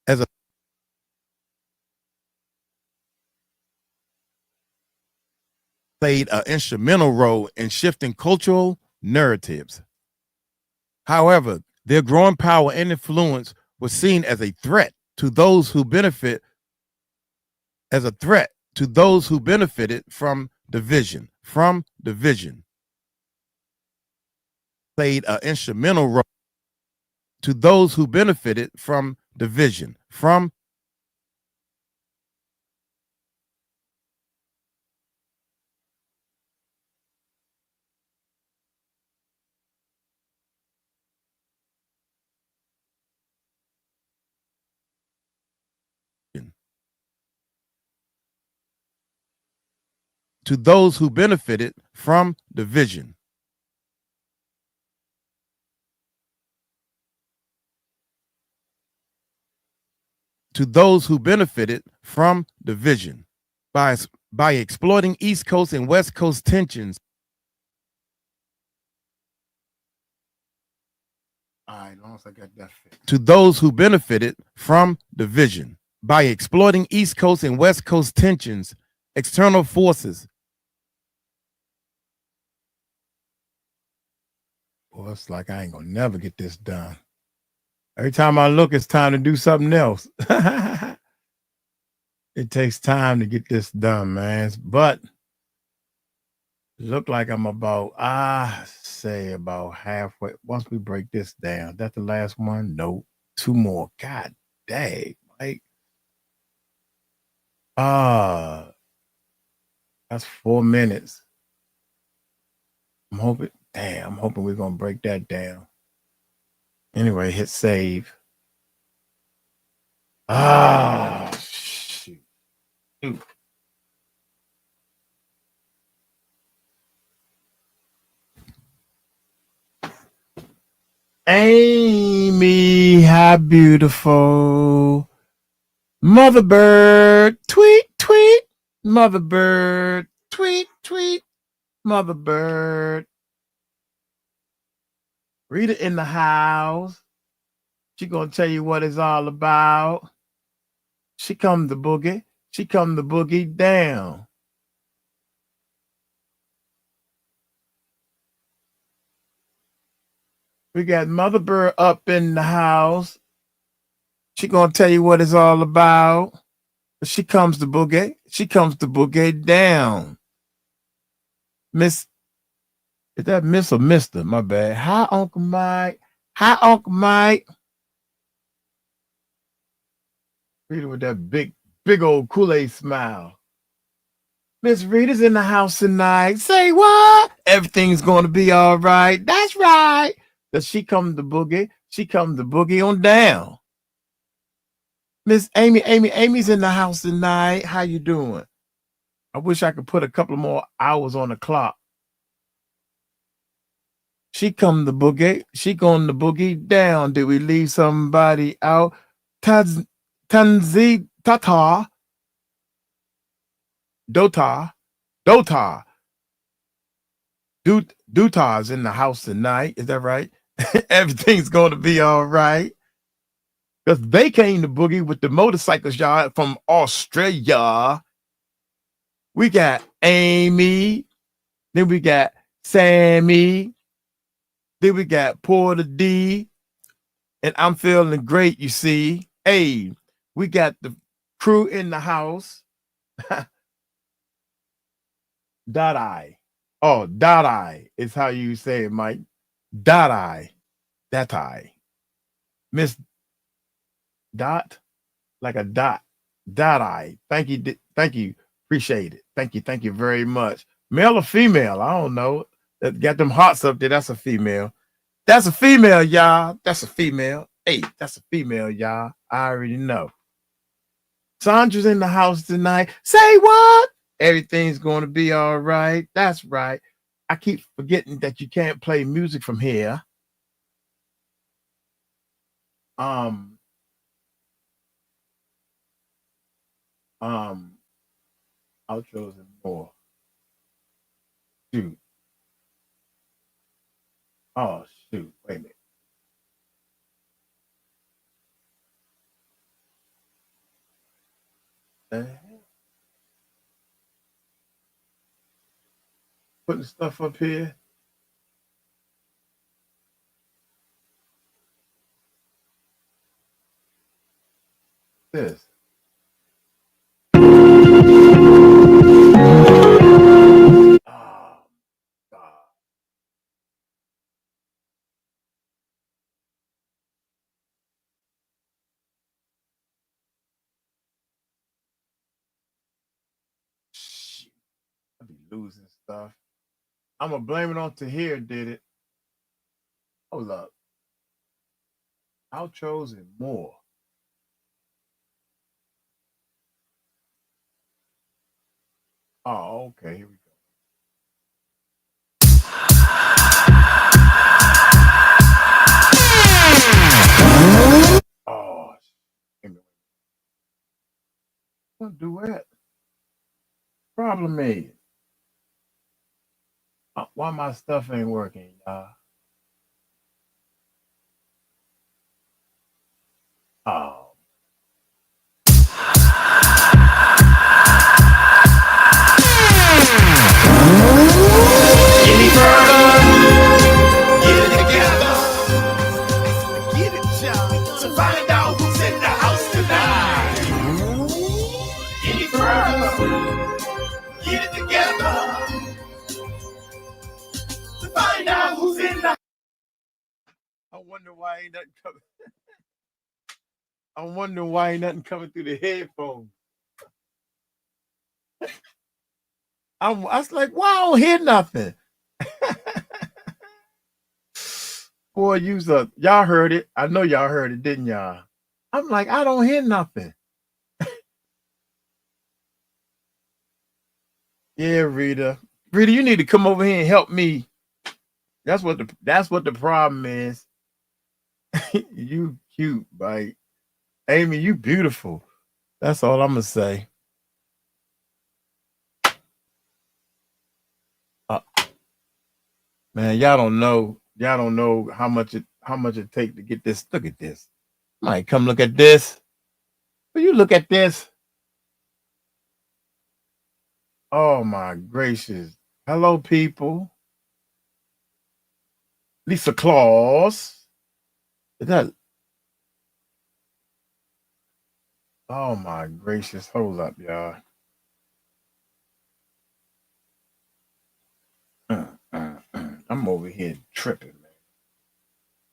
As a played an instrumental role in shifting cultural narratives. However, their growing power and influence was seen as a threat to those who benefited from division. Played an instrumental role to those who benefited from division. To those who benefited from division. To those who benefited from division. By exploiting East Coast and West Coast tensions. All right, once I got that fixed. To those who benefited from division. By exploiting East Coast and West Coast tensions, external forces. Well, it's like I ain't gonna never get this done. Every time I look, it's time to do something else. It takes time to get this done, man. But look like I'm about, say about halfway. Once we break this down, that's the last one. Nope, 2 more. God dang, Mike. That's 4 minutes. I'm hoping we're gonna break that down. Anyway, hit save. Shoot. Amy, how beautiful. Mother bird, tweet, tweet. Mother bird, tweet, tweet. Mother bird. Rita in the house. She gonna tell you what it's all about. She come to boogie. She come to boogie down. We got Mother Bird up in the house. She gonna tell you what it's all about. She comes to boogie. She comes to boogie down. Miss, is that Miss or Mister? My bad. Hi, Uncle Mike. Hi, Uncle Mike. Rita with that big old Kool-Aid smile. Miss Rita's in the house tonight. Say what? Everything's going to be all right. That's right. Does she come to boogie? She come to boogie on down. Miss Amy's in the house tonight. How you doing? I wish I could put a couple more hours on the clock. She come to boogie. She going to boogie down. Did we leave somebody out? 𝗔𝗧𝗜𝗢𝗡. 𝗓𝗏𝗓's in the house tonight. Is that right? Everything's going to be all right. Because they came to boogie with the motorcycles, y'all, from Australia. We got Amy. Then we got Sammy. Then we got Porter D. And I'm feeling great, you see. Hey, we got the crew in the house. 𝗓𝗏𝗡𝗏. Oh, 𝗓𝗏𝗡 is how you say it, Mike. 𝗓𝗏𝗡. That I. Miss Dot, like a dot. 𝗓𝗏𝗡. Thank you. Appreciate it. Thank you very much. Male or female? I don't know. That got them hearts up there. That's a female. That's a female, y'all. That's a female. Hey, that's a female, y'all. I already know. Sandra's in the house tonight. Say what? Everything's going to be all right. That's right. I keep forgetting that you can't play music from here. Outros and more. Shoot. Oh, shoot. Wait a minute. The hell? Putting stuff up here. This. Oh, God. Shit. I be losing stuff. I'm going to blame it on Tahir did it. Hold up. Outros and more. Oh, okay. Here we go. Oh, what duet? Problem is, why my stuff ain't working, y'all? Oh. Any further? Get it together. Get it, y'all. To find out who's in the house tonight. Any further? Get it together. To find out who's in the. I wonder why ain't nothing coming. I'm wondering why ain't nothing coming through the headphones. I was like, why I don't hear nothing? Boy, y'all heard it. I know y'all heard it, didn't y'all? I'm like, I don't hear nothing. Yeah, Rita. Rita, you need to come over here and help me. That's what the problem is. You cute, right? Amy, you beautiful. That's all I'm gonna say. Man, y'all don't know how much it take to get this. Look at this. Might come look at this. Will you look at this? Oh my gracious. Hello, people. Lisa Claus. Is that? Oh my gracious. Hold up, y'all. I'm over here tripping, man.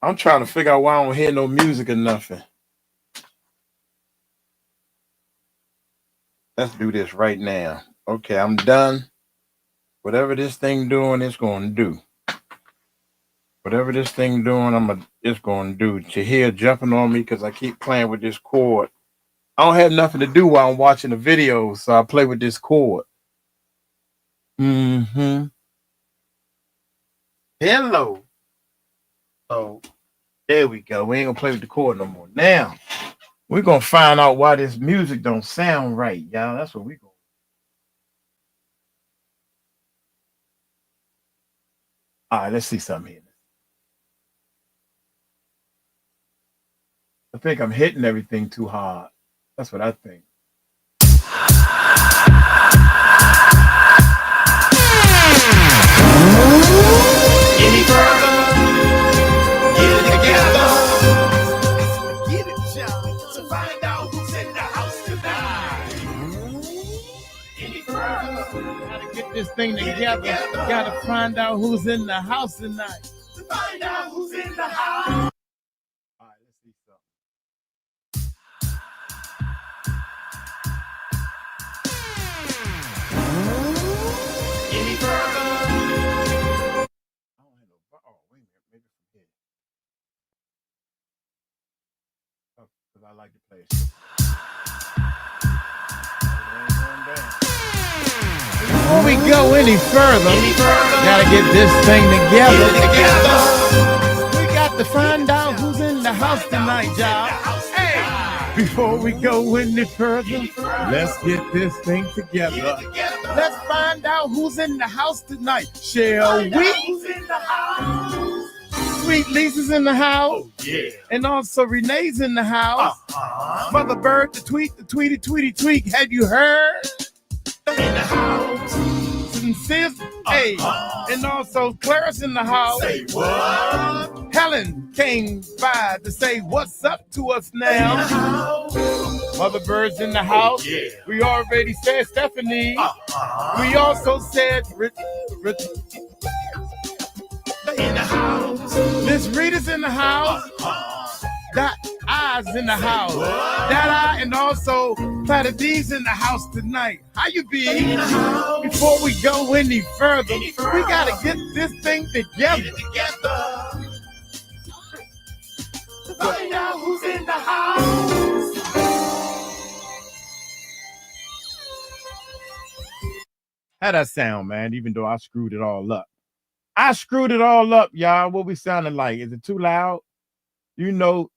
I'm trying to figure out why I don't hear no music or nothing. Let's do this right now. Okay, I'm done. Whatever this thing doing, it's going to do. Whatever this thing doing, it's going to do. Tahir jumping on me because I keep playing with this cord. I don't have nothing to do while I'm watching the video, so I play with this cord. Hello. Oh, there we go. We ain't gonna play with the cord no more. Now, we're gonna find out why this music don't sound right, y'all. That's what we're going. All right, let's see something here. I think I'm hitting everything too hard. That's what I think. Any further? Get it together. Get it, y'all. To find out who's in the house tonight. Any further? Gotta get this thing together. Gotta find out who's in the house tonight. To find out who's in the house. All right, let's see something. Any further? I like to play it. Before we go any further, gotta get this thing together. We got to find out who's in the house tonight, y'all. Hey, Before we go any further, let's get this thing together. Let's find out who's in the house tonight, shall we? Sweet Lisa's in the house. Oh, yeah. And also Renee's in the house. Mother Bird, the tweety, have you heard? In the house. And sis, hey. And also Clara's in the house. Say what? Helen came by to say what's up to us now. Mother Bird's in the house. Oh, yeah. We already said Stephanie. We also said in the house. Miss Rita's in the house. That I's in the house. That I and also Platter D's in the house tonight. How you be? Before we go any further, we gotta get this thing together. To find out who's in the house. How'd that sound, man? Even though I screwed it all up. Y'all. What we sounding like? Is it too loud? You know.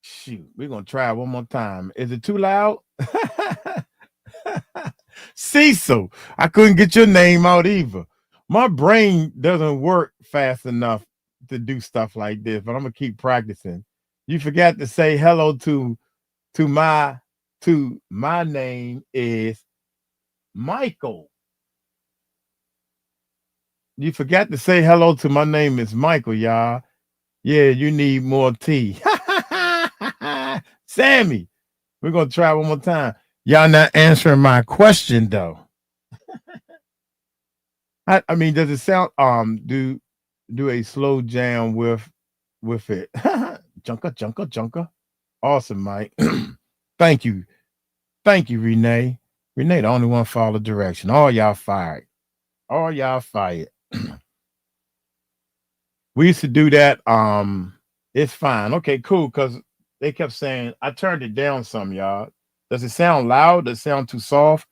Shoot, we're gonna try one more time. Is it too loud? Cecil, I couldn't get your name out either. My brain doesn't work fast enough to do stuff like this, but I'm gonna keep practicing. You forgot to say hello to my name is Michael. You forgot to say hello to my name is Michael, y'all. Yeah, you need more tea. Sammy, we're going to try one more time. Y'all not answering my question, though. I mean, does it sound, do a slow jam with it? Junker. Awesome, Mike. Thank you, Renee. Renee, the only one follow direction. All y'all fired. We used to do that. It's fine. Okay, cool. Because they kept saying I turned it down some, y'all. Does it sound loud? Does it sound too soft?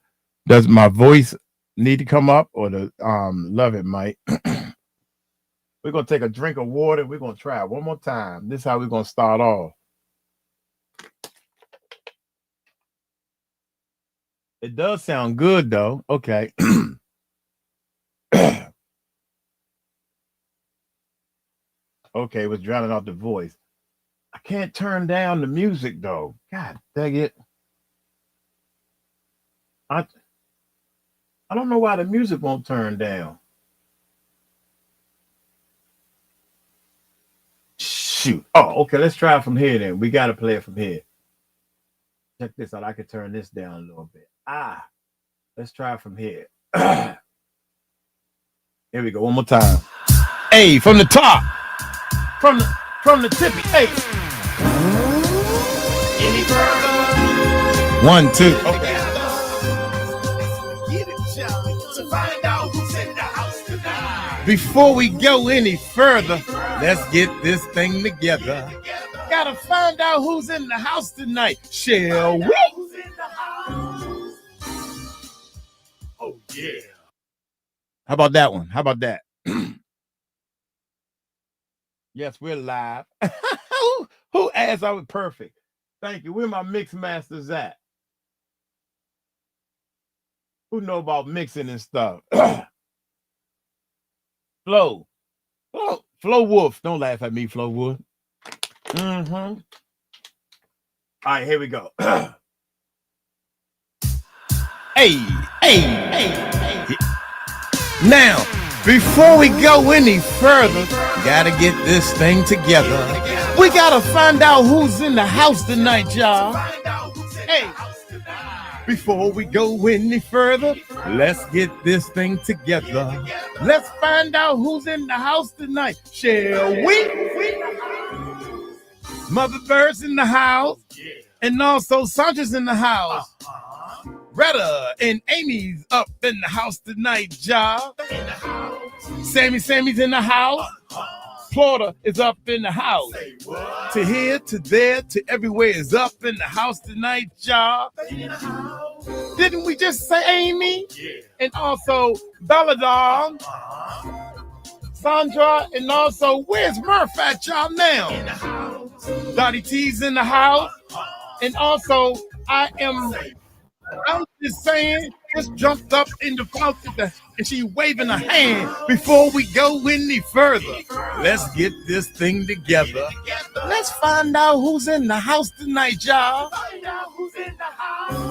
Does my voice need to come up? Or the love it, Mike. We're gonna take a drink of water. We're gonna try it one more time. This is how we're gonna start off. It does sound good though. Okay. Okay, it was drowning out the voice. I can't turn down the music though. God dang it. I don't know why the music won't turn down. Shoot. Oh, okay. Let's try it from here then. We got to play it from here. Check this out. I can turn this down a little bit. Let's try it from here. Here we go. One more time. Hey, from the top. From the tippy. Hey. Any further? 1, 2. Okay. To find out who's in the house tonight. Before we go any further, let's get this thing together. Gotta find out who's in the house tonight, shall we? Oh yeah. How about that one? How about that? Yes, we're live. Who asked I was perfect? Thank you. Where my mix masters at? Who know about mixing and stuff? Flo Wolf. Don't laugh at me, Flo Wolf. All right, here we go. Hey. Now, before we go any further, gotta get this thing together. We gotta find out who's in the house tonight, y'all. Hey, before we go any further, let's get this thing together. Let's find out who's in the house tonight, shall we? Mother Bird's in the house, and also Sandra's in the house. Retta and Amy's up in the house tonight, y'all. Sammy's in the house. Porter is up in the house. To here, to there, to everywhere is up in the house tonight, y'all. Didn't we just say Amy? And also Belladong. Sandra, and also, where's Murph at, y'all, now? Dottie T's in the house. And also, I'm just saying, just jumped up in the house and she waving a hand. Before we go any further, let's get this thing together. Let's find out who's in the house tonight, y'all.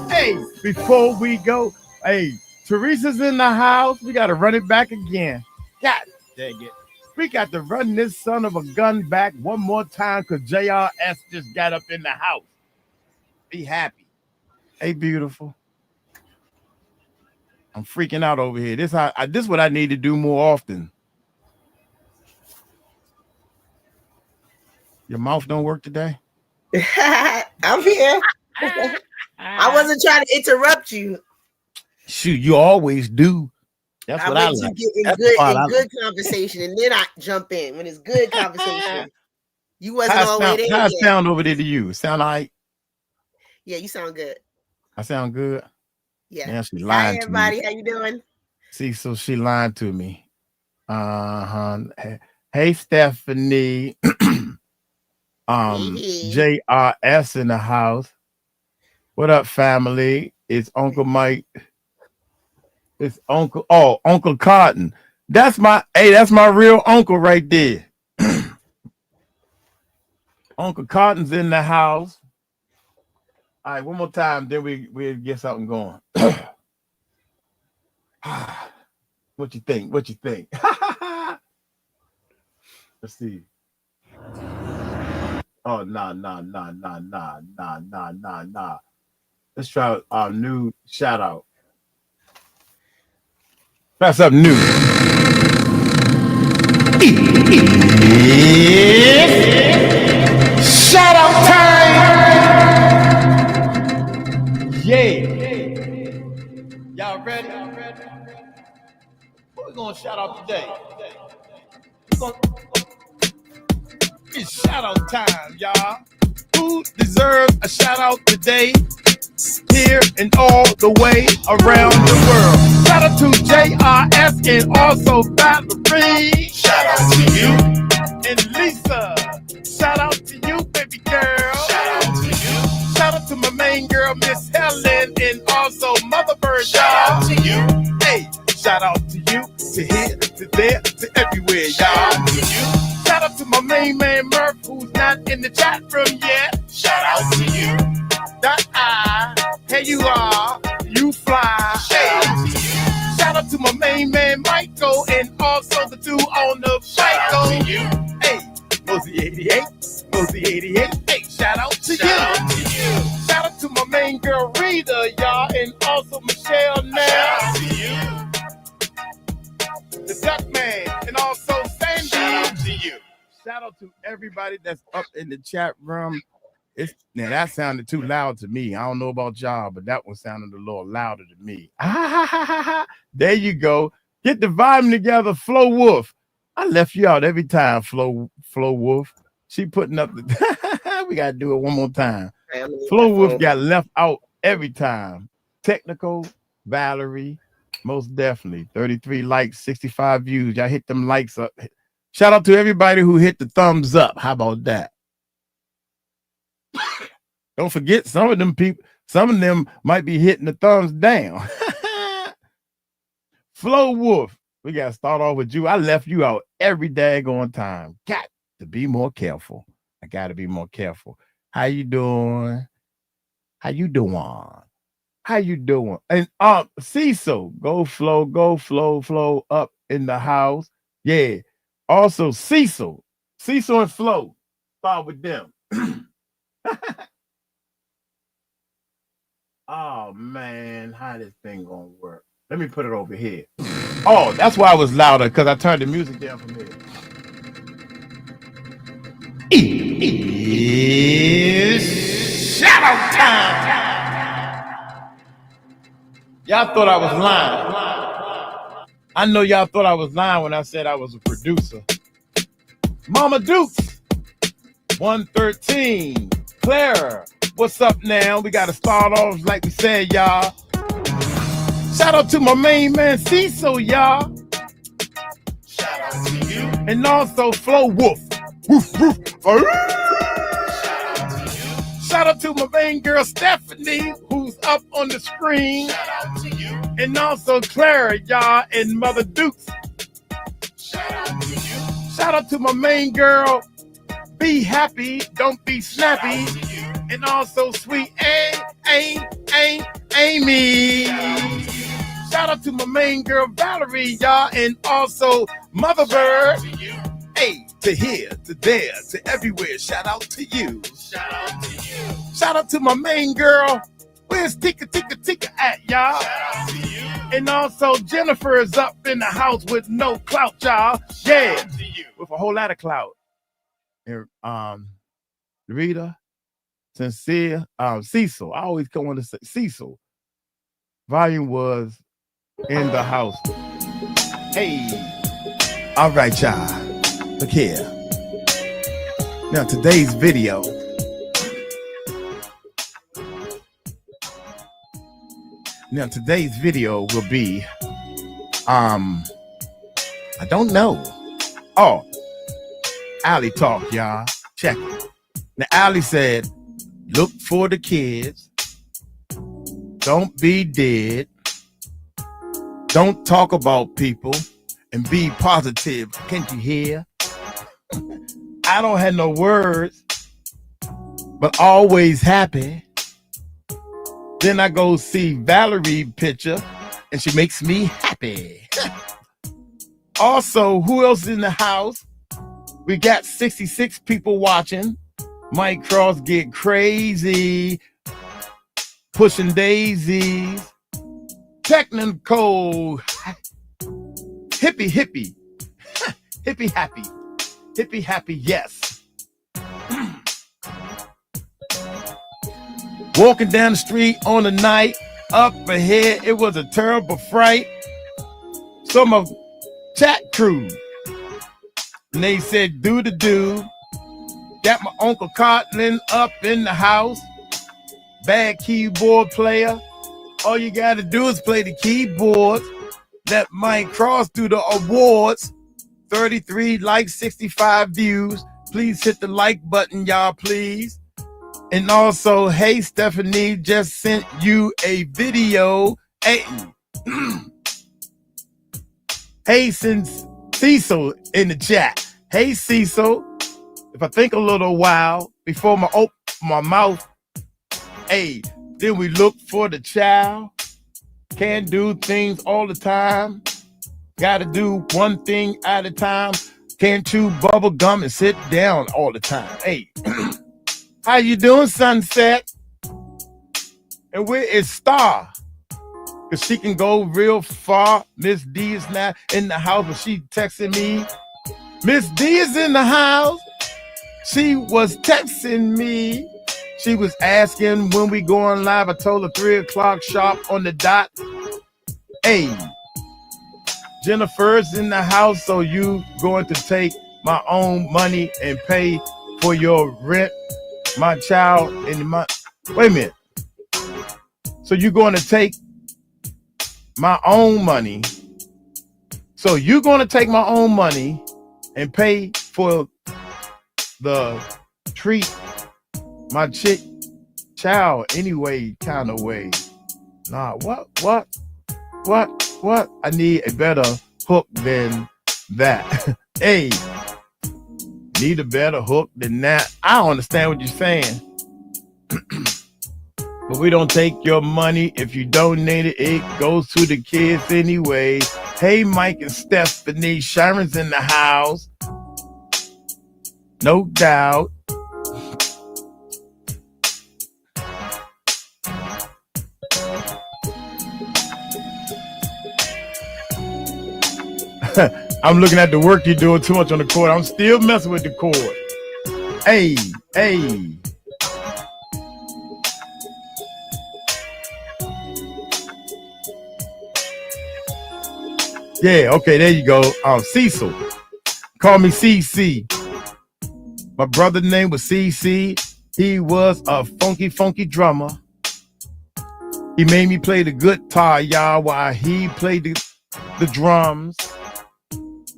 Hey, before we go, hey, Teresa's in the house. We got to run it back again. God dang it. We got to run this son of a gun back one more time because JRS just got up in the house. Be happy. Hey, beautiful. I'm freaking out over here. This is what I need to do more often. Your mouth don't work today? I'm here. I wasn't trying to interrupt you. Shoot, you always do. That's what I like. You get in good conversation, and then I jump in when it's good conversation. You wasn't always there. How's it sound over there to you? Sound all right? Yeah, you sound good. I sound good? Yeah. Man, she lied Hi, to everybody. me. How you doing? See, so she lied to me. Hey, Stephanie. JRS in the house. What up, family? It's Uncle Mike. It's Uncle Cotton. That's my real uncle right there. Uncle Cotton's in the house. All right, one more time, then we'll get something going. What you think? Let's see. Oh, nah. Let's try our new shout out. Try something new. Shout out time! Yeah. Y'all ready? Who we gonna shout out today? It's shout out time, y'all. Who deserves a shout out today? Here and all the way around the world. Shout out to JRS and also Valerie. Shout out to you. And Lisa. Shout out to you, baby girl. Shout out to you. Shout out to my main girl, Miss Helen, and also Mother Bird. Shout out to you. Hey, shout out to you. To here, to there, to everywhere, y'all. Shout out to you. Shout out to my main man, Murph, who's not in the chat room yet. Shout out to you. Here you are, you fly. Hey. Shout out to my main man, Michael, and also the two on the Michael. Hey, Mosey 88. Hey, shout out to you. Shout out to my main girl, Rita, y'all, and also Michelle now. Shout out to you. The Duck Man, and also Sandy. Shout out to you. Shout out to everybody that's up in the chat room. Now that sounded too loud to me. I don't know about y'all, but that one sounded a little louder to me. There you go. Get the volume together, Flo Wolf. I left you out every time, Flo Wolf. She putting up the. We gotta do it one more time. Flo Wolf got left out every time. Technical, Valerie, most definitely. 33 likes, 65 views. Y'all hit them likes up. Shout out to everybody who hit the thumbs up. How about that? Don't forget, some of them might be hitting the thumbs down. Flo Wolf, we got to start off with you. I left you out every daggone time. Got to be more careful. I got to be more careful. How you doing? And Cecil, go Flo up in the house. Yeah. Also, Cecil and Flo, start with them. Oh man, how this thing gonna work? Let me put it over here. Oh, that's why I was louder, because I turned the music down from here. It's shout out time. Y'all thought I was lying. I know y'all thought I was lying when I said I was a producer. Mama Dukes, 113, Clara. What's up now? We got to start off like we said, y'all. Shout out to my main man, Cecil, y'all. Shout out to you. And also Flow Wolf. Woof, woof. Shout out to my main girl Stephanie, who's up on the screen. Shout out to you. And also Clara, y'all, and Mother Dukes. Shout out to you. Shout out to my main girl. Be happy, don't be snappy. Shout out to you. And also sweet Amy. Shout out to my main girl Valerie, y'all, and also Mother Bird. To you. Hey, to here, to there, to everywhere. Shout out to you. Shout out to you. Shout out to my main girl. Where's Tika at, y'all? Shout out to you. And also Jennifer is up in the house with no clout, y'all. Yeah, Shout out to you. with a whole lot of clout. And Rita, Sincere, Cecil. I always come want to say Cecil. Volume was in the house. Hey, all right, y'all. Look here. Now today's video. Will be, I don't know. Oh, Allie talk, y'all. Check it. Now Allie said, look for the kids. Don't be dead. Don't talk about people and be positive. Can't you hear? I don't have no words, but always happy. Then I go see Valerie picture and she makes me happy. Also, who else in the house? We got 66 people watching. Mike Cross get crazy. Pushing daisies. Technical. Hippie. Hippie happy, yes. Walking down the street on the night, up ahead, it was a terrible fright. So my chat crew, and they said, do. Got my Uncle Cotton up in the house. Bad keyboard player. All you gotta do is play the keyboard. Let Mike Cross do the awards. 33 likes, 65 views. Please hit the like button, y'all, please. And also, hey, Stephanie, just sent you a video. Hey, hey, since Cecil in the chat. Hey, Cecil, if I think a little while before I open my mouth, hey, then we look for the child. Can't do things all the time. Gotta do one thing at a time. Can't chew bubble gum and sit down all the time. Hey, how you doing, Sunset? And where is Star? Because she can go real far. Miss D is now in the house, but she texting me. Miss D is in the house. She was texting me. She was asking when we going live. I told her 3 o'clock sharp on the dot. Hey, Jennifer's in the house, so you going to take my own money and pay for your rent, my child, and my... Wait a minute. So you going to take my own money. So you going to take my own money and pay for the treat my child anyway, kind of way. Nah, what? I need a better hook than that. Hey, need a better hook than that. I don't understand what you're saying. But we don't take your money. If you donate it, it goes to the kids anyway. Hey, Mike and Stephanie, Sharon's in the house. No doubt. I'm looking at the work you're doing too much on the cord. I'm still messing with the cord. Hey. Yeah, okay, there you go. Cecil. Call me CC. My brother's name was CC. He was a funky drummer. He made me play the guitar, y'all, while he played the drums.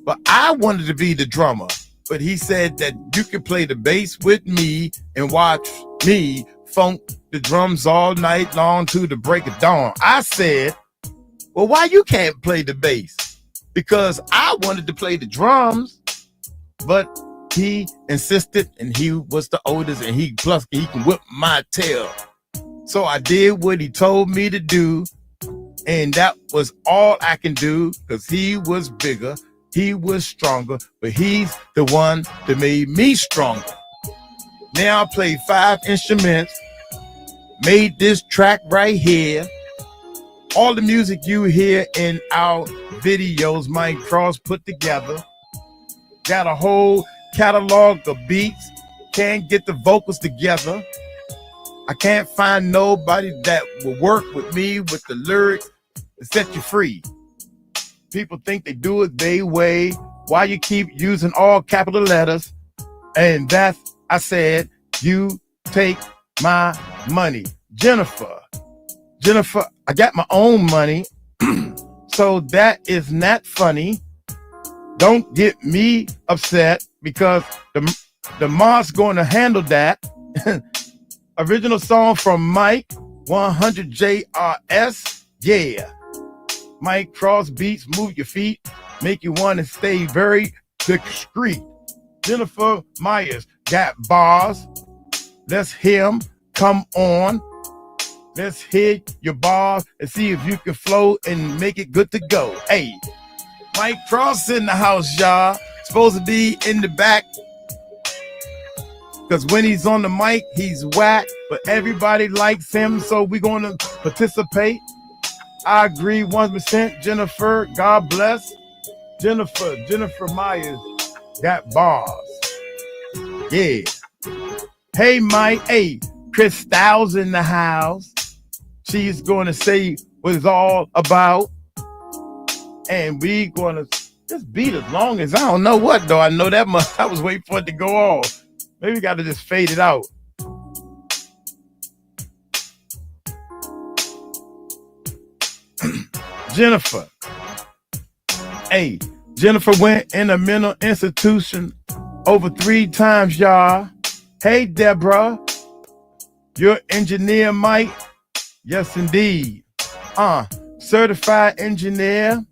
but I wanted to be the drummer. But he said that you could play the bass with me and watch me funk the drums all night long to the break of dawn. I said, well, why you can't play the bass? Because I wanted to play the drums, but he insisted, and he was the oldest, and he can whip my tail. So I did what he told me to do, and that was all I can do, because he was bigger, he was stronger, but he's the one that made me stronger. Now I play 5 instruments, made this track right here. All the music you hear in our videos, Mike Cross put together. Got a whole catalog of beats. Can't get the vocals together. I can't find nobody that will work with me with the lyrics to set you free. People think they do it their way. Why you keep using all capital letters? And that's, I said, you take my money. Jennifer, I got my own money. So that is not funny. Don't get me upset, because the Moss going to handle that. Original song from Mike 100 JRS. Yeah. Mike Cross beats, move your feet, make you want to stay very discreet. Jennifer Myers got bars. Let's hear him. Come on. Let's hear your bars and see if you can flow and make it good to go. Hey, Mike Cross in the house, y'all. Supposed to be in the back, because when he's on the mic, he's whack, but everybody likes him, so we're going to participate. I agree 100%. Jennifer, God bless. Jennifer Myers got bars. Yeah. Hey, Mike. Hey, Chris Styles in the house. She's going to say what it's all about. And we going to just beat as long as I don't know what, though. I know that much. I was waiting for it to go off. Maybe we got to just fade it out. Jennifer. Hey, Jennifer went in a mental institution over 3 times, y'all. Hey, Deborah. You're engineer, Mike? Yes, indeed. Certified engineer.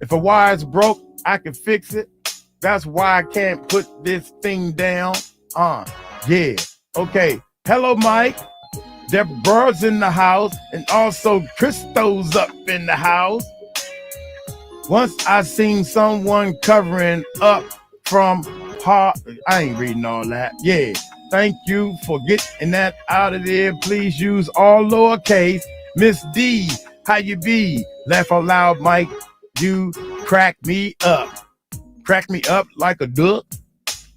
If a wire's broke, I can fix it. That's why I can't put this thing down. Yeah. Okay. Hello, Mike. Deborah's in the house, and also Christo's up in the house. Once I seen someone covering up from I ain't reading all that. Yeah. Thank you for getting that out of there. Please use all lowercase. Miss D, how you be? Laugh out loud, Mike. You crack me up. Crack me up like a duck.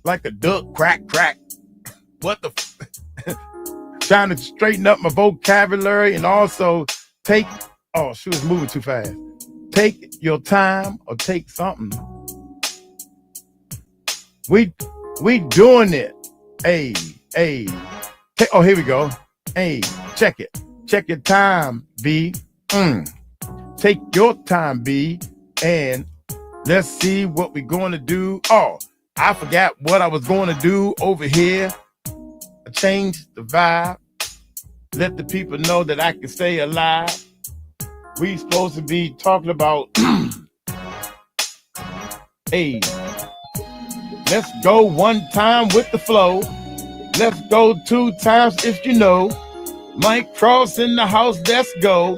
Like a duck. Crack, crack. What the trying to straighten up my vocabulary, and also take, oh, she was moving too fast. Take your time, or take something. We doing it. Hey. Oh, here we go. Hey, check it. Check your time, B. Take your time, B. And let's see what we're going to do. Oh, I forgot what I was going to do over here. I changed the vibe. Let the people know that I can stay alive. We supposed to be talking about, hey, let's go 1 time with the flow. Let's go 2 times if you know. Mike Cross in the house, let's go.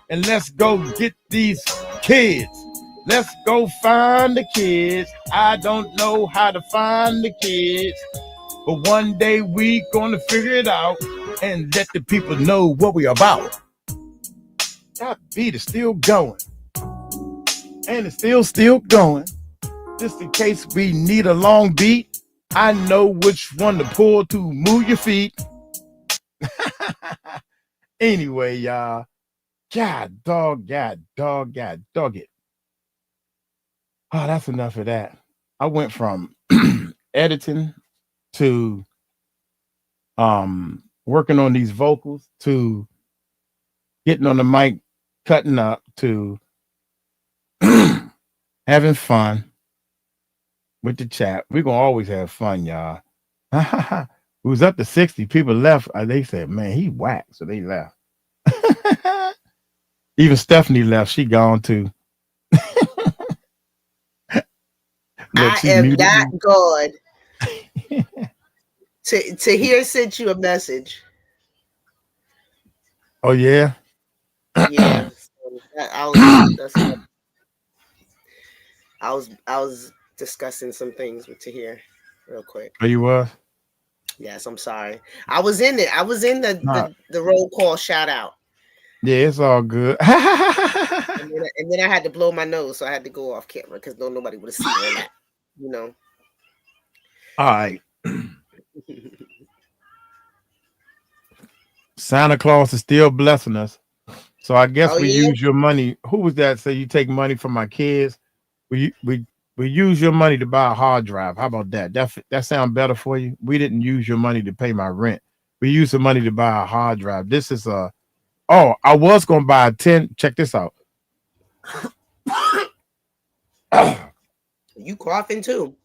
And let's go get these kids. Let's go find the kids. I don't know how to find the kids, but one day we gonna figure it out and let the people know what we about. That beat is still going. And it's still going. Just in case we need a long beat, I know which one to pull to move your feet. Anyway, y'all. God dog it. Oh, that's enough of that. I went from editing to working on these vocals to getting on the mic, cutting up to having fun. with the chat. We're gonna always have fun, y'all. We was up to 60 people left. They said, "Man, he whacked," so they left. Even Stephanie left. She gone too. Look, I she am muted not me. God. 𝗕𝗟𝗢𝗡𝗞 sent you a message. Oh yeah. Yeah, so I was discussing some things with 𝗕𝗟𝗢 real quick. Oh, you was? Yes, I'm sorry. I was in it. I was in Nah. the roll call shout out. Yeah, it's all good. And then I had to blow my nose, so I had to go off camera because nobody would have seen all that. You know. All right. Santa Claus is still blessing us. So I guess we use your money. Who was that? Say you take money from my kids. We use your money to buy a hard drive. How about that? That sound better for you? We didn't use your money to pay my rent. We used the money to buy a hard drive. This is a I was gonna buy a 10. Check this out. You coughing too.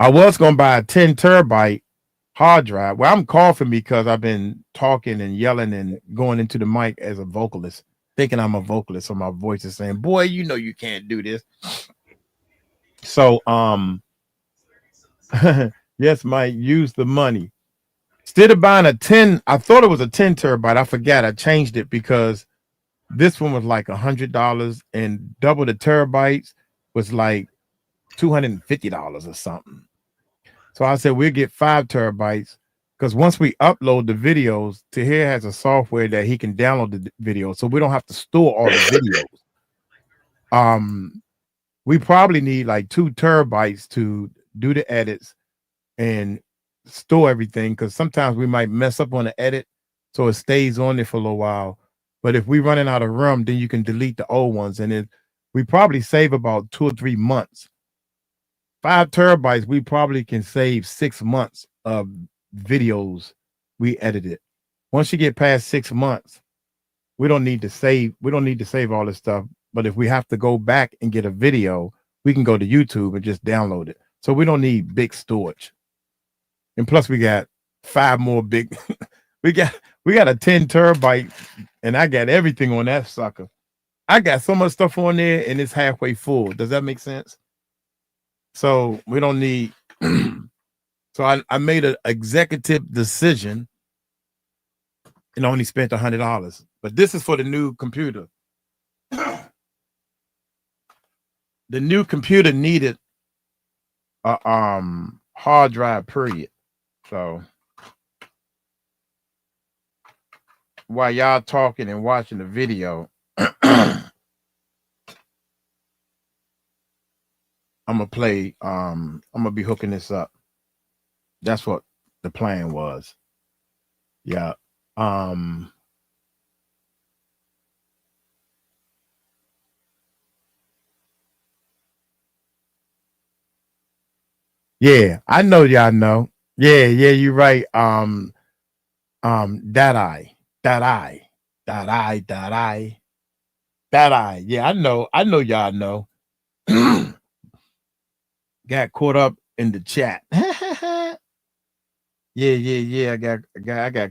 I was gonna buy a 10 terabyte hard drive. Well, I'm coughing because I've been talking and yelling and going into the mic as a vocalist, thinking I'm a vocalist, so my voice is saying, "Boy, you know you can't do this." So yes, Mike, use the money. Instead of buying a 10, I thought it was a 10 terabyte. I forgot. I changed it because this one was like $100 and double the terabytes was like $250 or something. So I said we'll get 5 terabytes because once we upload the videos, 𝗕𝗟𝗢 has a software that he can download the video, so we don't have to store all the videos. We probably need like 2 terabytes to do the edits and store everything because sometimes we might mess up on the edit, so it stays on there for a little while. But if we're running out of room, then you can delete the old ones, and then we probably save about 2 or 3 months. 5 terabytes, we probably can save 6 months of videos we edited. Once you get past 6 months, we don't need to save. We don't need to save all this stuff. But if we have to go back and get a video, we can go to YouTube and just download it. So we don't need big storage. And plus, we got 5 more big. we got a 10 terabyte, and I got everything on that sucker. I got so much stuff on there, and it's halfway full. Does that make sense? So we don't need. So I made an executive decision and only spent $100. But this is for the new computer. The new computer needed a hard drive, period. So while y'all talking and watching the video, I'm gonna play. I'm gonna be hooking this up. That's what the plan was. Yeah. Yeah, I know y'all know. Yeah, you're right. 𝗙𝗓𝗓𝗓𝗓𝗓𝗓𝗓𝗓𝗓𝗓𝗓. Yeah, I know y'all know. Got caught up in the chat. Yeah. I got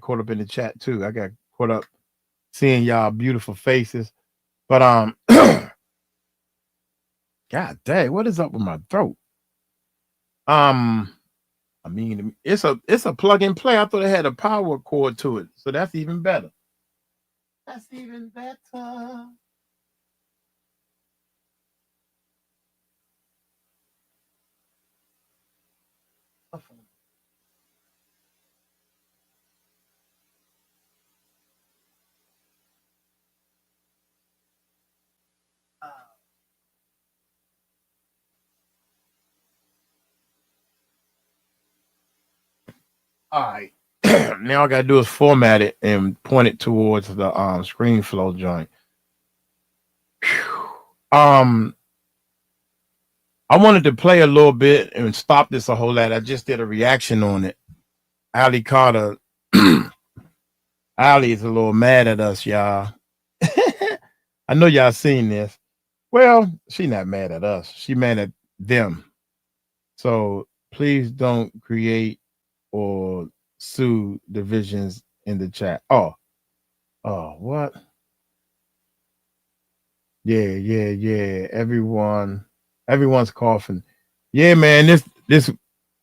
caught up in the chat too. I got caught up seeing y'all beautiful faces. But God dang, what is up with my throat? I mean, it's a plug and play. I thought it had a power cord to it, so that's even better. That's even better. All right. Now I gotta do is format it and point it towards the screen flow joint. I wanted to play a little bit and stop this a whole lot. I just did a reaction on it. Ali Carter, Ali is a little mad at us, y'all. I know y'all seen this. Well, she not mad at us. She mad at them. So please don't create or sue divisions in the chat. Oh, what? Yeah. Everyone's coughing. Yeah, man. This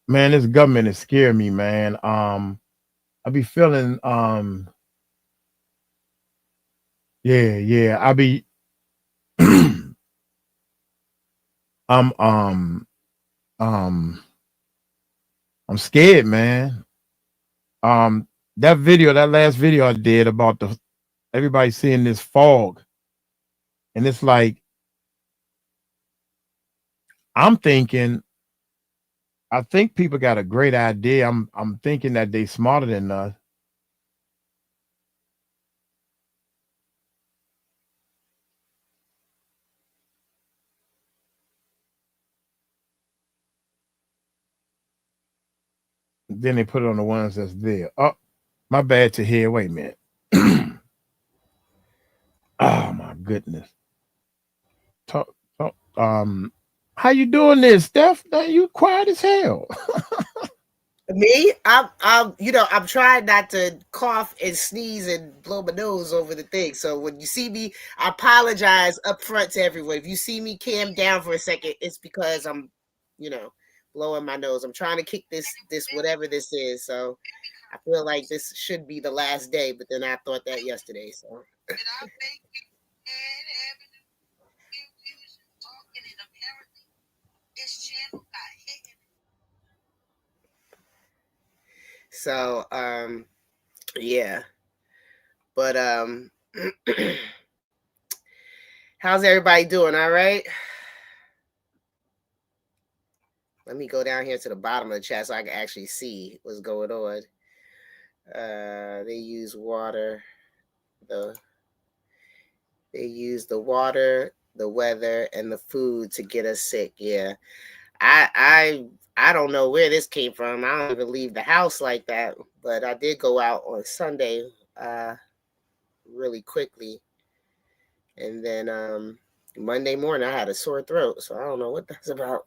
government is scaring me, man. I be feeling yeah. I be I'm um I'm scared, man. That video, that last video I did about the everybody seeing this fog, and it's like I'm thinking, I think people got a great idea. I'm thinking that they smarter than us. Then they put it on the ones that's there. Oh, my bad to hear. Wait a minute. Oh my goodness. Talk, how you doing this, Steph? Now you quiet as hell. Me, I'm trying not to cough and sneeze and blow my nose over the thing. So when you see me, I apologize up front to everyone. If you see me cam down for a second, it's because I'm, blowing my nose. I'm trying to kick this whatever this is. So I feel like this should be the last day, but then I thought that yesterday. So so yeah. But how's everybody doing? All right. Let me go down here to the bottom of the chat so I can actually see what's going on. They use water, they use the water, the weather, and the food to get us sick. Yeah. I don't know where this came from. I don't even leave the house like that. But I did go out on Sunday really quickly. And then Monday morning I had a sore throat. So I don't know what that's about.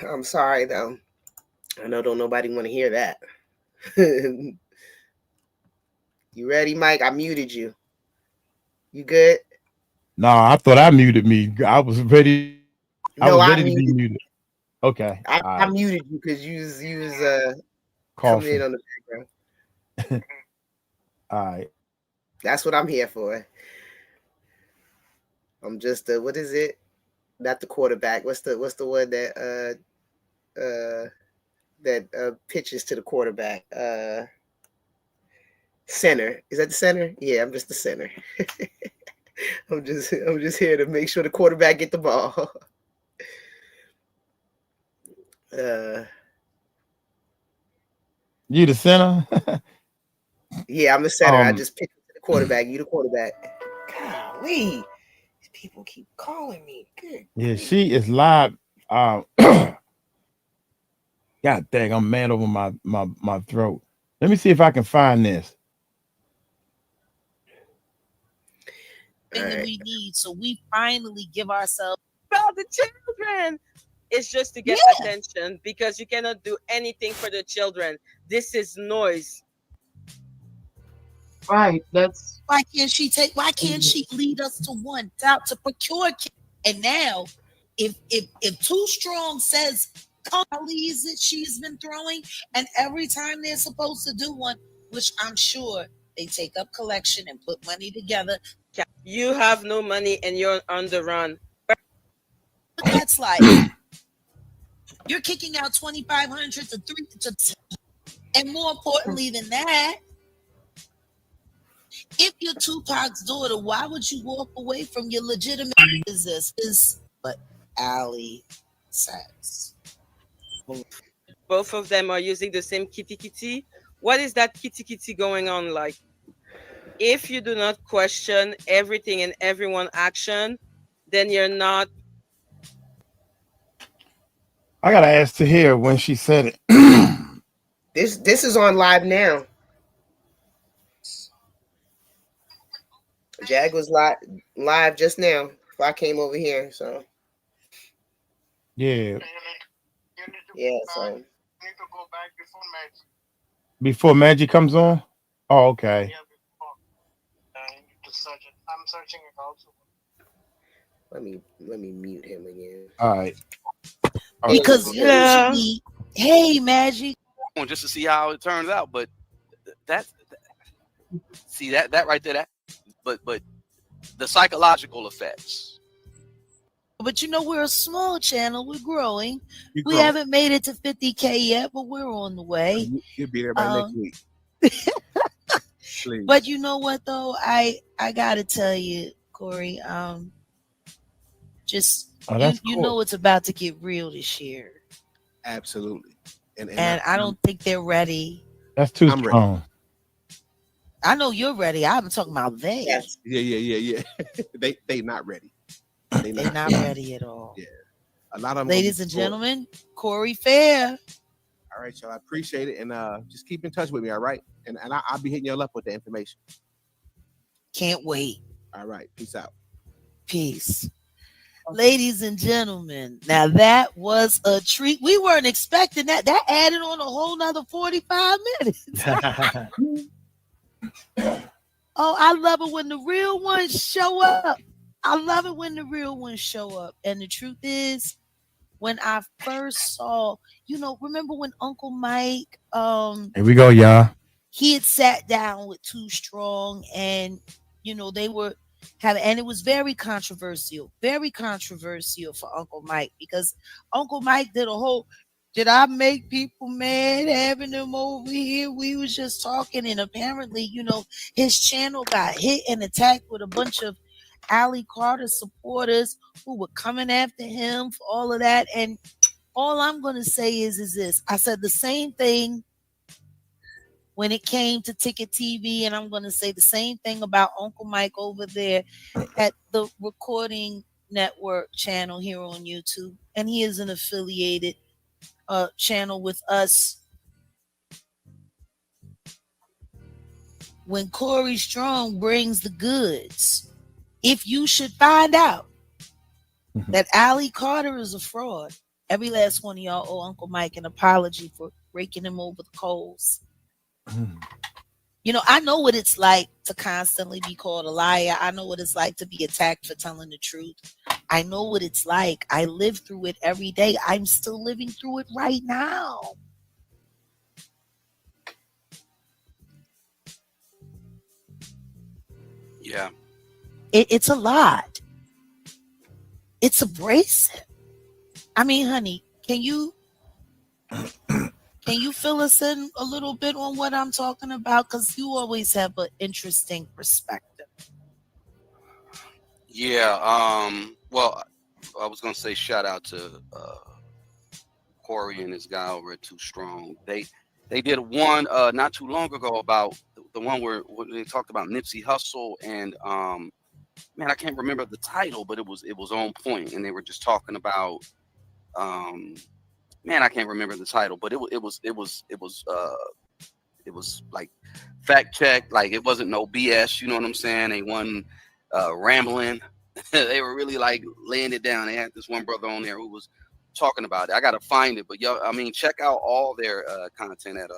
I'm sorry though. I know don't nobody want to hear that. You ready, Mike? I muted you. You good? Nah, I thought I muted me. I was ready. I No, was I ready to be muted. muted. Okay. I muted you because you was coming in Coughing. on the background. All right. That's what I'm here for. I'm just what is it? Not the quarterback. What's the one that pitches to the quarterback? Center. Is that the center? Yeah, I'm just the center. I'm just here to make sure the quarterback get the ball. You the center? Yeah, I'm the center. I just pitch to the quarterback. You the quarterback. Golly, these people keep calling me. Good. Yeah, she is live. God dang, I'm mad over my throat. Let me see if I can find this. Thing that we need, so we finally give ourselves about the children. It's just to get attention because you cannot do anything for the children. This is noise. Right. That's why can't she lead us to one out to procure? And now, if Too Strong says leaves that she's been throwing, and every time they're supposed to do one, which I'm sure they take up collection and put money together. You have no money and you're on the run. That's like you're kicking out 2,500 to 3 to, and more importantly than that, if you're Tupac's daughter, why would you walk away from your legitimate business? Is what Ali says. Both of them are using the same kitty. What is that kitty going on like? If you do not question everything and everyone action, then you're not. I gotta ask to hear when she said it. This is on live now. Jag was live just now. If I came over here, so Yeah. Yeah, so need to go back before Magic. Before Magic comes on? Oh, okay. Yeah, before. I need to search it. I'm searching it also. let me mute him again. All right. Yeah. Because usually, hey, Magic. Just to see how it turns out, but see that right there, but the psychological effects. But you know, we're a small channel. We're growing. You We grow. haven't made it to 50K yet, but we're on the way. You'll be there by next week. Please. But you know what though? I gotta tell you, Corey, just you cool. know it's about to get real this year. Absolutely. And I don't think they're ready. That's too I'm strong. I know you're ready. I'm talking about they. Yes. Yeah. they not ready. They're not ready at all. Yeah. A lot of them. Ladies and gentlemen, Corey Fair. All right, y'all. I appreciate it, and just keep in touch with me. All right, and I'll be hitting y'all up with the information. Can't wait. All right, peace out. Peace. Ladies and gentlemen, now that was a treat. We weren't expecting that. That added on a whole nother 45 minutes. Oh, I love it when the real ones show up. I love it when the real ones show up. And the truth is, when I first saw, remember when Uncle Mike, Here we go, y'all. he had sat down with Too Strong, and they were having, and it was very controversial for Uncle Mike, because Uncle Mike did a whole, did I make people mad having them over here? We was just talking, and apparently, his channel got hit and attacked with a bunch of Ali Carter supporters who were coming after him for all of that. And all I'm going to say is this. I said the same thing when it came to Ticket TV, and I'm going to say the same thing about Uncle Mike over there at the Recording Network channel here on YouTube. And he is an affiliated channel with us. When Corey Strong brings the goods, if you should find out that Ali Carter is a fraud, every last one of y'all owe Uncle Mike an apology for raking him over the coals. I know what it's like to constantly be called a liar. I know what it's like to be attacked for telling the truth. I know what it's like. I live through it every day. I'm still living through it right now. Yeah. It's a lot. It's abrasive. I mean, honey, can you fill us in a little bit on what I'm talking about? Because you always have an interesting perspective. Yeah. Well, I was gonna say shout out to Corey and his guy over at Too Strong. They did one not too long ago about the one where they talked about Nipsey Hussle and man, I can't remember the title, but it was on point, and they were just talking about man, I can't remember the title, but it was like fact check, like it wasn't no BS, you know what I'm saying? They wasn't rambling. They were really like laying it down. They had this one brother on there who was talking about it. I gotta find it, but yo, I mean, check out all their content at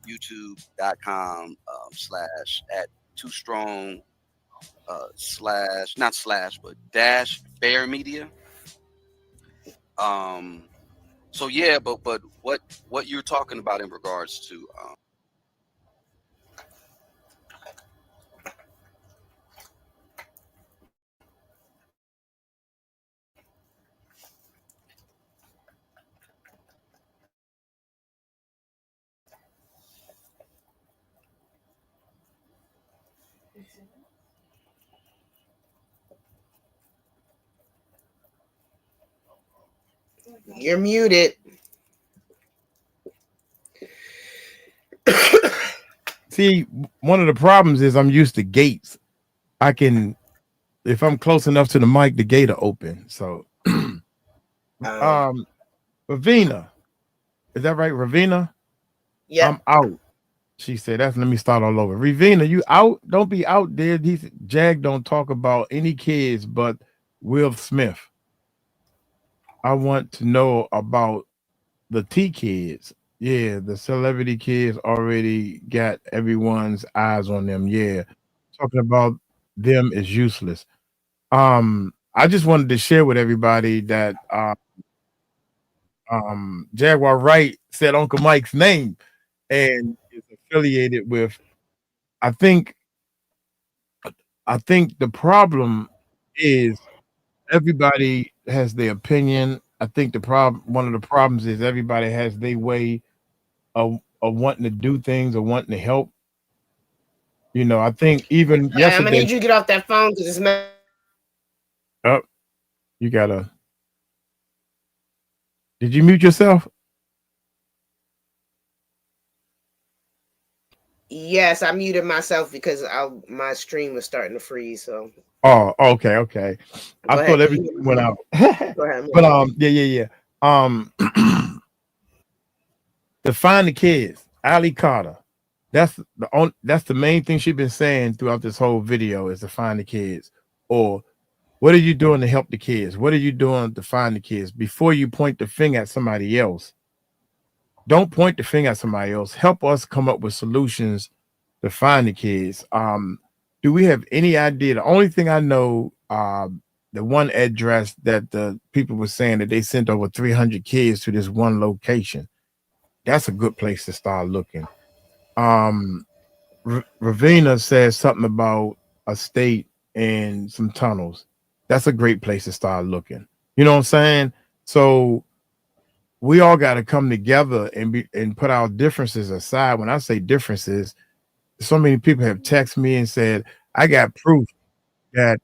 youtube.com / Too Strong / not slash but dash Fair Media. So yeah, but what you're talking about in regards to You're muted. See, one of the problems is I'm used to gates. I can, if I'm close enough to the mic, the gate will open. So, Ravina, is that right, Ravina? Yeah. I'm out. She said, "That's let me start all over." Ravina, you out? Don't be out there. Jag don't talk about any kids but Will Smith. I want to know about the T kids. Yeah, the celebrity kids already got everyone's eyes on them. Yeah, talking about them is useless. I just wanted to share with everybody that Jaguar Wright said Uncle Mike's name and is affiliated with. I think I think the problem is everybody has their opinion. I think the problem, one of the problems is everybody has their way of wanting to do things or wanting to help. You know, I think even I'm gonna yesterday. need you to get off that phone because it's. Oh, you gotta. Did you mute yourself? Yes, I muted myself because my stream was starting to freeze. So Oh, okay, okay. I go thought ahead. everything went out. Go ahead. But yeah. To find the kids, Ali Carter. That's the main thing she's been saying throughout this whole video is to find the kids. Or what are you doing to help the kids? What are you doing to find the kids? Before you point the finger at somebody else, don't point the finger at somebody else. Help us come up with solutions to find the kids. Do we have any idea? The only thing I know, the one address that the people were saying that they sent over 300 kids to this one location. That's a good place to start looking. Ravina says something about a state and some tunnels. That's a great place to start looking. You know what I'm saying? So we all got to come together and put our differences aside. When I say differences, so many people have texted me and said, I got proof that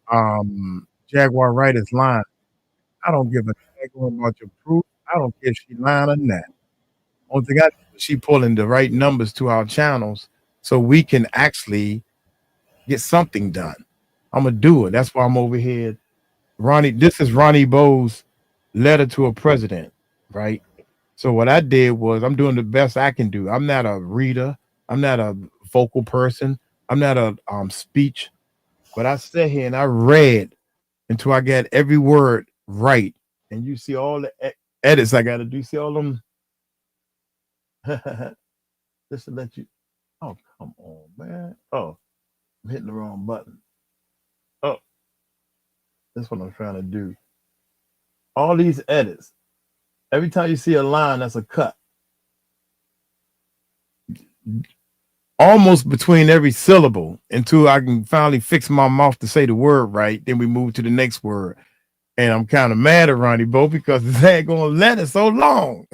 Jaguar Wright is lying. I don't give a daggone about your proof. I don't care if she lying or not. Only thing I know is she pulling the right numbers to our channels so we can actually get something done. I'm gonna do it. That's why I'm over here. Ronnie, this is Ronnie Bo's letter to a president, right? So what I did was I'm doing the best I can do. I'm not a reader. I'm not a vocal person. I'm not a speech. But I sat here and I read until I got every word right. And you see all the edits I got to do. See all them. Just to let you. Oh, come on, man. Oh, I'm hitting the wrong button. Oh, that's what I'm trying to do. All these edits. Every time you see a line, that's a cut. Almost between every syllable until I can finally fix my mouth to say the word right. Then we move to the next word. And I'm kind of mad at Ronnie Bo because they ain't gonna let it so long.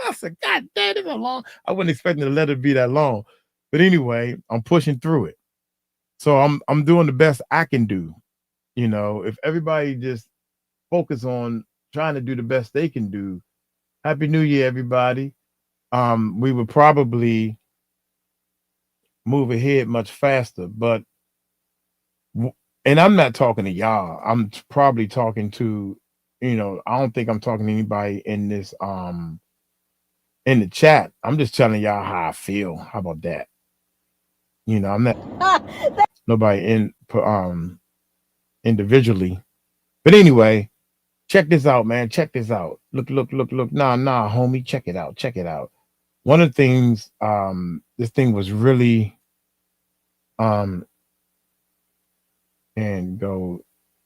I said, God damn, it's so long. I wasn't expecting the letter to be that long. But anyway, I'm pushing through it. So I'm doing the best I can do. You know, if everybody just focus on trying to do the best they can do. Happy New Year, everybody. We would probably move ahead much faster, but and I'm not talking to y'all. I'm probably talking to, you know, I don't think I'm talking to anybody in this in the chat. I'm just telling y'all how I feel. How about that? You know, I'm not nobody in individually. But anyway, check this out, man. Check this out. Look. Nah, homie, check it out. Check it out. One of the things, this thing was really and go,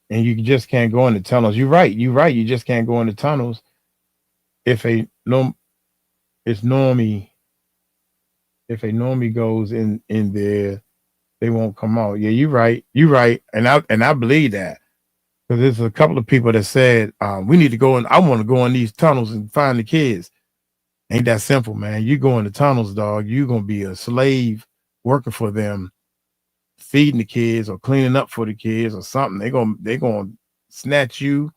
and you just can't go in the tunnels. You're right. You just can't go in the tunnels. If a normie goes in there, they won't come out. Yeah, you're right. And I believe that because there's a couple of people that said we need to go in. I want to go in these tunnels and find the kids. Ain't that simple, man? You go in the tunnels, dog. You're gonna be a slave working for them, feeding the kids or cleaning up for the kids or something. They're gonna snatch you.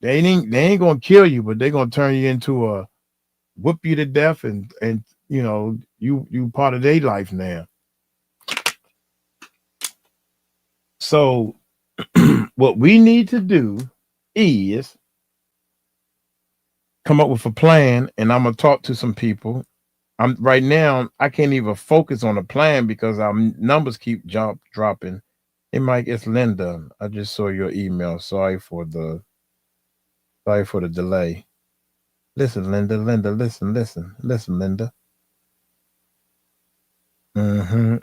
They ain't gonna kill you, but they're gonna turn you into a whoop you to death and you know you part of their life now. So what we need to do is come up with a plan, and I'm gonna talk to some people. I'm right now. I can't even focus on a plan because our numbers keep dropping. Hey, Mike, it's Linda. I just saw your email. Sorry for the delay. Listen, Linda, listen, Linda. Mm-hmm.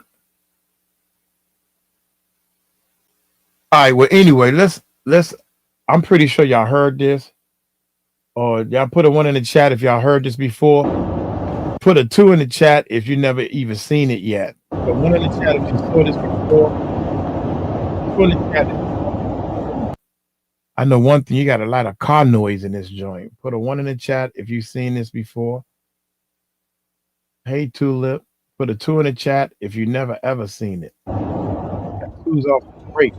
All right. Well, anyway, let's. I'm pretty sure y'all heard this, or y'all put a 1 in the chat if y'all heard this before. Put a 2 in the chat if you never even seen it yet. Put 1 in the chat if you saw this before. 2 in the chat. I know one thing, you got a lot of car noise in this joint. Put a 1 in the chat if you've seen this before. Hey Tulip, put a 2 in the chat if you never ever seen it. That 2's off the break.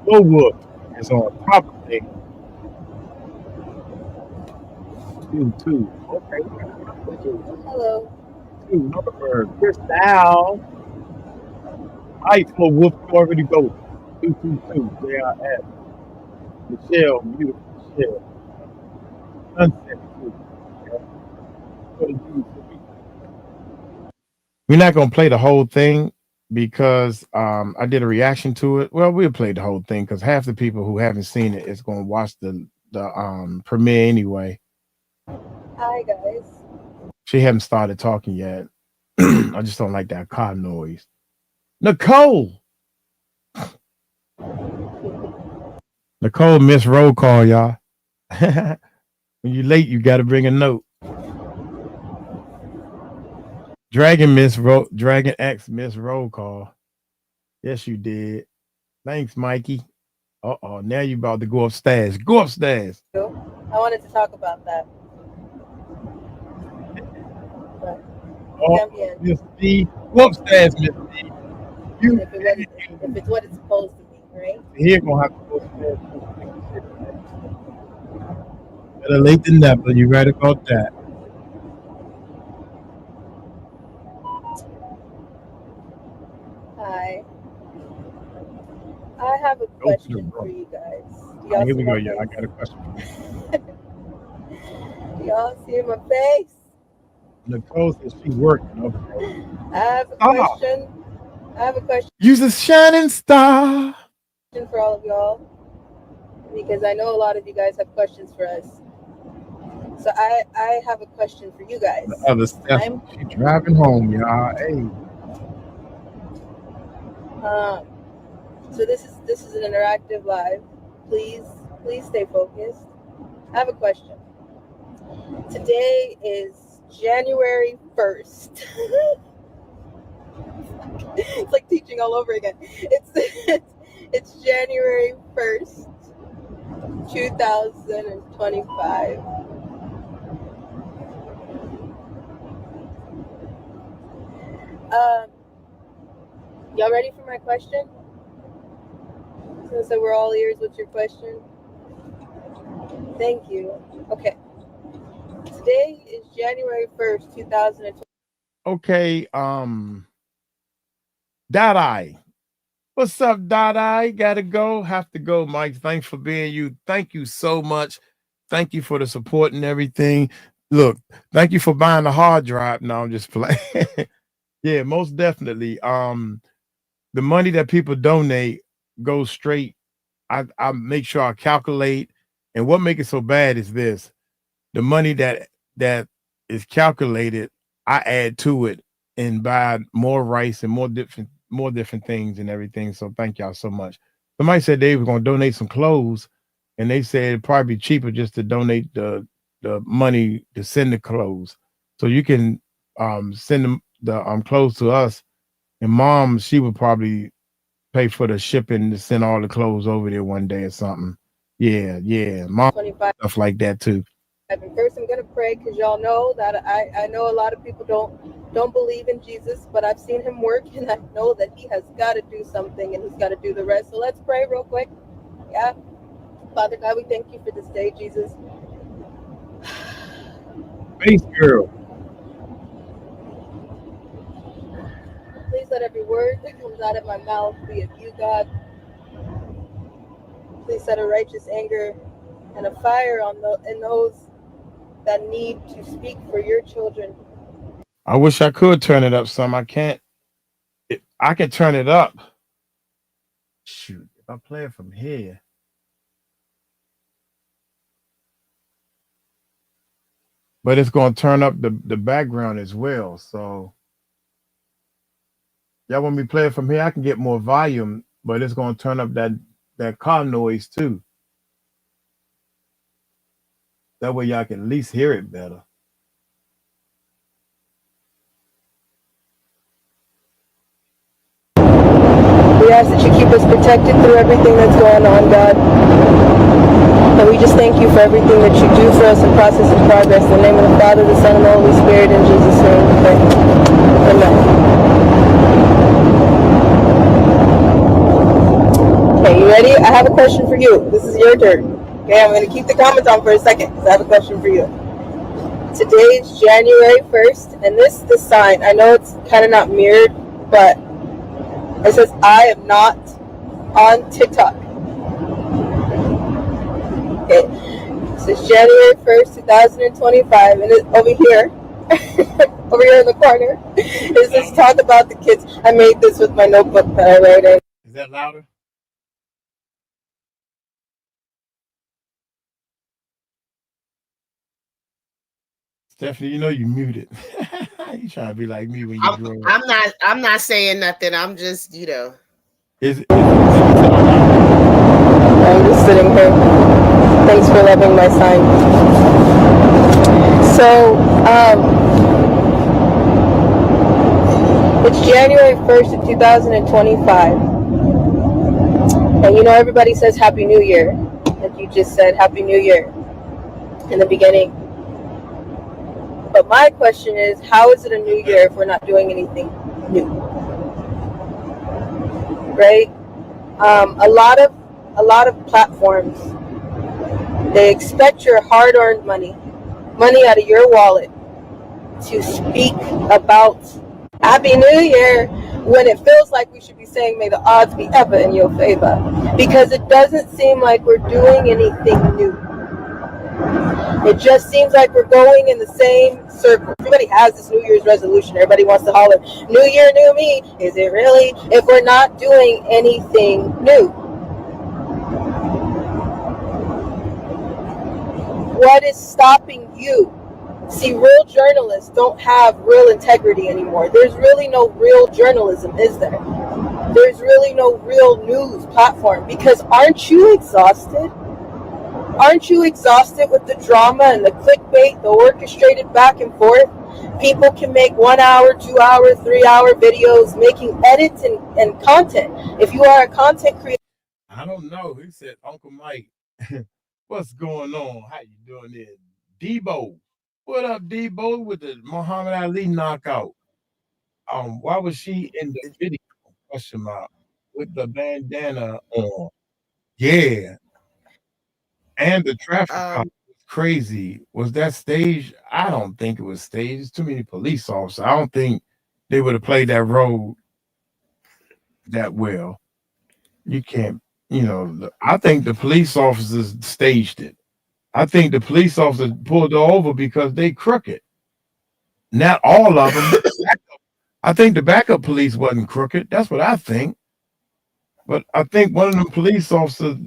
No wood is on top of things. 2. Okay. Hello. 2, number Crystal. Ice for Wolf already go. 222. JRS. Michelle, beautiful Michelle. Sunset. We're not gonna play the whole thing because I did a reaction to it. Well, we'll play the whole thing because half the people who haven't seen it is gonna watch the premiere anyway. Hi guys. She haven't started talking yet. I just don't like that car noise. Nicole missed roll call, y'all. When you late, you got to bring a note. Dragon X missed roll call. Yes, you did. Thanks, Mikey. Now you about to go upstairs. Go upstairs. I wanted to talk about that. Miss D. Go upstairs, Miss D. If it's what it's supposed to be, right? Here gonna have to go upstairs. Better late than never. You right about that. Hi. I have a question for you guys. Here we go, y'all. I got a question for you. Do y'all see my face? Nicole says she's working. Okay. I have a question. Use a shining star. For all of y'all, because I know a lot of you guys have questions for us. So I have a question for you guys. The other stuff. She's driving home, y'all. Hey. So this is an interactive live. Please stay focused. I have a question. Today is January 1st. It's like teaching all over again. It's January 1st, 2025. Y'all ready for my question? So we're all ears. What's your question? Thank you. Okay. Today is January 1st, 2020. Okay, 𝗏𝗏𝗏. What's up, 𝗏𝗏𝗏? Gotta go. Have to go, Mike. Thanks for being you. Thank you so much. Thank you for the support and everything. Look, thank you for buying the hard drive. No, I'm just playing. Yeah, most definitely. The money that people donate goes straight. I make sure I calculate, and what makes it so bad is this: the money that is calculated, I add to it and buy more rice and more different things and everything. So thank y'all so much. Somebody said they were going to donate some clothes, and they said it'd probably be cheaper just to donate the money to send the clothes. So you can send them the clothes to us, and Mom, she would probably pay for the shipping to send all the clothes over there one day or something. Yeah, Mom, 25. stuff like that too. First, I'm gonna pray because y'all know that I know a lot of people don't believe in Jesus, but I've seen him work, and I know that he has got to do something, and he's got to do the rest. So let's pray real quick. Yeah, Father God, we thank you for this day, Jesus. Face girl. Please let every word that comes out of my mouth be of you, God. Please set a righteous anger and a fire in those that need to speak for your children. I wish I could turn it up some. I can't. I can turn it up. Shoot, if I play it from here. but it's going to turn up the background as well. So y'all want me to play it from here? I can get more volume, but it's going to turn up that car noise too. That way y'all can at least hear it better. We ask that you keep us protected through everything that's going on, God. And we just thank you for everything that you do for us in process and progress. In the name of the Father, the Son, and the Holy Spirit, in Jesus' name we pray. Amen. Okay, you ready? I have a question for you. This is your turn. Okay, I'm going to keep the comments on for a second because I have a question for you. Today is January 1st, and this sign, I know it's kind of not mirrored, but it says, I am not on TikTok. Okay, so it's January 1st, 2025, and it's over here, over here in the corner, it says, talk about the kids. I made this with my notebook that I wrote in. Is that louder? Stephanie, you know you muted. You trying to be like me when you grow up. I'm not saying nothing. I'm just, you know. Is it I'm just sitting here. Thanks for loving my sign. So, it's January 1st of 2025. And you know, everybody says Happy New Year. Like you just said, Happy New Year in the beginning. But my question is, how is it a new year if we're not doing anything new? Right? A lot of platforms, they expect your hard-earned money out of your wallet to speak about Happy New Year when it feels like we should be saying may the odds be ever in your favor, because it doesn't seem like we're doing anything new. It just seems like we're going in the same circle. Everybody has this New Year's resolution. Everybody wants to holler, New Year, new me. Is it really? If we're not doing anything new. What is stopping you? See, real journalists don't have real integrity anymore. There's really no real journalism, is there? There's really no real news platform, because aren't you exhausted? Aren't you exhausted with the drama and the clickbait, the orchestrated back and forth? People can make 1 hour, 2 hour, 3 hour videos, making edits and content. If you are a content creator. I don't know. He said, Uncle Mike, what's going on? How you doing there? Debo. What up, Debo, with the Muhammad Ali knockout? Why was she in the video? Question mark. With the bandana on. Yeah. And the traffic cop was crazy. Was that staged? I don't think it was staged. There's too many police officers. I don't think they would have played that role that well. You can't, you know, I think the police officers staged it. I think the police officers pulled her over because they crooked. Not all of them. I think the backup police wasn't crooked. That's what I think. But I think one of them police officers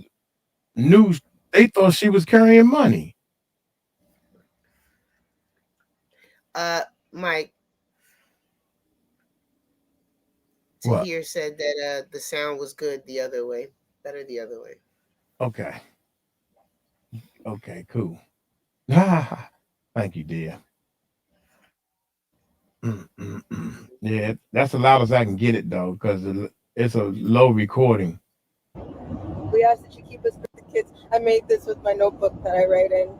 knew, they thought she was carrying money. Mike. Tahir said that the sound was good the other way. Better the other way. Okay. Okay, cool. Thank you, dear. Yeah, that's the loudest I can get it, though, because it's a low recording. We ask that you keep us with the kids. I made this with my notebook that I write in.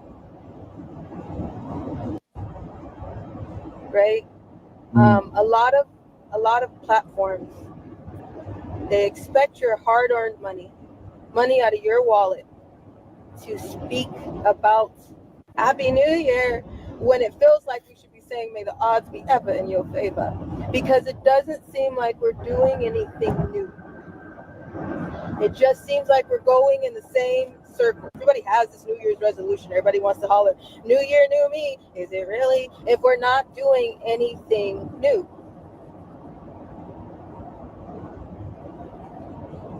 Right? A lot of platforms, they expect your hard-earned money out of your wallet to speak about Happy New Year when it feels like we should be saying may the odds be ever in your favor, because it doesn't seem like we're doing anything new. It just seems like we're going in the same circle. Everybody has this New Year's resolution. Everybody wants to holler, New Year, new me. Is it really? If we're not doing anything new.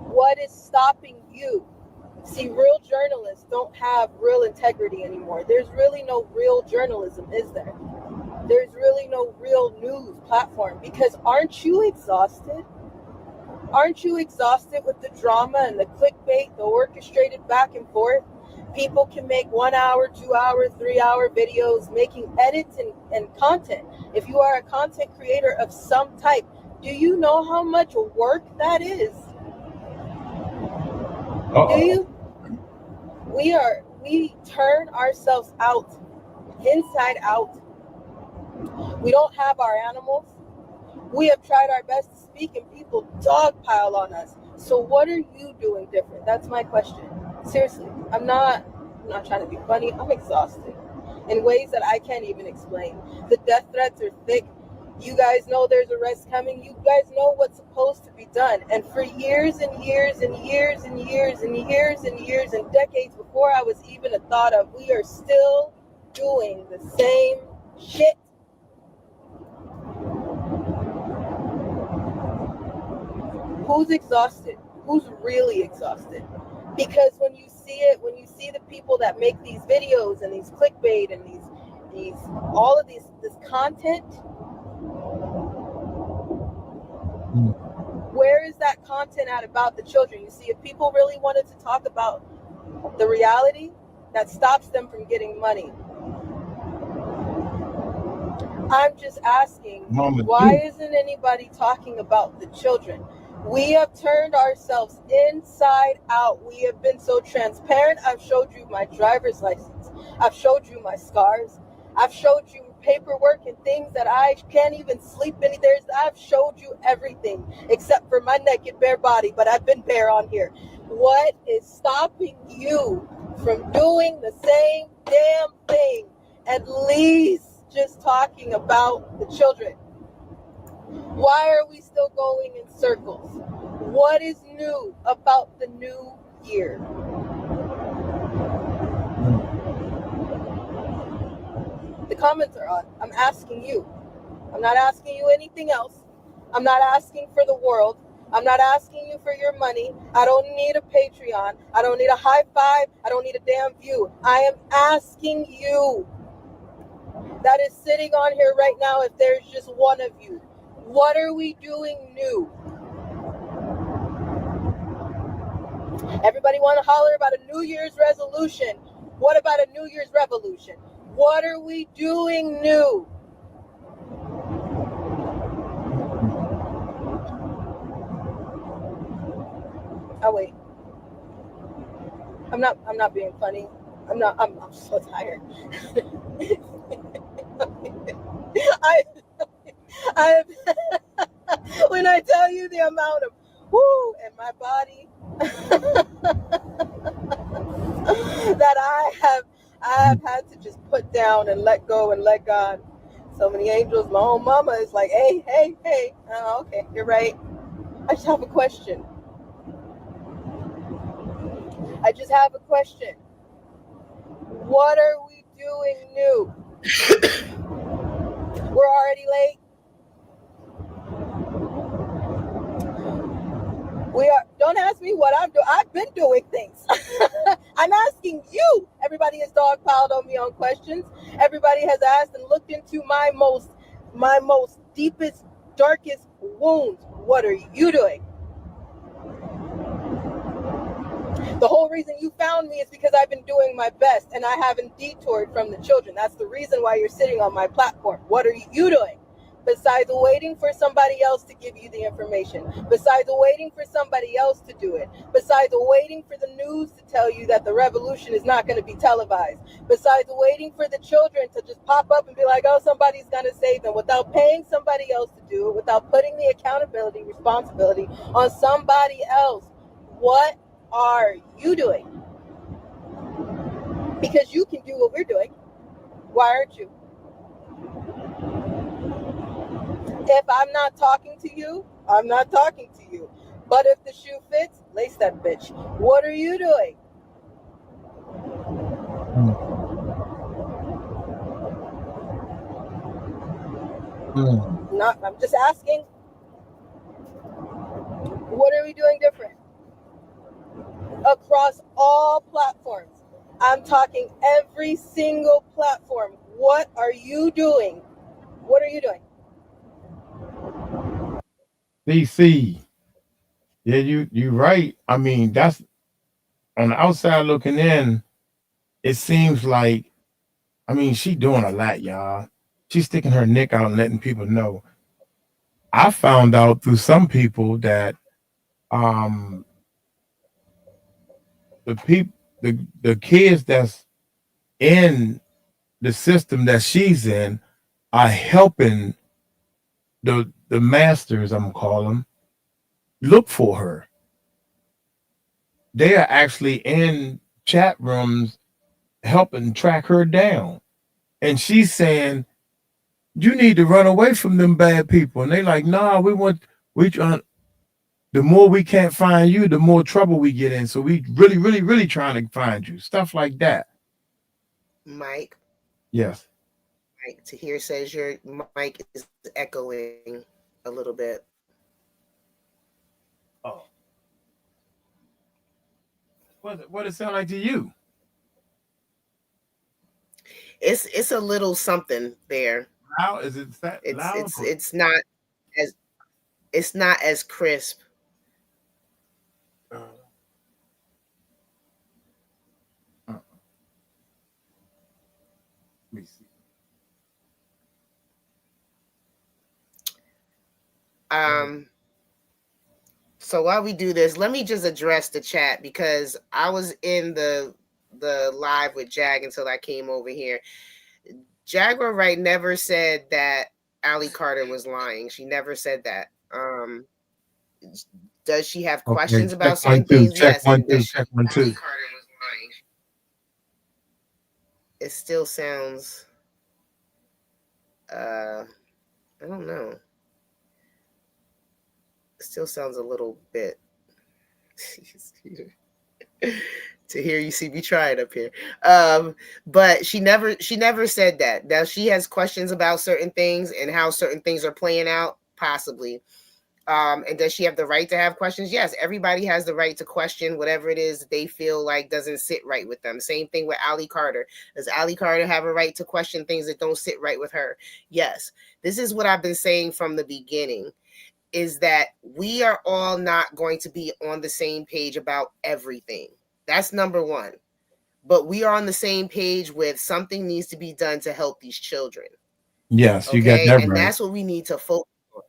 What is stopping you? See, real journalists don't have real integrity anymore. There's really no real journalism, is there? There's really no real news platform, because aren't you exhausted? Aren't you exhausted with the drama and the clickbait, the orchestrated back and forth? People can make 1 hour, 2 hour, 3 hour videos, making edits and content. If you are a content creator of some type, do you know how much work that is? Do you? We turn ourselves out, inside out. We don't have our animals. We have tried our best to speak and people dogpile on us. So what are you doing different? That's my question. Seriously, I'm not trying to be funny. I'm exhausted in ways that I can't even explain. The death threats are thick. You guys know there's arrests coming. You guys know what's supposed to be done. And for years and years and years and years and years and years and decades before I was even a thought of, we are still doing the same shit. Who's exhausted? Who's really exhausted? Because when you see it, when you see the people that make these videos and these clickbait and these all of this content, where is that content at about the children? You see, if people really wanted to talk about the reality, that stops them from getting money. I'm just asking, why isn't anybody talking about the children? We have turned ourselves inside out. We have been so transparent. I've showed you my driver's license. I've showed you my scars. I've showed you paperwork and things that I can't even sleep in. I've showed you everything except for my naked bare body, but I've been bare on here. What is stopping you from doing the same damn thing? At least just talking about the children. Why are we still going in circles? What is new about the new year? The comments are on. I'm asking you. I'm not asking you anything else. I'm not asking for the world. I'm not asking you for your money. I don't need a Patreon. I don't need a high five. I don't need a damn view. I am asking you that is sitting on here right now, if there's just one of you, what are we doing new? Everybody want to holler about a New Year's resolution. What about a New Year's revolution? What are we doing new? Oh wait. I'm not being funny. I'm so tired. I when I tell you the amount of woo in my body that I have had to just put down and let go and let God. So many angels. My own mama is like, hey. Oh, okay, you're right. I just have a question. What are we doing new? We're already late. Don't ask me what I'm doing. I've been doing things. I'm asking you. Everybody has dogpiled on me on questions. Everybody has asked and looked into my most deepest, darkest wounds. What are you doing? The whole reason you found me is because I've been doing my best and I haven't detoured from the children. That's the reason why you're sitting on my platform. What are you doing? Besides waiting for somebody else to give you the information, besides waiting for somebody else to do it, besides waiting for the news to tell you that the revolution is not going to be televised, besides waiting for the children to just pop up and be like, oh, somebody's going to save them, without paying somebody else to do it, without putting the accountability, responsibility on somebody else. What are you doing? Because you can do what we're doing. Why aren't you? If I'm not talking to you, I'm not talking to you. But if the shoe fits, lace that bitch. What are you doing? I'm just asking. What are we doing different? across all platforms. I'm talking every single platform. What are you doing? What are you doing? DC. Yeah, you right. I mean, that's on the outside looking in, it seems like, I mean, she doing a lot, y'all. She's sticking her neck out and letting people know. I found out through some people that um the people the kids that's in the system that she's in are helping the masters, I'm gonna call them, look for her. They are actually in chat rooms helping track her down. And she's saying, you need to run away from them bad people. And they like, nah, we trying, the more we can't find you, the more trouble we get in. So we really, really, really trying to find you. Stuff like that. Mike. Yes. Mike, Tahir says your mic is echoing a little bit. Oh. What it sound like to you? It's a little something there. How is it that loud? It's not as crisp. Let me see. So while we do this, let me just address the chat because I was in the live with Jag until I came over here. Jaguar Wright never said that Ally Carter was lying. She never said that. Does she have questions about certain things? Check yes. 1 2. Check 1 2. Ally Carter was lying. It still sounds. I don't know. It still sounds a little bit. To hear you see me try it up here. But she never said that. Now she has questions about certain things and how certain things are playing out, possibly. And does she have the right to have questions? Yes, everybody has the right to question whatever it is that they feel like doesn't sit right with them. Same thing with Ally Carter. Does Ally Carter have a right to question things that don't sit right with her? Yes. This is what I've been saying from the beginning, is that we are all not going to be on the same page about everything. That's number one. But we are on the same page with something needs to be done to help these children. Yes, okay? You got that and right. That's what we need to focus on.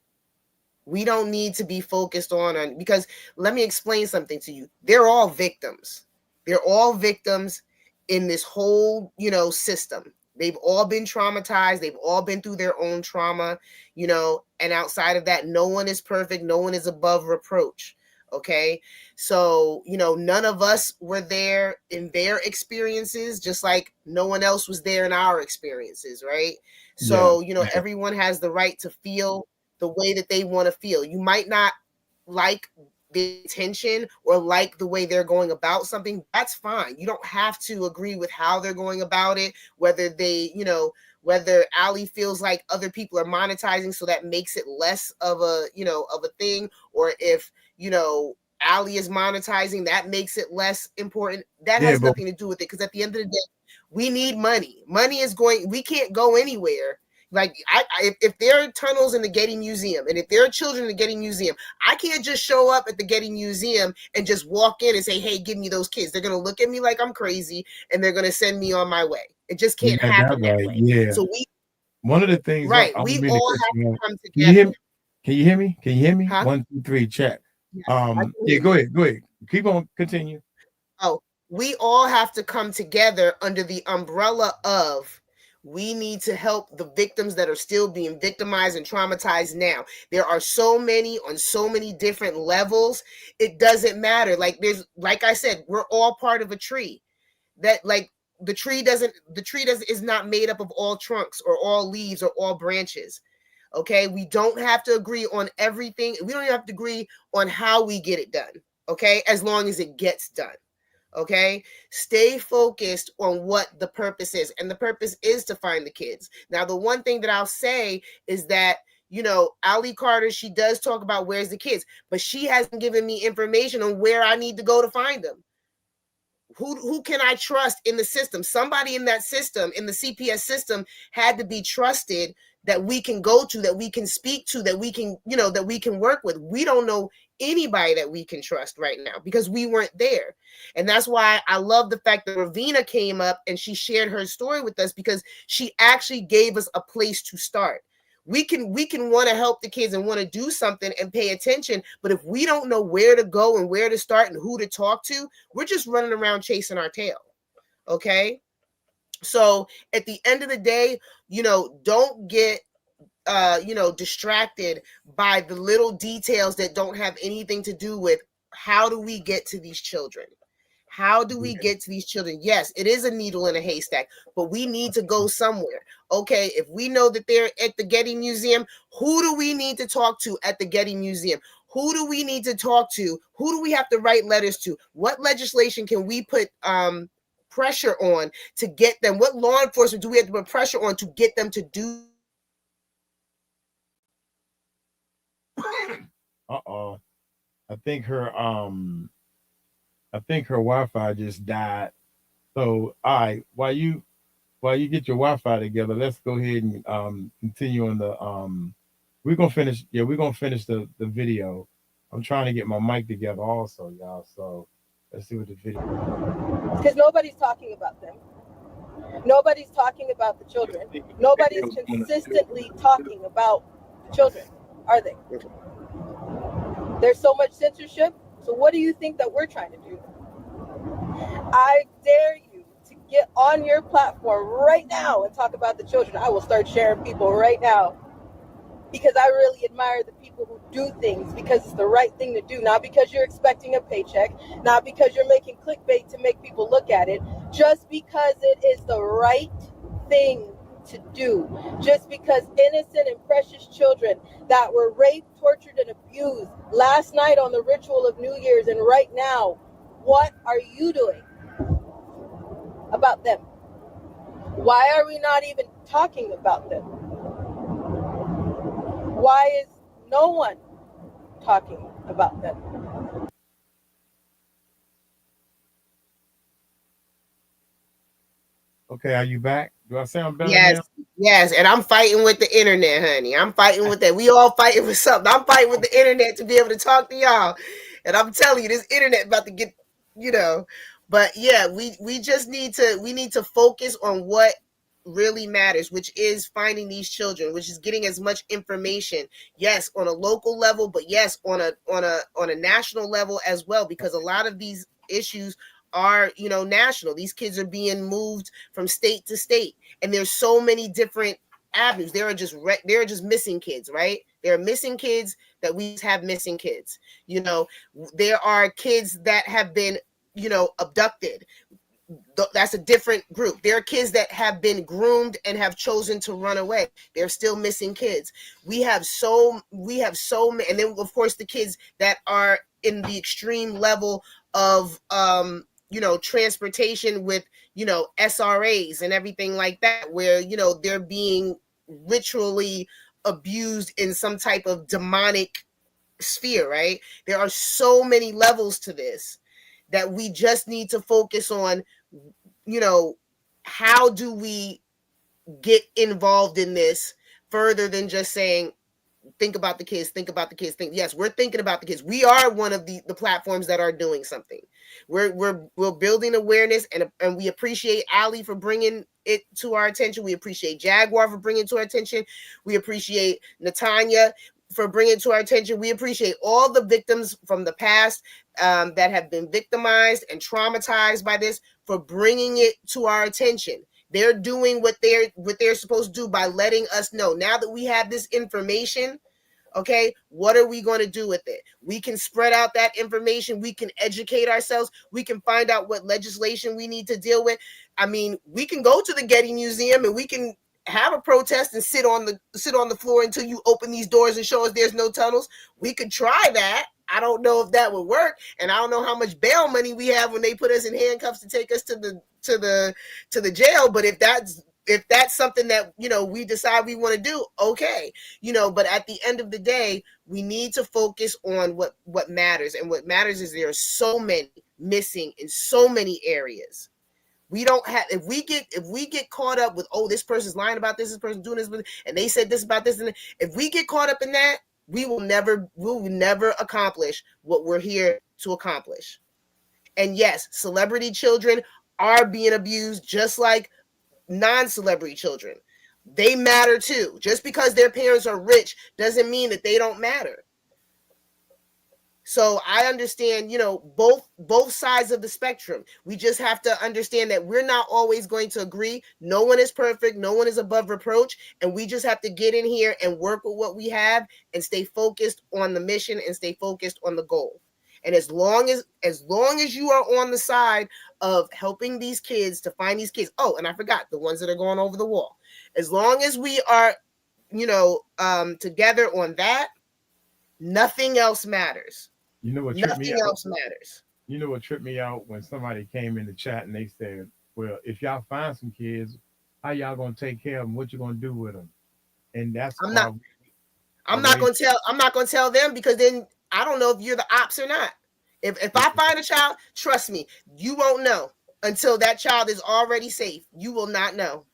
We don't need to be focused on because let me explain something to you. They're all victims. They're all victims in this whole, system. They've all been traumatized. They've all been through their own trauma, and outside of that, no one is perfect. No one is above reproach. Okay. So, none of us were there in their experiences, just like no one else was there in our experiences. Right. So, everyone has the right to feel the way that they want to feel. You might not like the intention or like the way they're going about something. That's fine. You don't have to agree with how they're going about it, whether they, whether Ally feels like other people are monetizing, so that makes it less of a, of a thing, or if, Ally is monetizing, that makes it less important. That has nothing to do with it, because at the end of the day, we need money. We can't go anywhere. Like, if there are tunnels in the Getty Museum, and if there are children in the Getty Museum, I can't just show up at the Getty Museum and just walk in and say, hey, give me those kids. They're going to look at me like I'm crazy, and they're going to send me on my way. It just can't happen that way. Yeah. So one of the things, right? We all have to come together. Can you hear me? Can you hear me? Huh? 1 2 3 check. Yeah, go ahead. Keep on, continue. Oh, we all have to come together under the umbrella of, we need to help the victims that are still being victimized and traumatized now. There are so many on so many different levels. It doesn't matter. Like I said, we're all part of a tree. That the tree is not made up of all trunks or all leaves or all branches. Okay, we don't have to agree on everything. We don't have to agree on how we get it done. Okay, as long as it gets done. Okay, stay focused on what the purpose is, and the purpose is to find the kids. Now, the one thing that I'll say is that, Ally Carter, she does talk about where's the kids, but she hasn't given me information on where I need to go to find them. who can I trust in the system? Somebody in that system, in the CPS system, had to be trusted, that we can go to, that we can speak to, that we can, you know, that we can work with. We don't know anybody that we can trust right now because we weren't there. And that's why I love the fact that Ravina came up and she shared her story with us, because she actually gave us a place to start. We can want to help the kids and want to do something and pay attention, but if we don't know where to go and where to start and who to talk to, we're just running around chasing our tail. Okay? So at the end of the day, you know, don't get you know, distracted by the little details that don't have anything to do with how do we get to these children. How do we get to these children? Yes, it is a needle in a haystack, but we need to go somewhere. Okay, if we know that they're at the Getty Museum, who do we need to talk to at the Getty Museum? Who do we need to talk to? Who do we have to write letters to? What legislation can we put pressure on to get them? What law enforcement do we have to put pressure on to get them to do? Uh-oh. I think her Wi-Fi just died. So all right, while you get your Wi-Fi together, let's go ahead and continue on the we're gonna finish the video. I'm trying to get my mic together also, y'all. So let's see what the video. Because nobody's talking about them. Nobody's talking about the children. Nobody's consistently talking about the children, are they? There's so much censorship. So what do you think that we're trying to do? I dare you to get on your platform right now and talk about the children. I will start sharing people right now, because I really admire the people who do things because it's the right thing to do, not because you're expecting a paycheck, not because you're making clickbait to make people look at it, just because it is the right thing to do, just because innocent and precious children that were raped, tortured, and abused last night on the ritual of New Year's and right now, what are you doing about them? Why are we not even talking about them? Why is no one talking about them? Okay, are you back? Do I sound better Yes, now? yes. And I'm fighting with the internet, honey. I'm fighting with that. We all fighting with something. I'm fighting with the internet to be able to talk to y'all. And I'm telling you, this internet about to get, you know. But yeah, we just need to focus on what really matters, which is finding these children, which is getting as much information, yes, on a local level, but yes, on a national level as well, because a lot of these issues are, you know, national. These kids are being moved from state to state, and there's so many different avenues. There are just missing kids, right? There are missing kids that we have missing kids. You know, there are kids that have been, you know, abducted. That's a different group. There are kids that have been groomed and have chosen to run away. They're still missing kids. We have so many, and then of course the kids that are in the extreme level of you know, transportation with, you know, SRAs and everything like that, where, you know, they're being ritually abused in some type of demonic sphere, right? There are so many levels to this that we just need to focus on, you know, how do we get involved in this further than just saying, think about the kids, think about the kids. Yes, we're thinking about the kids. We are one of the platforms that are doing something. We're building awareness, and we appreciate Ali for bringing it to our attention. We appreciate Jaguar for bringing it to our attention. We appreciate Natanya for bringing it to our attention. We appreciate all the victims from the past that have been victimized and traumatized by this for bringing it to our attention. They're doing what they're supposed to do by letting us know. Now that we have this information, okay, what are we going to do with it? We can spread out that information. We can educate ourselves. We can find out what legislation we need to deal with. I mean, we can go to the Getty Museum and we can have a protest and sit on the floor until you open these doors and show us there's no tunnels. We could try that. I don't know if that would work, and I don't know how much bail money we have when they put us in handcuffs to take us to the jail. But if that's something that, you know, we decide we want to do, okay, you know. But at the end of the day, we need to focus on what matters, and what matters is there are so many missing in so many areas. We don't have, if we get caught up with, oh, this person's lying about this person's doing this, and they said this about this, and if we get caught up in that, we will never accomplish what we're here to accomplish. And yes, celebrity children are being abused just like non-celebrity children. They matter too. Just because their parents are rich doesn't mean that they don't matter. So I understand, both sides of the spectrum. We just have to understand that we're not always going to agree. No one is perfect. No one is above reproach. And we just have to get in here and work with what we have and stay focused on the mission and stay focused on the goal. And as long as you are on the side of helping these kids to find these kids. Oh, and I forgot the ones that are going over the wall. As long as we are, together on that, nothing else matters. You know what Nothing else matters. You know what tripped me out when somebody came in the chat and they said, "Well, if y'all find some kids, how y'all gonna take care of them? What you gonna do with them?" And that's I'm not gonna tell them, because then I don't know if you're the ops or not. If I find a child, trust me, you won't know until that child is already safe. You will not know.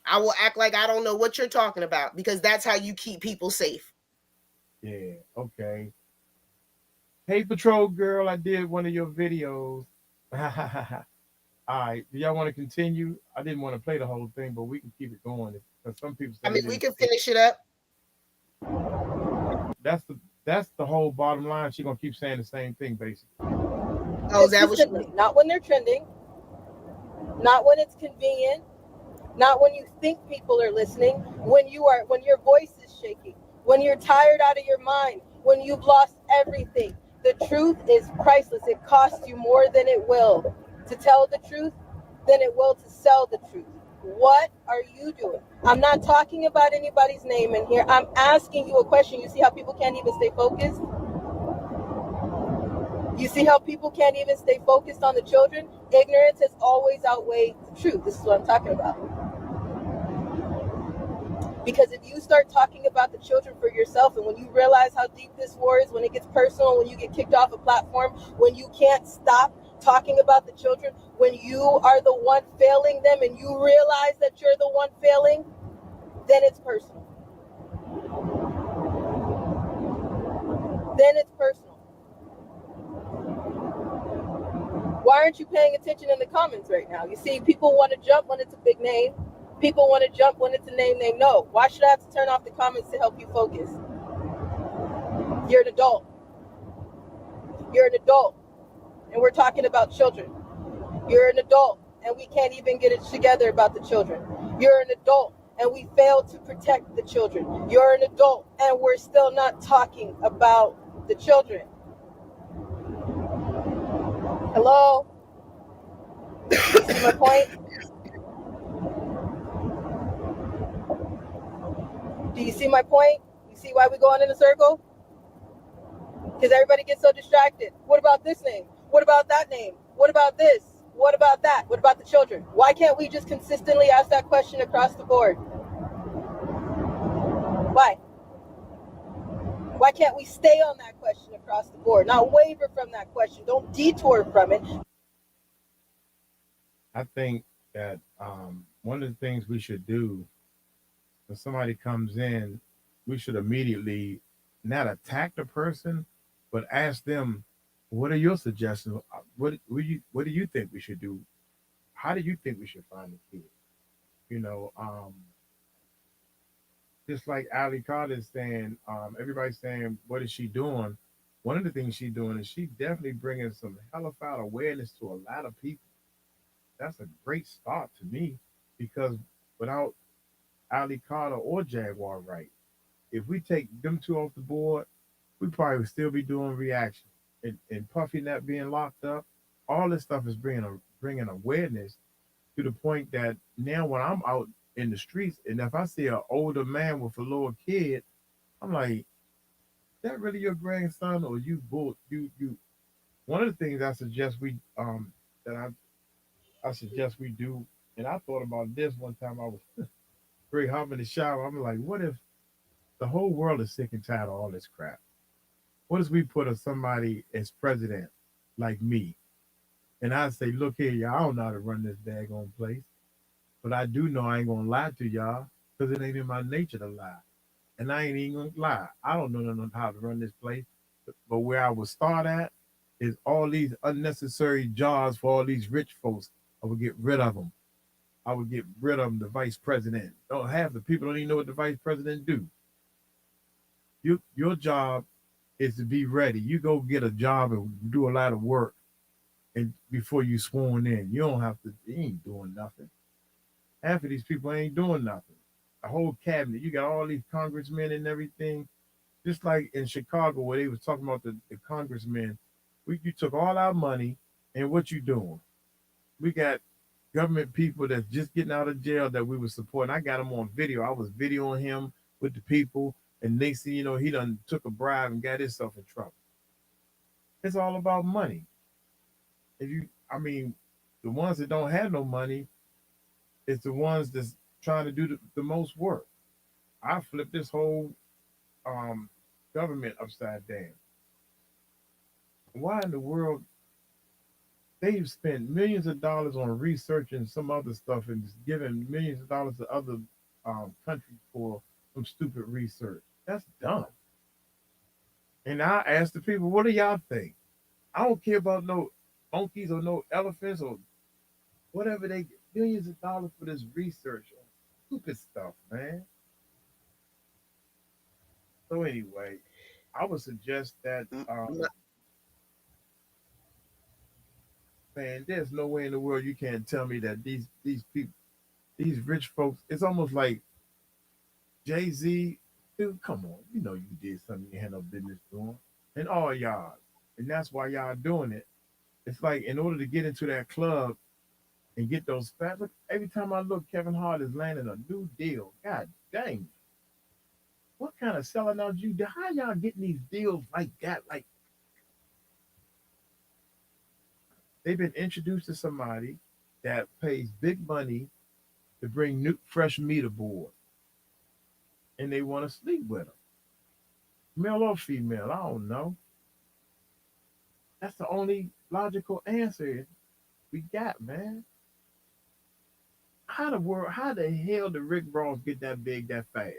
I will act like I don't know what you're talking about, because that's how you keep people safe. Yeah. Okay. Hey, Patrol Girl, I did one of your videos. All right. Do y'all want to continue? I didn't want to play the whole thing, but we can keep it going because some people say we can finish it up. That's the whole bottom line. She's gonna keep saying the same thing, basically. Oh, is that what she... Not when they're trending, not when it's convenient, not when you think people are listening, when your voice is shaking, when you're tired out of your mind, when you've lost everything. The truth is priceless. It costs you more than it will to tell the truth than it will to sell the truth. What are you doing? I'm not talking about anybody's name in here. I'm asking you a question. You see how people can't even stay focused? You see how people can't even stay focused on the children? Ignorance has always outweighed the truth. This is what I'm talking about. Because if you start talking about the children for yourself, and when you realize how deep this war is, when it gets personal, when you get kicked off a platform, when you can't stop talking about the children, when you are the one failing them and you realize that you're the one failing, then it's personal. Then it's personal. Why aren't you paying attention in the comments right now? You see, people want to jump when it's a big name. People want to jump when it's a name they know. Why should I have to turn off the comments to help you focus? You're an adult. You're an adult. And we're talking about children. You're an adult, and we can't even get it together about the children. You're an adult, and we fail to protect the children. You're an adult, and we're still not talking about the children. Hello? Do you see my point? Do you see my point? You see why we're going in a circle? Because everybody gets so distracted. What about this name? What about that name? What about this? What about that? What about the children? Why can't we just consistently ask that question across the board? Why? Why can't we stay on that question across the board? Not waver from that question. Don't detour from it. I think that one of the things we should do when somebody comes in, we should immediately not attack the person, but ask them, what are your suggestions? What do you think we should do? How do you think we should find the kid? Just like 𝗟𝗡𝗏 is saying, everybody's saying, what is she doing? One of the things she's doing is she definitely bringing some hellified awareness to a lot of people. That's a great start to me, because without 𝗟𝗡𝗏 or Jaguar Right, if we take them two off the board, we probably would still be doing reaction. And Puffy not being locked up, all this stuff is bringing awareness to the point that now when I'm out in the streets, and if I see an older man with a little kid, I'm like, is that really your grandson, or you bull you? One of the things I suggest we I suggest we do, and I thought about this one time. I was very hot in the shower. I'm like, what if the whole world is sick and tired of all this crap? What if we put somebody as president like me. And I say, look here, y'all, I don't know how to run this daggone place. But I do know I ain't gonna lie to y'all because it ain't in my nature to lie. And I ain't even gonna lie. I don't know nothing how to run this place. But where I would start at is all these unnecessary jobs for all these rich folks. I would get rid of them. I would get rid of them, the vice president. Don't have the people don't even know what the vice president do. Your job is to be ready. You go get a job and do a lot of work and before you sworn in. You don't have to, you ain't doing nothing. Half of these people ain't doing nothing. The whole cabinet, you got all these congressmen and everything. Just like in Chicago where they was talking about the congressmen, you took all our money and what you doing? We got government people that's just getting out of jail that we were supporting. I got him on video. I was videoing him with the people, and next thing you know, he done took a bribe and got himself in trouble. It's all about money. I mean, the ones that don't have no money, it's the ones that's trying to do the most work. I flipped this whole government upside down. Why in the world they've spent millions of dollars on researching some other stuff and just giving millions of dollars to other countries for some stupid research? That's dumb. And I asked the people, what do y'all think? I don't care about no monkeys or no elephants or whatever they get. Millions of dollars for this research on stupid stuff, man. So anyway, I would suggest that man, there's no way in the world you can't tell me that these people, these rich folks, it's almost like Jay-Z, dude, come on, you know you did something you had no business doing. And all y'all. And that's why y'all doing it. It's like in order to get into that club and get those fat. Look, every time I look, Kevin Hart is landing a new deal. God dang. What kind of selling out you do? How y'all getting these deals like that? Like they've been introduced to somebody that pays big money to bring new fresh meat aboard. And they want to sleep with them. Male or female, I don't know. That's the only logical answer we got, man. How the hell did Rick Ross get that big that fast?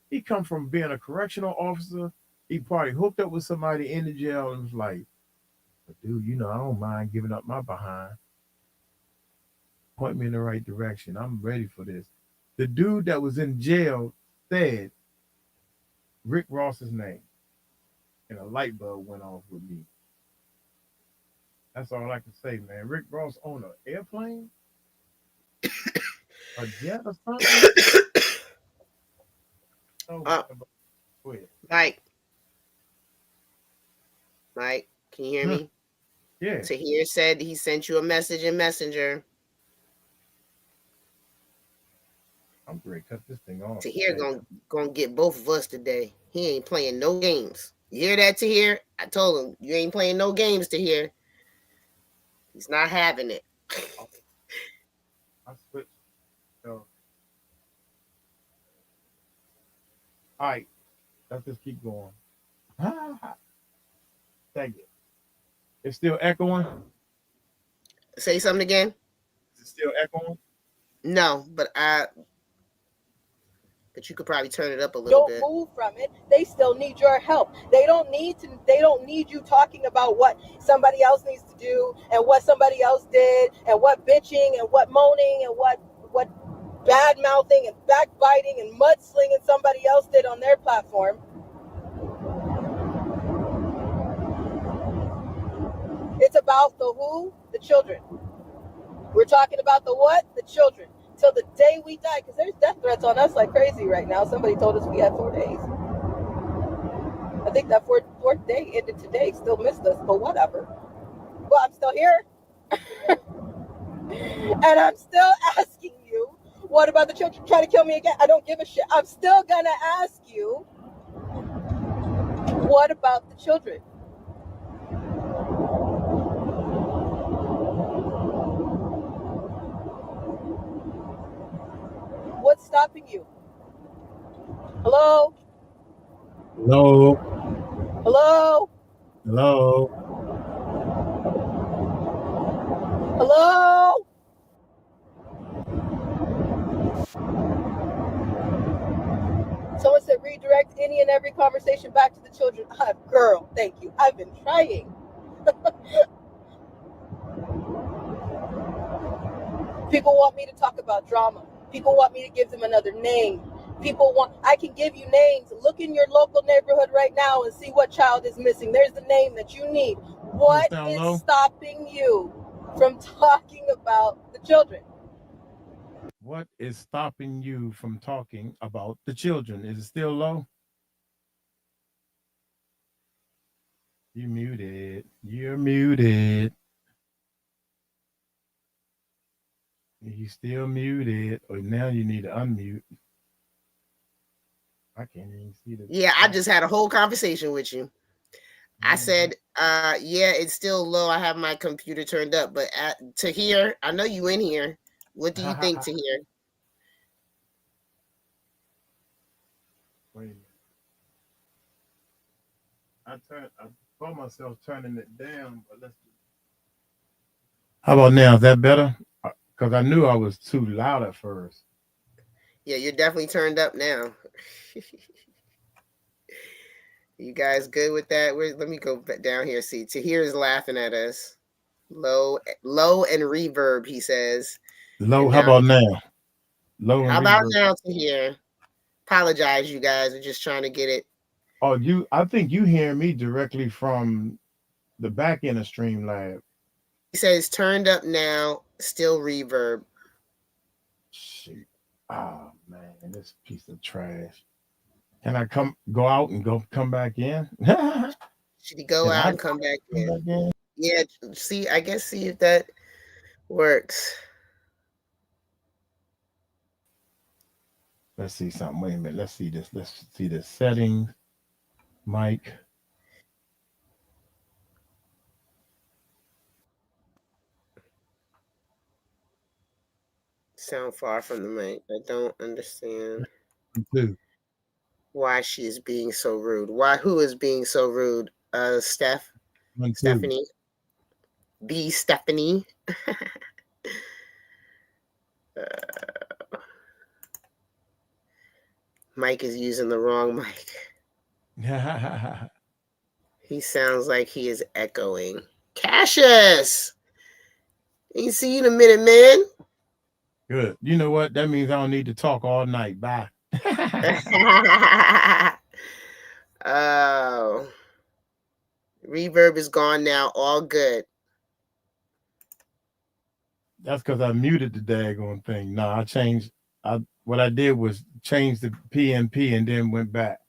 He come from being a correctional officer. He probably hooked up with somebody in the jail and was like, dude, you know, I don't mind giving up my behind. Point me in the right direction. I'm ready for this. The dude that was in jail said Rick Ross's name. And a light bulb went off with me. That's all I can say, man. Rick Ross on an airplane? A jet or something? Oh, go ahead. Mike, can you hear me? Yeah. Tahir said he sent you a message in Messenger. I'm ready to cut this thing off. Tahir gonna get both of us today. He ain't playing no games. You hear that, Tahir? I told him you ain't playing no games, Tahir. He's not having it. I switched. So, all right, let's just keep going. Thank you. It's still echoing. Say something again. Is it still echoing? No, but you could probably turn it up a little bit. Don't move from it. They still need your help. They don't need you talking about what somebody else needs to do and what somebody else did and what bitching and what moaning and what bad mouthing and backbiting and mudslinging somebody else did on their platform. It's about the who? The children. We're talking about the what? The children. Till the day we die, because there's death threats on us like crazy right now. Somebody told us we had 4 days. I think that fourth day ended today. Still missed us, but whatever. Well, I'm still here. And I'm still asking you, what about the children trying to kill me again? I don't give a shit. I'm still going to ask you, what about the children? What's stopping you? Hello? Hello? Hello? Hello? Hello? Someone said redirect any and every conversation back to the children. Girl, thank you. I've been trying. People want me to talk about drama. People want me to give them another name. I can give you names. Look in your local neighborhood right now and see what child is missing. There's the name that you need. What is stopping you from talking about the children? What is stopping you from talking about the children? Is it still low? You muted. You're muted. You still muted, or now you need to unmute. I can't even see the. Yeah, I just had a whole conversation with you. I said, yeah, it's still low. I have my computer turned up, but to hear, I know you in here. What do you think to hear? Wait a minute. I told myself turning it down, but let's. How about now? Is that better? Because I knew I was too loud at first. Yeah, you're definitely turned up now. You guys good with that? Let me go down here. See, Tahir is laughing at us. Low and reverb, he says. Low. How about now? Low. How about now, Tahir? Apologize, you guys. We're just trying to get it. Oh, I think you hear me directly from the back end of Streamlab. He says turned up now, still reverb. Shoot. Oh man, this piece of trash. Can I go out and come back in? Should he go out and come back in? Yeah, see if that works. Let's see something. Wait a minute. Let's see this. Let's see the settings. Mic. Sound far from the mic. I don't understand. Two. Why she is being so rude. Who is being so rude? Stephanie. The Stephanie. Mike is using the wrong mic. He sounds like he is echoing. Cassius! Ain't see you in a minute, man. Good. You know what? That means I don't need to talk all night. Bye. Oh. Reverb is gone now. All good. That's because I muted the daggone thing. No, I changed. What I did was change the PNP and then went back.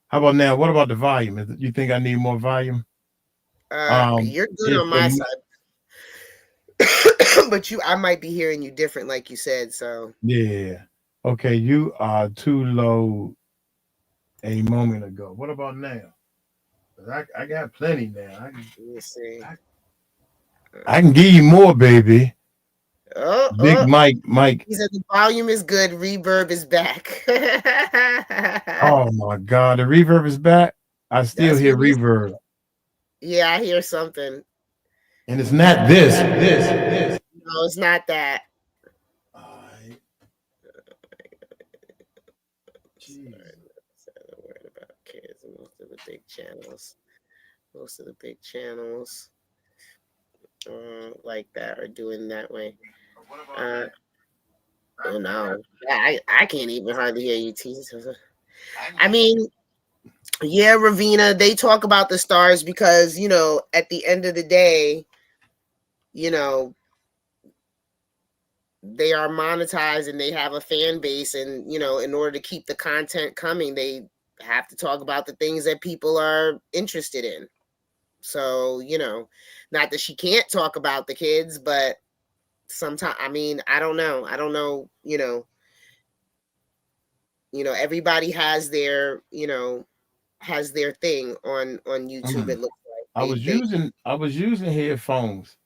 How about now? What about the volume? You think I need more volume? You're good on my side. But I might be hearing you different, like you said. So yeah. Okay, you are too low a moment ago. What about now? I got plenty now. Let me see. I can give you more, baby. Big Mike. He said the volume is good. Reverb is back. Oh my God, the reverb is back. I still hear reverb. Yeah, I hear something. And it's not this. No, it's not that. Worried about kids. Most of the big channels like that are doing that way. Oh no, I can't even hardly hear you, T. I mean, yeah, Ravina, they talk about the stars because, at the end of the day, they are monetized and they have a fan base, and, in order to keep the content coming, they have to talk about the things that people are interested in. So, not that she can't talk about the kids, but sometimes, I don't know, everybody has their thing on YouTube. It looks like I was using headphones.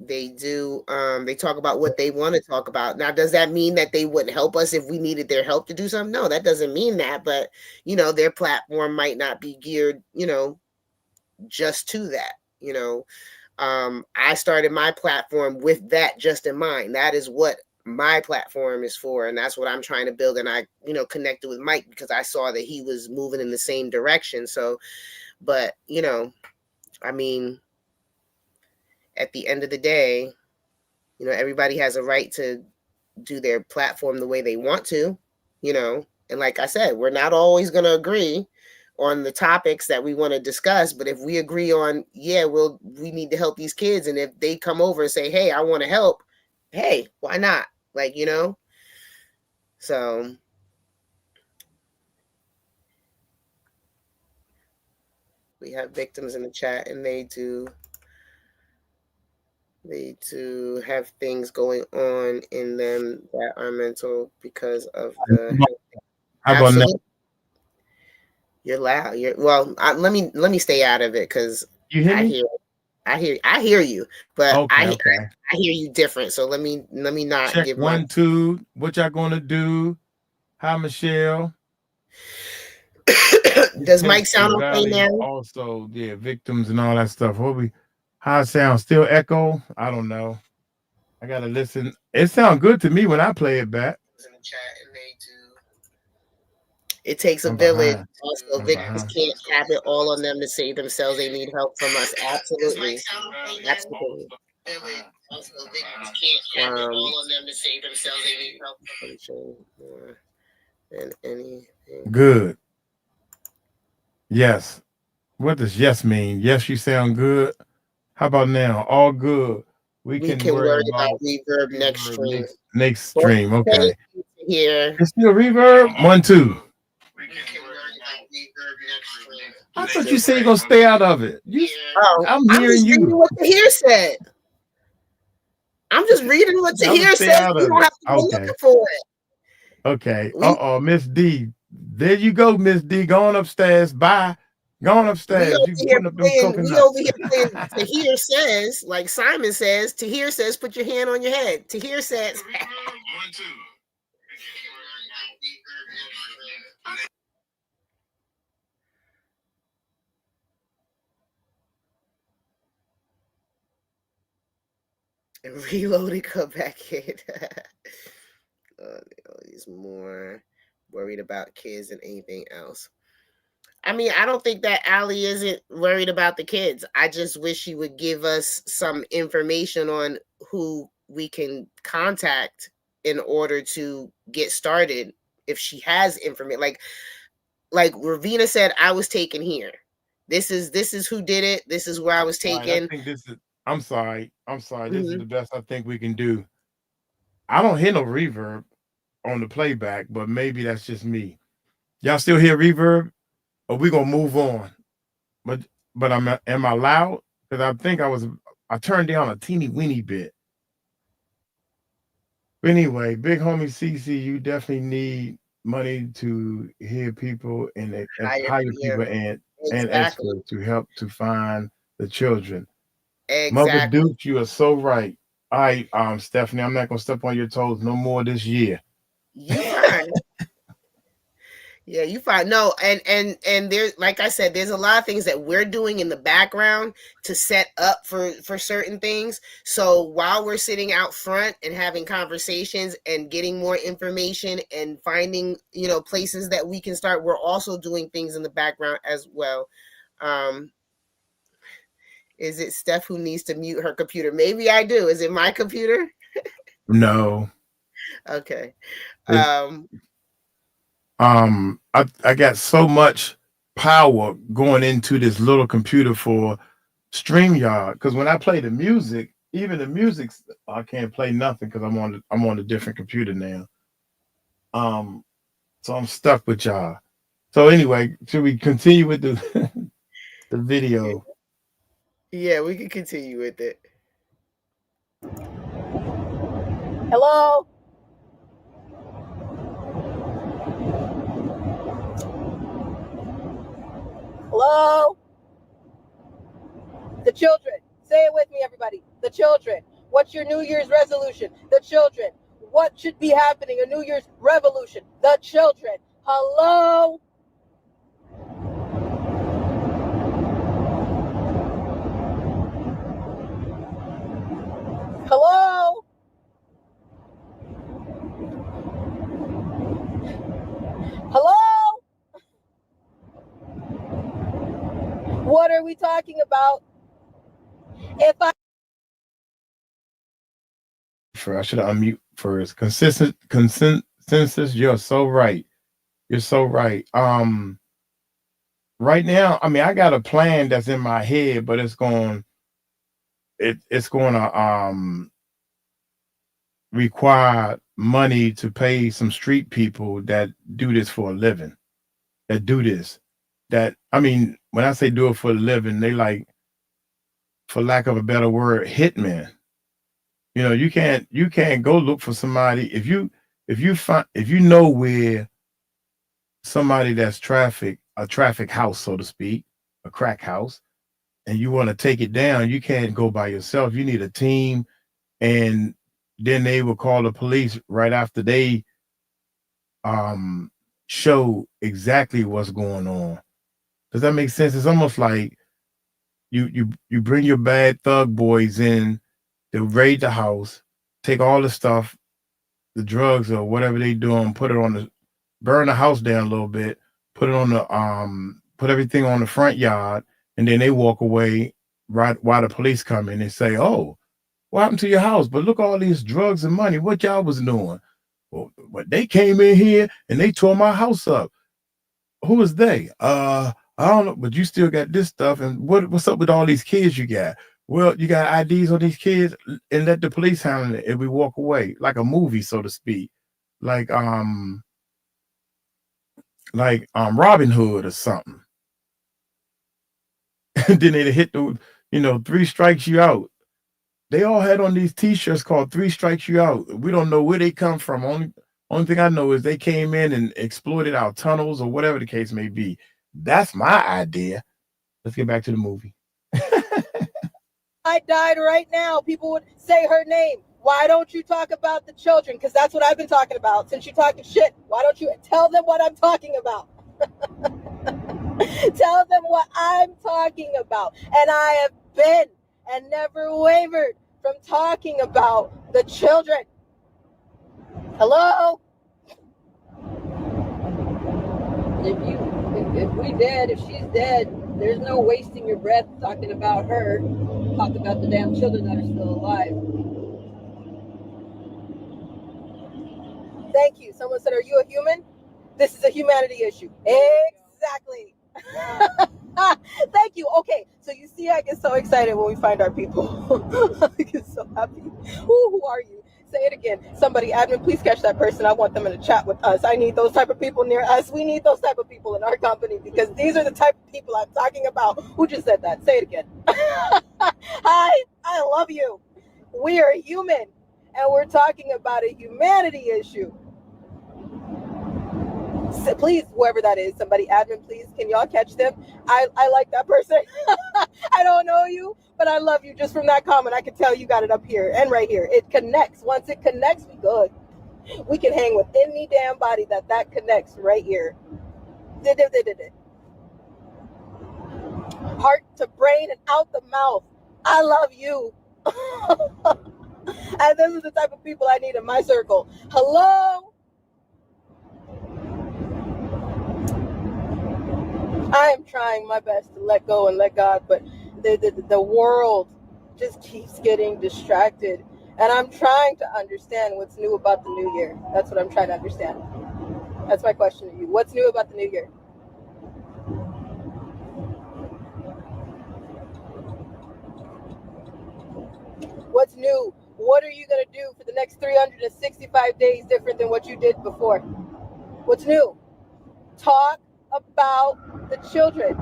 They do. They talk about what they want to talk about. Now, does that mean that they wouldn't help us if we needed their help to do something? No, that doesn't mean that. But their platform might not be geared, just to that. I started my platform with that just in mind. That is what my platform is for, and that's what I'm trying to build. And I, connected with Mike because I saw that he was moving in the same direction. So, but I mean, at the end of the day, everybody has a right to do their platform the way they want to, and like I said, we're not always going to agree on the topics that we want to discuss, but if we agree on, we need to help these kids, and if they come over and say, hey, I want to help, hey, why not? Like, so we have victims in the chat, and they do have things going on in them that are mental because of the. How about now? You're loud. Let me stay out of it because you hear me? I hear you, but okay. I hear you different. So let me not check give 1, 2. What y'all gonna do? Hi, Michelle. Does Mike sound okay now? Also, victims and all that stuff. How it sound? Still echo? I don't know. I gotta listen. It sounds good to me when I play it back. In the chat, and they do. It takes a village. Also, victims can't have it all on them to save themselves. They need help from us. Absolutely. Absolutely. Also, victims can't have it all on them to save themselves. They need help more than anything. Good. Yes. What does yes mean? Yes, you sound good. How about now? All good. We can worry about reverb next stream. Next stream. Okay. Here. It's still reverb. 1, 2. I thought you said you're gonna stay out of it. I'm hearing you. What the here said. I'm just reading what the here says. You don't have to go looking for it. Okay. Miss D. There you go, Miss D. Going upstairs. Bye. Going upstairs. We over here playing to hear says, like Simon says, to hear says, put your hand on your head. To hear says. 1, 2. And reload and come back in. He's more worried about kids than anything else. I mean, I don't think that Ali isn't worried about the kids. I just wish she would give us some information on who we can contact in order to get started. If she has information, like Ravina said, I was taken here. This is who did it. This is where I was taken. I think this is. I'm sorry. This is the best I think we can do. I don't hear no reverb on the playback, but maybe that's just me. Y'all still hear reverb? Or we gonna move on? But am I loud? Because I think I turned down a teeny weeny bit. But anyway, big homie CC, you definitely need money to hear people and hire people and experts to help to find the children. Exactly. Mother Duke, you are so right. All right, Stephanie, I'm not gonna step on your toes no more this year. You fine. Yeah, you fine. No, and there's, like I said, there's a lot of things that we're doing in the background to set up for certain things. So while we're sitting out front and having conversations and getting more information and finding, places that we can start, we're also doing things in the background as well. Is it Steph who needs to mute her computer? Maybe I do. Is it my computer? No. Okay. I got so much power going into this little computer for StreamYard, because when I play the music, even the music, I can't play nothing because I'm on a different computer now. So I'm stuck with y'all. So anyway, should we continue with the the video? Yeah, we can continue with it. Hello? Hello? The children. Say it with me, everybody. The children. What's your New Year's resolution? The children. What should be happening? A New Year's revolution. The children. Hello? what are we talking about? If I should unmute first. Consensus. You're so right. You're so right. Right now, I mean, I got a plan that's in my head, but it's going to require money to pay some street people that do this for a living. That do this. That, I mean, when I say do it for a living, they like, for lack of a better word, hitmen. You know, you can't go look for somebody if you know where somebody that's a traffic house, so to speak, a crack house, and you want to take it down, you can't go by yourself. You need a team, and then they will call the police right after they show exactly what's going on. Does that make sense? It's almost like you bring your bad thug boys in, they'll raid the house, take all the stuff, the drugs or whatever they doing, burn the house down a little bit, put everything on the front yard, and then they walk away right while the police come in and say, "Oh, what happened to your house? But look, all these drugs and money. What y'all was doing?" Well, they came in here and they tore my house up. Who was they? I don't know, but you still got this stuff. And what's up with all these kids you got? Well, you got IDs on these kids, and let the police handle it, and we walk away like a movie, so to speak, like Robin Hood or something. And then they hit 3 strikes you out. They all had on these T-shirts called 3 strikes you out. We don't know where they come from. Only thing I know is they came in and exploited our tunnels or whatever the case may be. That's my idea. Let's get back to the movie. I died right now, people would say her name. Why don't you talk about the children? Because that's what I've been talking about. Since you're talking shit, why don't you tell them what I'm talking about? Tell them what I'm talking about. And I have been and never wavered from talking about the children. Hello? If she's dead, there's no wasting your breath talking about her. Talk about the damn children that are still alive. Thank you. Someone said, "Are you a human?" This is a humanity issue. Exactly. Thank you. Okay, so you see, I get so excited when we find our people. I get so happy. Who are you? Say it again. Somebody, admin, please catch that person. I want them in a chat with us. I need those type of people near us. We need those type of people in our company because these are the type of people I'm talking about. Who just said that? Say it again. Hi, I love you. We are human, and we're talking about a humanity issue. So please, whoever that is, somebody, admin, please, can y'all catch them? I like that person. I don't know you, but I love you. Just from that comment, I can tell you got it up here and right here. It connects. Once it connects, we good. We can hang with any damn body that connects right here. Heart to brain and out the mouth. I love you. And this is the type of people I need in my circle. Hello? I am trying my best to let go and let God, but the world just keeps getting distracted. And I'm trying to understand what's new about the new year. That's what I'm trying to understand. That's my question to you. What's new about the new year? What's new? What are you going to do for the next 365 days different than what you did before? What's new? Talk about the children.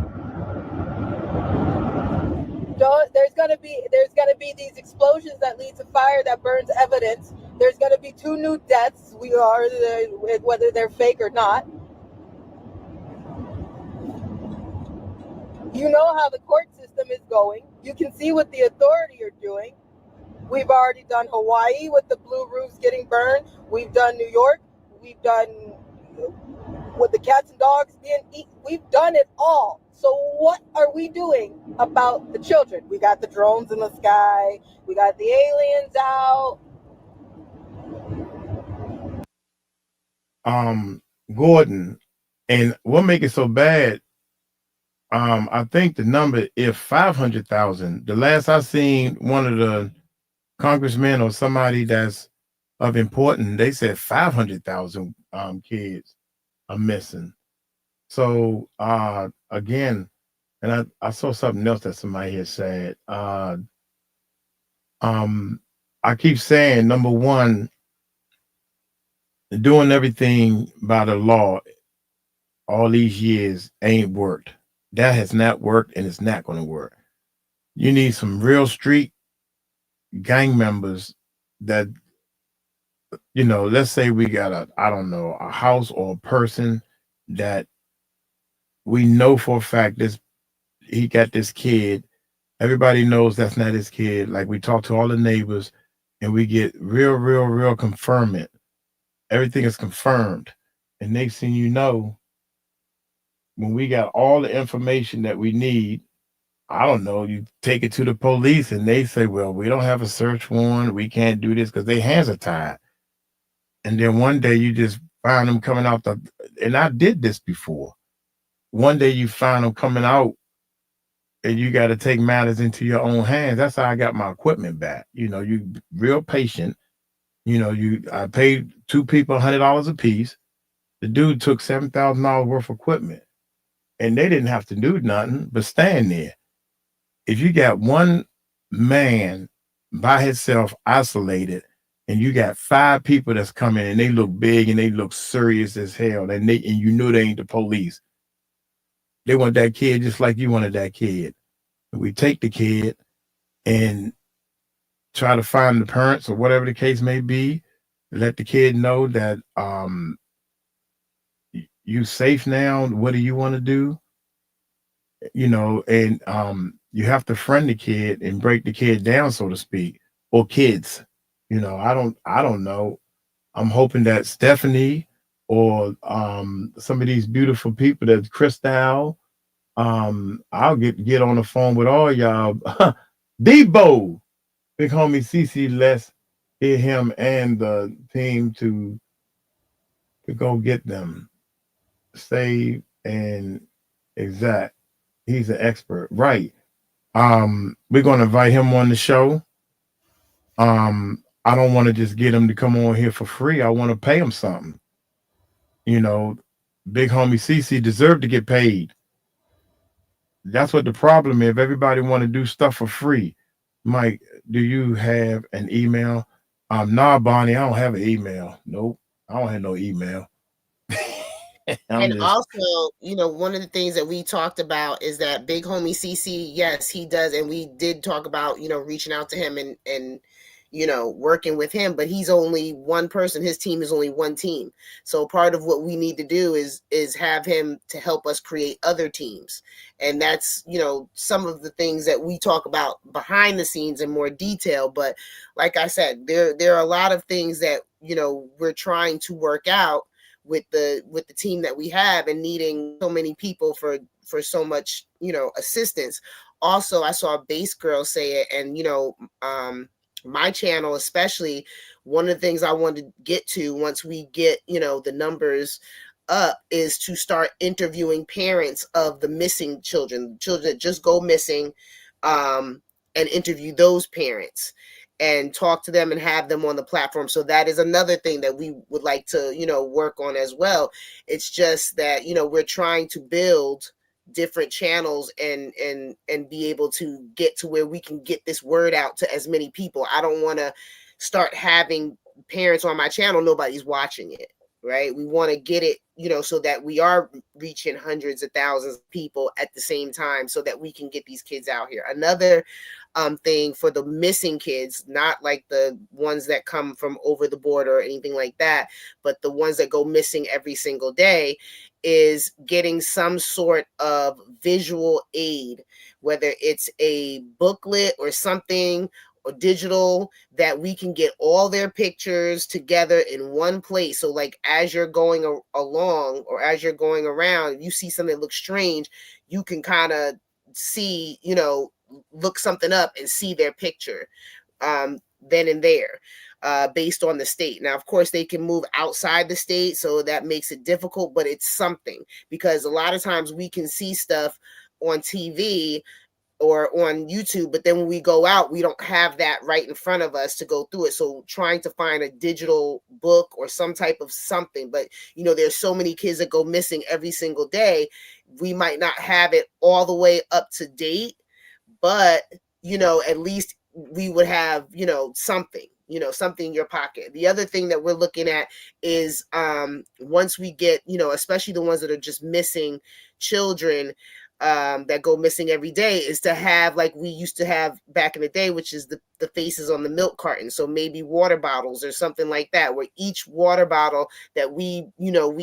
There's gonna be these explosions that lead to fire that burns evidence. There's gonna be 2 new deaths. Whether they're fake or not. You know how the court system is going. You can see what the authority are doing. We've already done Hawaii with the blue roofs getting burned. We've done New York. We've done with the cats and dogs being eaten. We've done it all. So what are we doing about the children? We got the drones in the sky. We got the aliens out. Gordon, and what make it so bad, I think the number is 500,000. The last I seen one of the congressmen or somebody that's of importance, they said 500,000 kids are missing. So again, and I saw something else that somebody had said. I keep saying, number one, doing everything by the law all these years ain't worked. That has not worked, and it's not going to work. You need some real street gang members that, you know, let's say we got I don't know, a house or a person that we know for a fact he got this kid. Everybody knows that's not his kid. Like, we talk to all the neighbors and we get real confirmation. Everything is confirmed. And next thing you know, when we got all the information that we need, I don't know, you take it to the police and they say, well, we don't have a search warrant. We can't do this because their hands are tied. And then one day you just find them coming out and I did this before. One day you find them coming out and you got to take matters into your own hands. That's how I got my equipment back. You know, you real patient. You know, I paid two people $100 a piece. The dude took $7,000 worth of equipment, and they didn't have to do nothing but stand there. If you got one man by himself, isolated, and you got 5 people that's coming and they look big and they look serious as hell, and you know they ain't the police. They want that kid just like you wanted that kid. We take the kid and try to find the parents or whatever the case may be. Let the kid know that you safe now. What do you want to do? You know, and you have to friend the kid and break the kid down, so to speak, or kids. You know, I don't know. I'm hoping that Stephanie or some of these beautiful people, that Crystal, I'll get on the phone with all y'all. Debo, big homie CC, let's get him and the team to go get them. Save and exact. He's an expert, right? We're gonna invite him on the show. I don't want to just get him to come on here for free. I want to pay him something. You know, big homie CC deserved to get paid. That's what the problem is. If everybody want to do stuff for free. Mike, do you have an email? Nah, Bonnie, I don't have an email. Nope, I don't have no email. And also, you know, one of the things that we talked about is that big homie CC, yes, he does. And we did talk about, you know, reaching out to him and you know, working with him, but he's only one person. His team is only one team. So part of what we need to do is have him to help us create other teams. And that's, you know, some of the things that we talk about behind the scenes in more detail. But like I said, there are a lot of things that, you know, we're trying to work out with the team that we have, and needing so many people for so much, you know, assistance. Also, I saw a bass girl say it, and, you know, my channel, especially, one of the things I wanted to get to once we get, you know, the numbers up, is to start interviewing parents of the missing children that just go missing, and interview those parents and talk to them and have them on the platform. So that is another thing that we would like to, you know, work on as well. It's just that, you know, we're trying to build different channels and be able to get to where we can get this word out to as many people. I don't want to start having parents on my channel, nobody's watching it, right? We want to get it, you know, so that we are reaching hundreds of thousands of people at the same time, so that we can get these kids out here. Another thing for the missing kids, not like the ones that come from over the border or anything like that, but the ones that go missing every single day, is getting some sort of visual aid, whether it's a booklet or something, or digital, that we can get all their pictures together in one place. So like, as you're going along, or as you're going around, you see something that looks strange, you can kind of see, you know, look something up and see their picture then and there, based on the state. Now, of course, they can move outside the state, so that makes it difficult, but it's something, because a lot of times we can see stuff on TV or on YouTube, but then when we go out, we don't have that right in front of us to go through it. So trying to find a digital book or some type of something, but you know, there's so many kids that go missing every single day. We might not have it all the way up to date, but you know, at least we would have, you know, something in your pocket. The other thing that we're looking at is once we get, you know, especially the ones that are just missing children, that go missing every day, is to have, like we used to have back in the day, which is the faces on the milk carton. So maybe water bottles or something like that, where each water bottle that we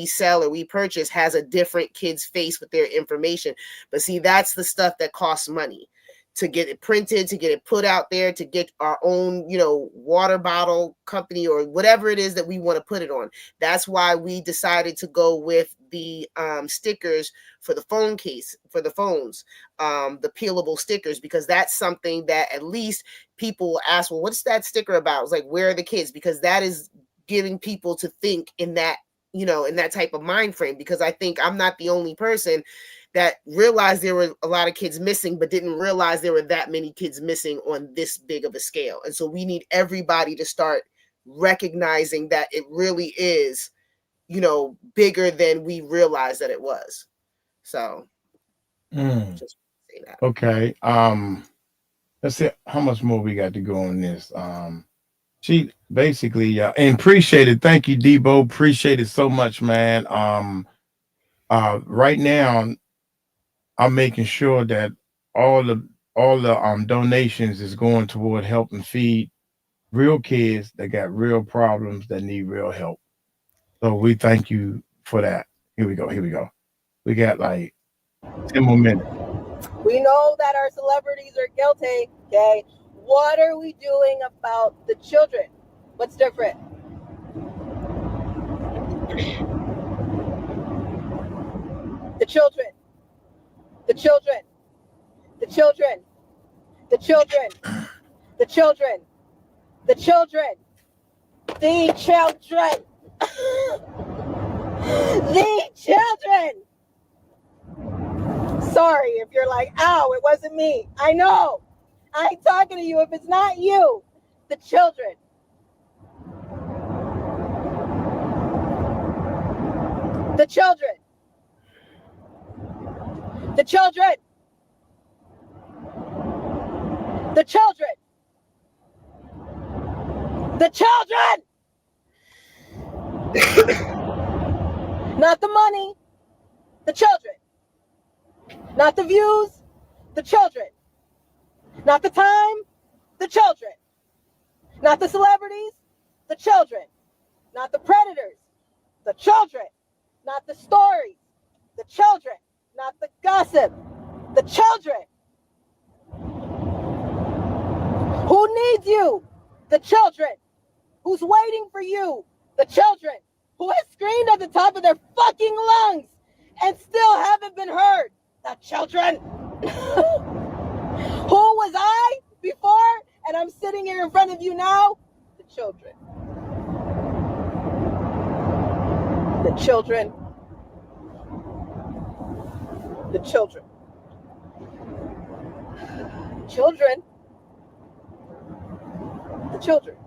sell or we purchase has a different kid's face with their information. But see, that's the stuff that costs money to get it printed, to get it put out there, to get our own, you know, water bottle company or whatever it is that we want to put it on. That's why we decided to go with the stickers for the phone case, for the phones, the peelable stickers, because that's something that at least people will ask, well, what's that sticker about? It's like, where are the kids? Because that is giving people to think in that, you know, in that type of mind frame. Because I think I'm not the only person that realized there were a lot of kids missing, but didn't realize there were that many kids missing on this big of a scale. And so we need everybody to start recognizing that it really is, you know, bigger than we realized that it was. So just say that. Okay. Let's see how much more we got to go on this. She basically and appreciate it. Thank you, Debo. Appreciate it so much, man. Right now I'm making sure that all the donations is going toward helping feed real kids that got real problems that need real help. So we thank you for that. Here we go. We got like 10 more minutes. We know that our celebrities are guilty, okay? What are we doing about the children? What's different? The children. The children. The children. The children. The children. The children. The children. The children. Sorry if you're like, ow, it wasn't me. I know. I ain't talking to you if it's not you. The children. The children. The children. The children. The children. Not the money. The children. Not the views. The children. Not the time. The children. Not the celebrities. The children. Not the predators. The children. Not the stories. The children. Not the gossip. The children. Who needs you? The children. Who's waiting for you? The children. Who has screamed at the top of their fucking lungs and still haven't been heard? The children. Who was I before and I'm sitting here in front of you now? The children. The children. The children. Children. The children.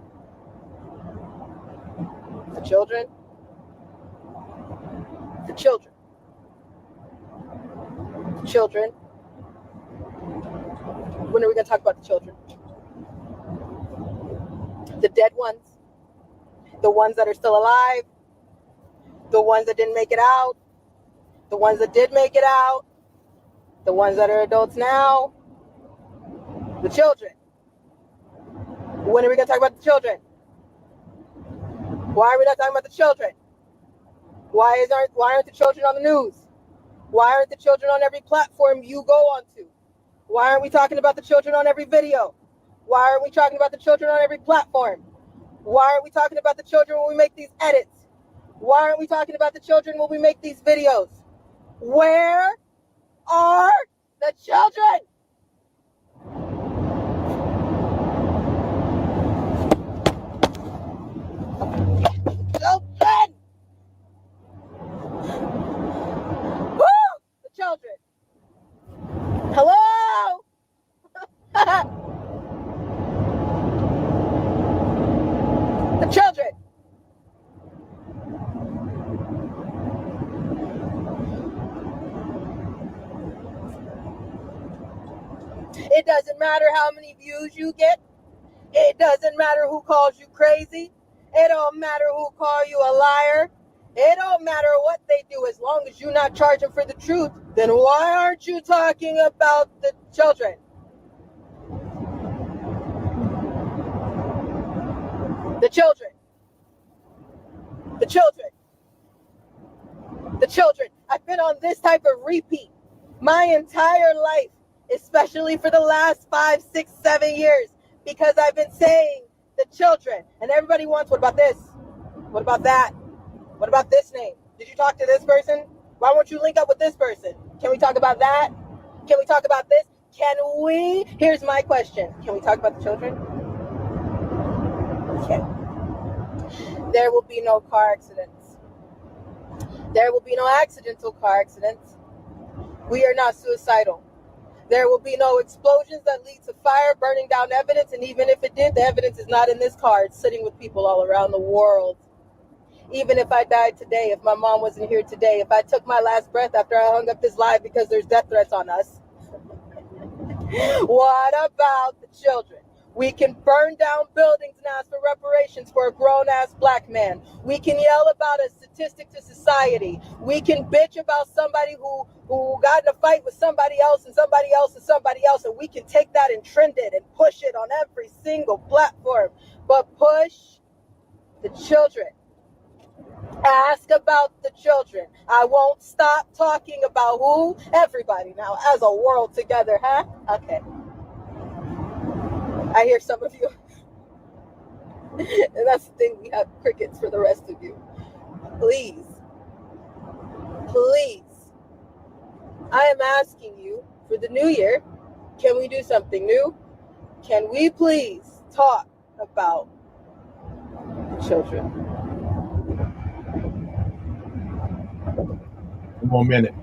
The children. The children. The children. When are we going to talk about the children? The dead ones. The ones that are still alive. The ones that didn't make it out. The ones that did make it out. The ones that are adults now. The children. When are we going to talk about the children? Why are we not talking about the children? Why aren't the children on the news? Why aren't the children on every platform you go onto? Why aren't we talking about the children on every video? Why aren't we talking about the children on every platform? Why aren't we talking about the children when we make these edits? Why aren't we talking about the children when we make these videos? Where are the children? Children! Woo! The children. It doesn't matter how many views you get. It doesn't matter who calls you crazy. It don't matter who call you a liar. It don't matter what they do, as long as you're not charging for the truth. Then why aren't you talking about the children? The children. The children. The children. I've been on this type of repeat my entire life, especially for the last 5, 6, 7 years, because I've been saying the children. And everybody wants, what about this? What about that? What about this name? Did you talk to this person? Why won't you link up with this person? Can we talk about that? Can we talk about this? Can we? Here's my question. Can we talk about the children? Okay. There will be no car accidents. There will be no accidental car accidents. We are not suicidal. There will be no explosions that lead to fire, burning down evidence, and even if it did, the evidence is not in this car. It's sitting with people all around the world. Even if I died today, if my mom wasn't here today, if I took my last breath after I hung up this live because there's death threats on us, what about the children? We can burn down buildings and ask for reparations for a grown-ass black man. We can yell about a statistic to society. We can bitch about somebody who got in a fight with somebody else and somebody else and somebody else, and we can take that and trend it and push it on every single platform. But push the children. Ask about the children. I won't stop talking about who? Everybody now, as a world together, huh? Okay. I hear some of you. And that's the thing, we have crickets for the rest of you. Please. Please. I am asking you for the new year, can we do something new? Can we please talk about the children? 1 more minute.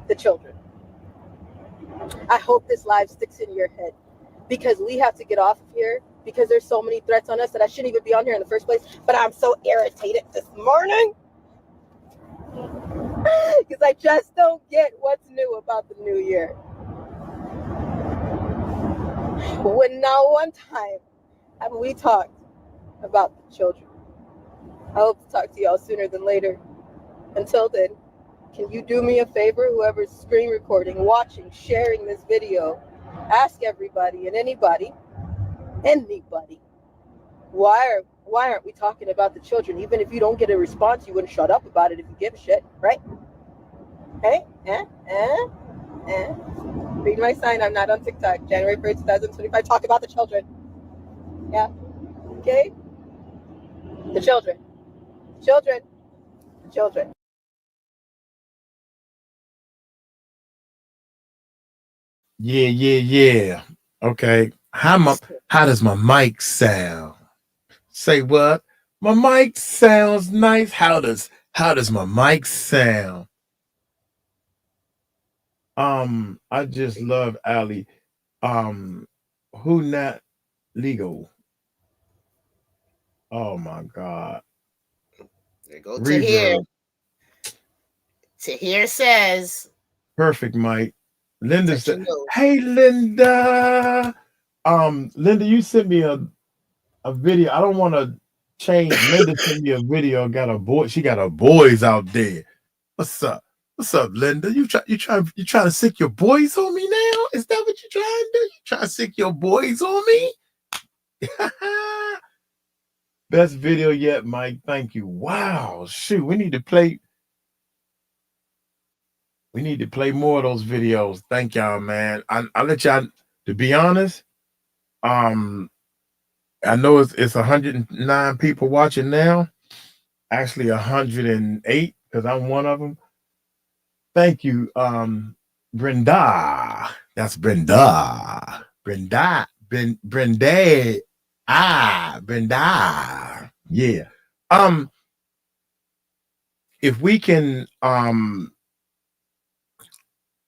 The children. I hope this live sticks in your head, because we have to get off of here because there's so many threats on us that I shouldn't even be on here in the first place. But I'm so irritated this morning because I just don't get what's new about the new year. When not one time have we talked about the children. I hope to talk to y'all sooner than later. Until then, can you do me a favor, whoever's screen recording, watching, sharing this video, ask everybody and anybody, why aren't we talking about the children? Even if you don't get a response, you wouldn't shut up about it if you give a shit, right? Hey, read my sign. I'm not on TikTok. January 1st, 2025. Talk about the children. Yeah. Okay. The children. Children. Children. Yeah. Okay. How does my mic sound? Say what? My mic sounds nice. How does my mic sound? I just love Ali. Who not legal? Oh my God. There go to here. To here says perfect, Mike. Linda said, hey Linda. Linda, you sent me a video. I don't want to change. Linda sent me a video. She got her boys out there. What's up? What's up, Linda? You trying to sick your boys on me now? Is that what you trying to do? You trying to sick your boys on me? Best video yet, Mike. Thank you. Wow. Shoot, we need to play more of those videos. Thank y'all, man. I'll let y'all, to be honest, I know it's 109 people watching now. Actually 108, because I'm one of them. Thank you, Brenda. That's Brenda. Brenda. Brenda. Brenda. Yeah. If we can, I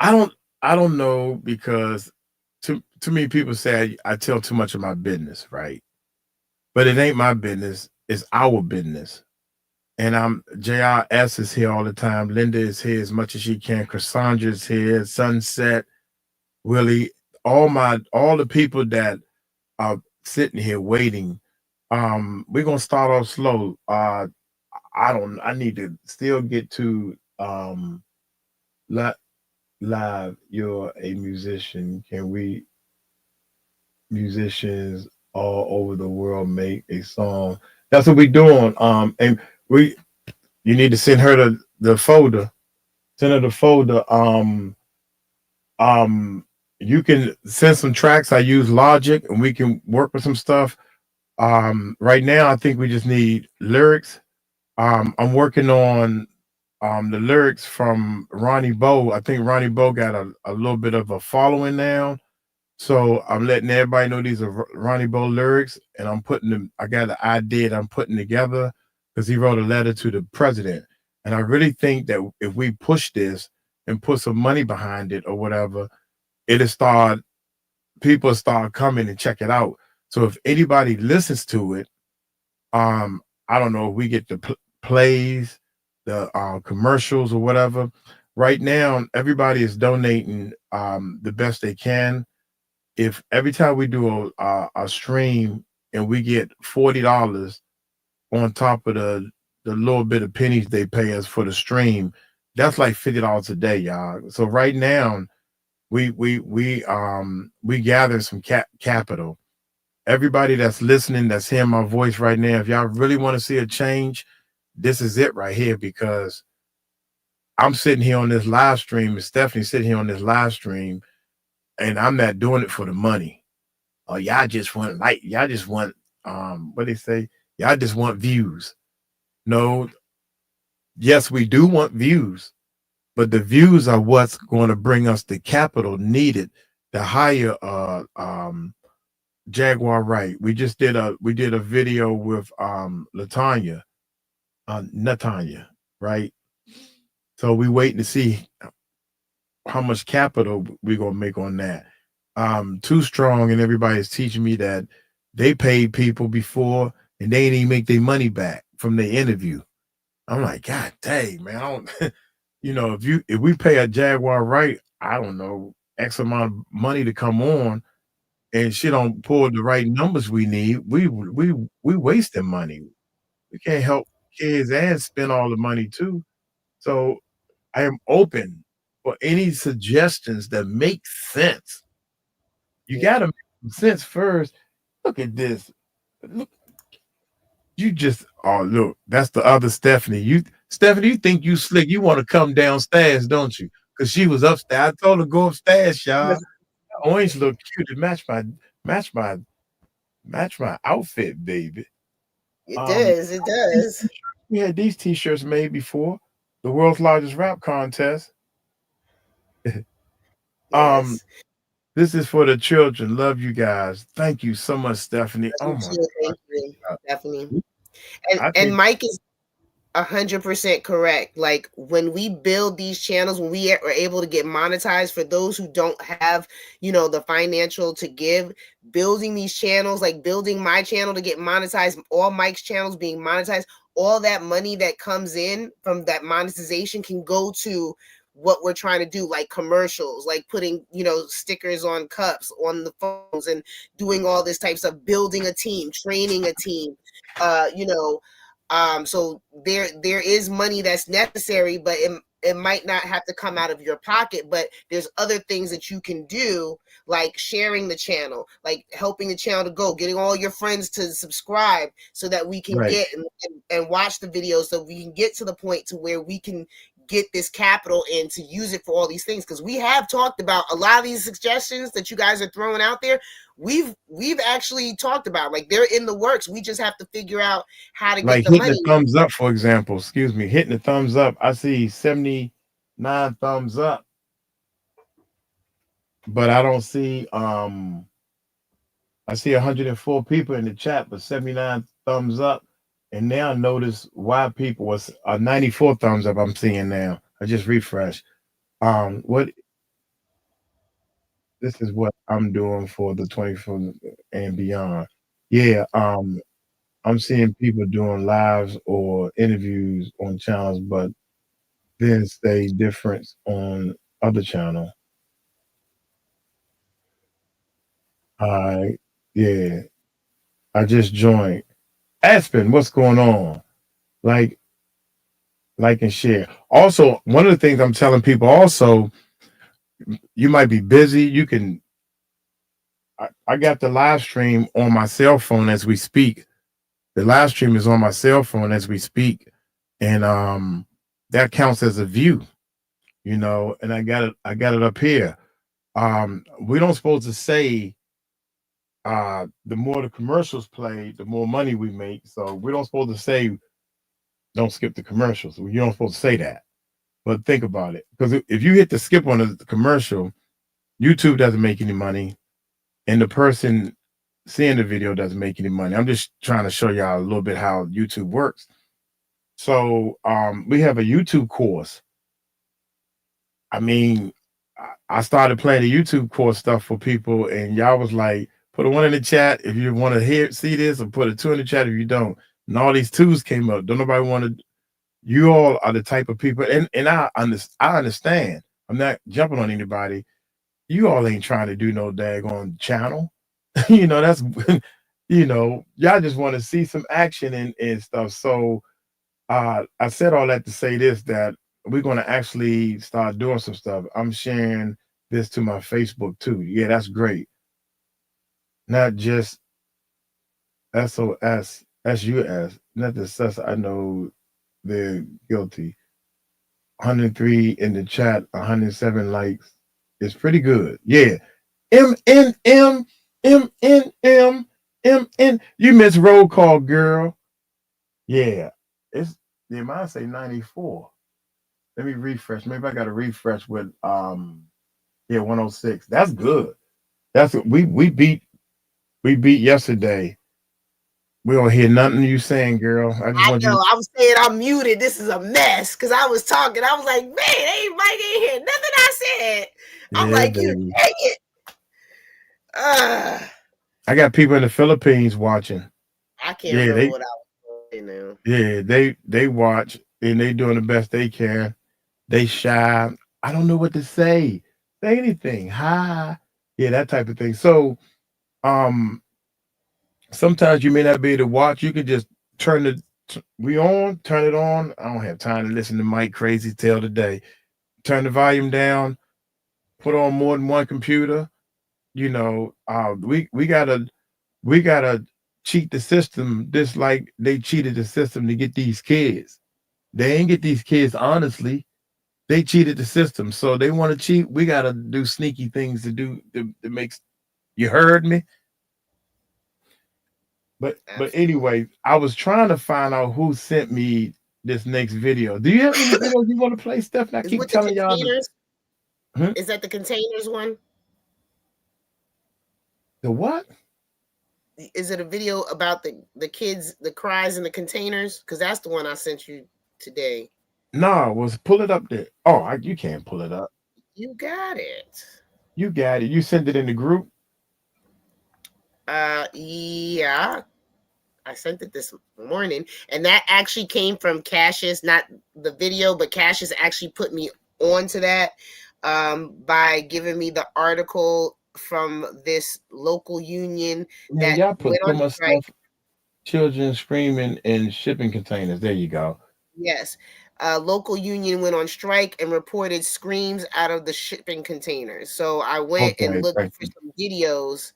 don't know, because to me, people say I tell too much of my business, right? But it ain't my business. It's our business. And JRS is here all the time. Linda is here as much as she can. Cassandra is here. Sunset, Willie, all the people that are sitting here waiting. We're gonna start off slow. I need to still get to live. You're a musician. Can we musicians all over the world make a song? That's what we're doing. And we you need to send her the folder. Send her the folder. You can send some tracks. I use Logic and we can work with some stuff. Right now I think we just need lyrics. I'm working on the lyrics from Ronnie Bo. I think Ronnie Bo got a little bit of a following now. So I'm letting everybody know these are Ronnie Bo lyrics, and I'm putting them. I got an idea that I'm putting together because he wrote a letter to the president, and I really think that if we push this and put some money behind it or whatever, it'll start people start coming and check it out. So if anybody listens to it, I don't know if we get the plays, the commercials or whatever. Right now, everybody is donating the best they can. If every time we do a stream and we get $40 on top of the little bit of pennies they pay us for the stream, that's like $50 a day, y'all. So right now, we gather some capital. Everybody that's listening, that's hearing my voice right now, if y'all really want to see a change, this is it right here, because I'm sitting here on this live stream, and Stephanie's sitting here on this live stream, and I'm not doing it for the money. Y'all just want y'all just want what they say, y'all just want views. No, yes, we do want views, but the views are what's going to bring us the capital needed to hire Jaguar Wright. We did a video with Natanya, right? So we waiting to see how much capital we're gonna make on that. Too Strong and everybody's teaching me that they paid people before and they didn't even make their money back from the interview. I'm like, God dang, man, I don't if we pay a Jaguar Wright, I don't know, X amount of money to come on, and she don't pull the right numbers we need, we wasting money. We can't help kids and spend all the money too. So I am open for any suggestions that make sense. You got to make some sense first. Look at this. Look, look, that's the other Stephanie. Stephanie, you think you slick. You want to come downstairs, don't you? Because she was upstairs. I told her to go upstairs, y'all. Orange look cute. It match my outfit, baby. It does. It does. We had these t-shirts made before the world's largest rap contest. Yes. This is for the children. Love you guys. Thank you so much, Stephanie. Oh my Thank you, Stephanie. I And Mike is 100% correct. Like when we build these channels, when we are able to get monetized, for those who don't have, the financial to give, building these channels, like building my channel to get monetized, all Mike's channels being monetized, all that money that comes in from that monetization can go to what we're trying to do, like commercials, like putting, stickers on cups, on the phones, and doing all this types of building a team, training a team, so there is money that's necessary, but it might not have to come out of your pocket, but there's other things that you can do, like sharing the channel, like helping the channel to go, getting all your friends to subscribe so that we can get and watch the videos, so we can get to the point to where we can get this capital in to use it for all these things. Because we have talked about a lot of these suggestions that you guys are throwing out there. We've actually talked about, like, they're in the works. We just have to figure out how to get the money. Hitting the thumbs up, for example. Excuse me, hitting the thumbs up. I see 79 thumbs up, but I don't see I see 104 people in the chat, but 79 thumbs up. And now notice why people was 94 thumbs up. I'm seeing now. I just refreshed. What this is what I'm doing for the 24 and beyond. Yeah, I'm seeing people doing lives or interviews on channels, but then stay different on other channel. All right. Yeah. I just joined. Aspen, what's going on? Like, and share. Also, one of the things I'm telling people also, you might be busy. You can I got the live stream on my cell phone as we speak. The live stream is on my cell phone as we speak. And that counts as a view, you know, and I got it up here. We don't supposed to say the more the commercials play, the more money we make. So we don't supposed to say don't skip the commercials. You don't supposed to say that. But think about it. Because if you hit the skip on the commercial, YouTube doesn't make any money. And the person seeing the video doesn't make any money. I'm just trying to show y'all a little bit how YouTube works. So we have a YouTube course. I mean, I started playing the YouTube course stuff for people, and y'all was like, put a 1 in the chat if you want to see this, or put a 2 in the chat if you don't. And all these 2s came up. Don't nobody want to. You all are the type of people, and I understand. I'm not jumping on anybody. You all ain't trying to do no daggone channel. You know, that's, you know, y'all just want to see some action and stuff. So I said all that to say this, that we're going to actually start doing some stuff. I'm sharing this to my Facebook too. Yeah, that's great. Not just SOS, SUS, not the sus. I know they're guilty. 103 in the chat, 107 likes. It's pretty good. Yeah. MNM. You missed roll call, girl. Yeah. They might say 94. Let me refresh. Maybe I got to refresh with 106. That's good. That's what we beat yesterday. We don't hear nothing you saying, girl. I was saying I'm muted. This is a mess because I was talking. I was like, man, Mike ain't hear nothing I said. I'm like, baby. You dang it. I got people in the Philippines watching. I can't remember what I was saying now. Yeah, they watch and they doing the best they can. They shy. I don't know what to say. Say anything. Hi. Yeah, that type of thing. So sometimes you may not be able to watch. You can just turn it on. I don't have time to listen to Mike crazy tale today. Turn the volume down, put on more than one computer. You know, we gotta cheat the system just like they cheated the system to get these kids. They ain't get these kids honestly. They cheated the system. So they want to cheat. We gotta do sneaky things to make. You heard me? But anyway, I was trying to find out who sent me this next video. Do you have any videos you want to play, Steph? I keep telling y'all. Is that the containers one? The what? Is it a video about the kids, the cries in the containers? Because that's the one I sent you today. No, pull it up there. Oh, you can't pull it up. You got it. You got it. You sent it in the group? Yeah. I sent it this morning. And that actually came from Cassius, not the video, but Cassius actually put me onto that by giving me the article from this local union that y'all put went so on much strike. stuff. Children screaming in shipping containers. There you go. Yes. Local union went on strike and reported screams out of the shipping containers. So I went and looked for some videos.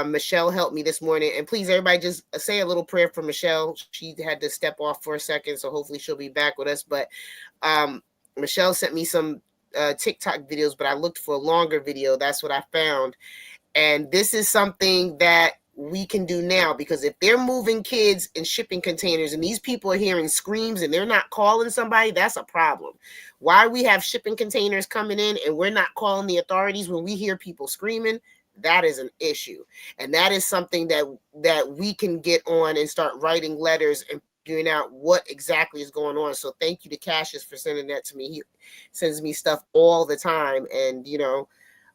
Michelle helped me this morning. And please, everybody, just say a little prayer for Michelle. She had to step off for a second, so hopefully she'll be back with us. But Michelle sent me some TikTok videos, but I looked for a longer video. That's what I found. And this is something that we can do now, because if they're moving kids in shipping containers and these people are hearing screams and they're not calling somebody, that's a problem. Why we have shipping containers coming in and we're not calling the authorities when we hear people screaming, that is an issue. And that is something that we can get on and start writing letters and figuring out what exactly is going on. So thank you to Cassius for sending that to me. He sends me stuff all the time. And, you know,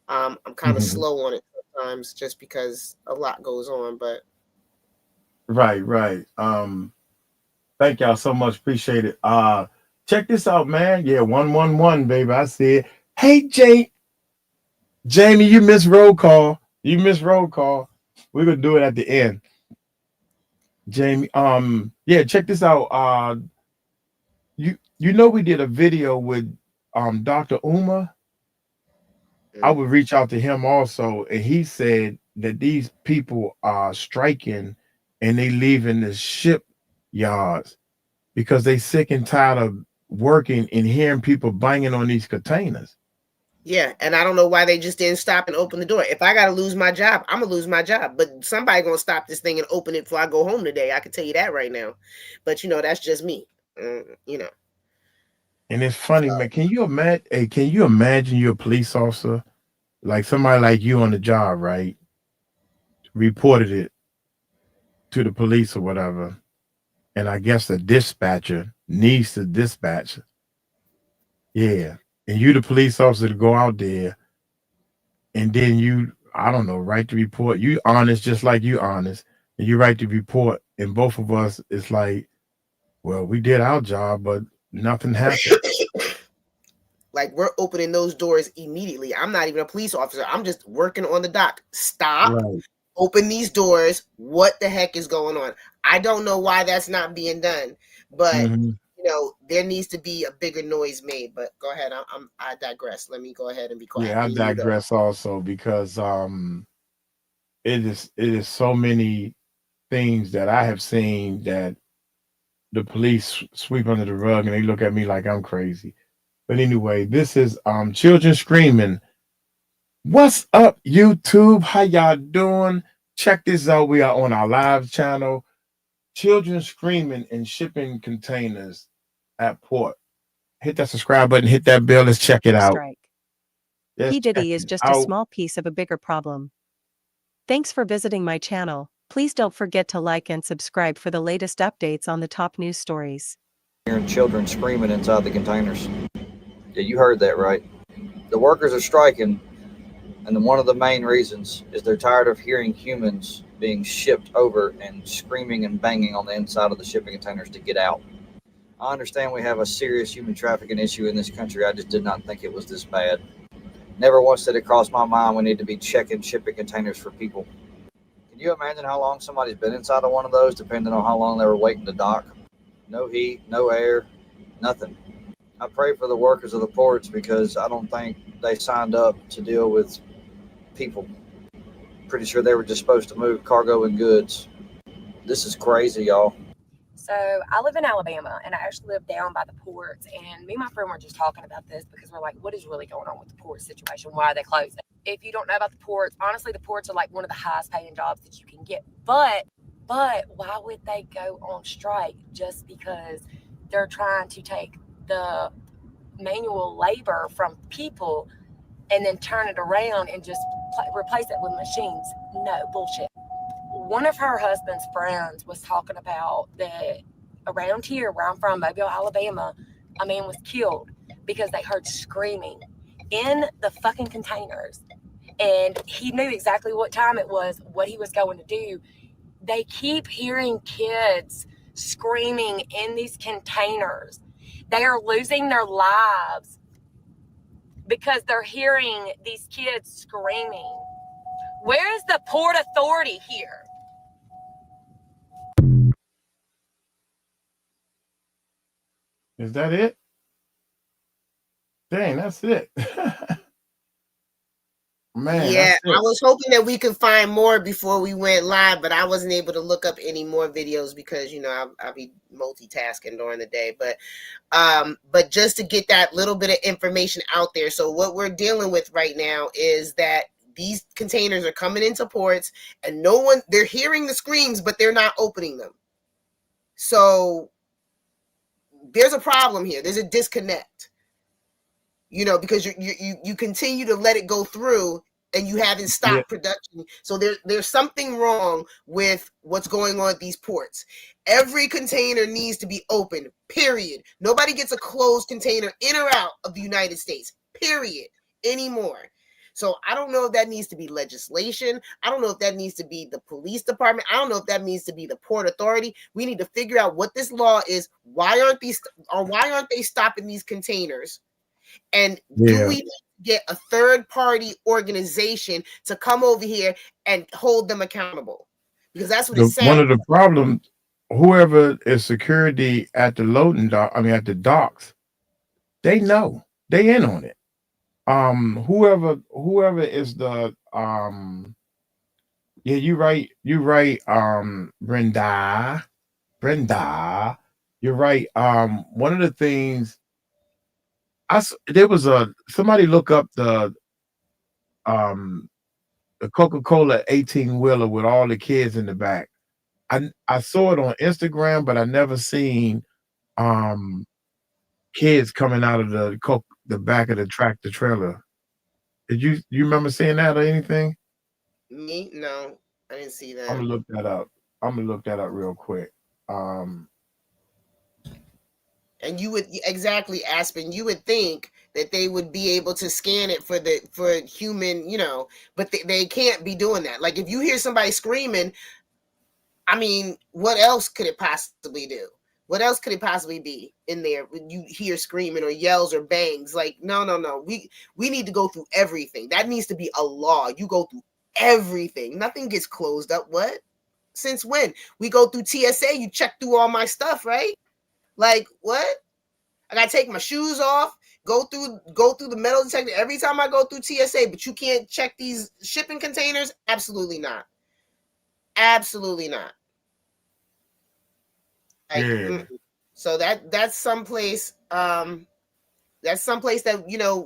I'm kind of slow on it sometimes just because a lot goes on, but. Right. Thank y'all so much. Appreciate it. Check this out, man. Yeah, 111, baby. I see it. Hey, Jamie, you missed roll call. You missed roll call. We're gonna do it at the end. Jamie, yeah, check this out. You know we did a video with Dr. Uma. I would reach out to him also, and he said that these people are striking and they leaving the shipyards because they sick and tired of working and hearing people banging on these containers. Yeah, and I don't know why they just didn't stop and open the door. If I gotta lose my job, I'm gonna lose my job. But somebody gonna stop this thing and open it before I go home today. I can tell you that right now. But you know, that's just me. You know. And it's funny, man. Can you imagine? Hey, can you imagine you're a police officer, like somebody like you on the job, right? Reported it to the police or whatever, and I guess the dispatcher needs to dispatch. Yeah, and you the police officer to go out there, and then you, I don't know, write the report. You honest, just like you honest, and you write the report, and both of us, it's like, well, we did our job, but nothing happened. Like, we're opening those doors immediately. I'm not even a police officer. I'm just working on the dock. Stop. Right. Open these doors. What the heck is going on? I don't know why that's not being done, but you know, there needs to be a bigger noise made. But go ahead. I digress. Let me go ahead and be quiet. Yeah, I digress also because it is so many things that I have seen that the police sweep under the rug and they look at me like I'm crazy. But anyway, this is children screaming. What's up, YouTube? How y'all doing? Check this out. We are on our live channel. Children screaming in shipping containers at port. Hit that subscribe button, hit that bell. Let's check it out. P. Diddy is just a small piece of a bigger problem. Thanks for visiting my channel. Please don't forget to like and subscribe for the latest updates on the top news stories. Hearing children screaming inside the containers. Yeah, you heard that right. The workers are striking, and one of the main reasons is they're tired of hearing humans being shipped over and screaming and banging on the inside of the shipping containers to get out. I understand we have a serious human trafficking issue in this country. I just did not think it was this bad. Never once did it cross my mind we need to be checking shipping containers for people. Can you imagine how long somebody's been inside of one of those, depending on how long they were waiting to dock? No heat, no air, nothing. I pray for the workers of the ports because I don't think they signed up to deal with people. Pretty sure they were just supposed to move cargo and goods. This is crazy, y'all. So I live in Alabama, and I actually live down by the ports, and me and my friend were just talking about this because we're like, what is really going on with the port situation? Why are they closing? If you don't know about the ports, honestly, the ports are like one of the highest paying jobs that you can get. But why would they go on strike just because they're trying to take the manual labor from people and then turn it around and just replace it with machines? No, bullshit. One of her husband's friends was talking about that around here where I'm from, Mobile, Alabama, a man was killed because they heard screaming in the fucking containers. And he knew exactly what time it was, what he was going to do. They keep hearing kids screaming in these containers. They are losing their lives because they're hearing these kids screaming. Where is the Port Authority here? Is that it? Dang, that's it. Man, yeah, I was hoping that we could find more before we went live, but I wasn't able to look up any more videos because, you know, I'll be multitasking during the day. But just to get that little bit of information out there. So what we're dealing with right now is that these containers are coming into ports and they're hearing the screams, but they're not opening them. So there's a problem here. There's a disconnect. You know, because you continue to let it go through and you haven't stopped production. So there's something wrong with what's going on at these ports. Every container needs to be open, period. Nobody gets a closed container in or out of the United States, period, anymore. So I don't know if that needs to be legislation. I don't know if that needs to be the police department. I don't know if that needs to be the Port Authority. We need to figure out what this law is. Why aren't they stopping these containers? And do we get a third-party organization to come over here and hold them accountable, because that's what it sounds. One of the problems, whoever is security at the loading dock, at the docks, they know, they in on it. Whoever is the yeah, you're right, Brenda, you're right. One of the things there was somebody look up the Coca-Cola 18-wheeler with all the kids in the back. I saw it on Instagram, but I never seen kids coming out of the back of the tractor trailer. Did you remember seeing that or anything? Me? No, I didn't see that. I'm gonna look that up. Real quick. And you would, exactly, Aspen, you would think that they would be able to scan it for human, but they can't be doing that. Like, if you hear somebody screaming, I mean, what else could it possibly do? What else could it possibly be in there when you hear screaming or yells or bangs? Like, no. We need to go through everything. That needs to be a law. You go through everything. Nothing gets closed up. What? Since when? We go through TSA, you check through all my stuff, right? Like, what? I gotta take my shoes off, go through the metal detector every time I go through TSA, but you can't check these shipping containers? Absolutely not. Absolutely not. Yeah. So that's someplace that,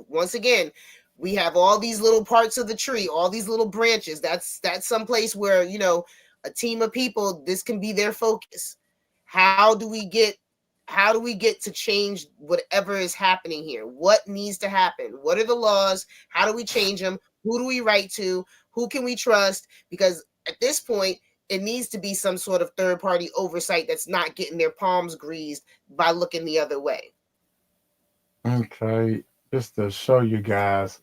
once again, we have all these little parts of the tree, all these little branches. That's someplace where, a team of people, this can be their focus. How do we get to change whatever is happening here? What needs to happen? What are the laws? How do we change them? Who do we write to? Who can we trust? Because at this point, it needs to be some sort of third-party oversight that's not getting their palms greased by looking the other way. Okay, just to show you guys,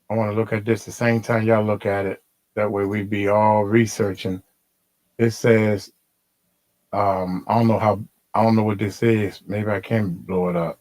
I want to look at this the same time y'all look at it. That way we be all researching. It says, I don't know what this is. Maybe I can blow it up.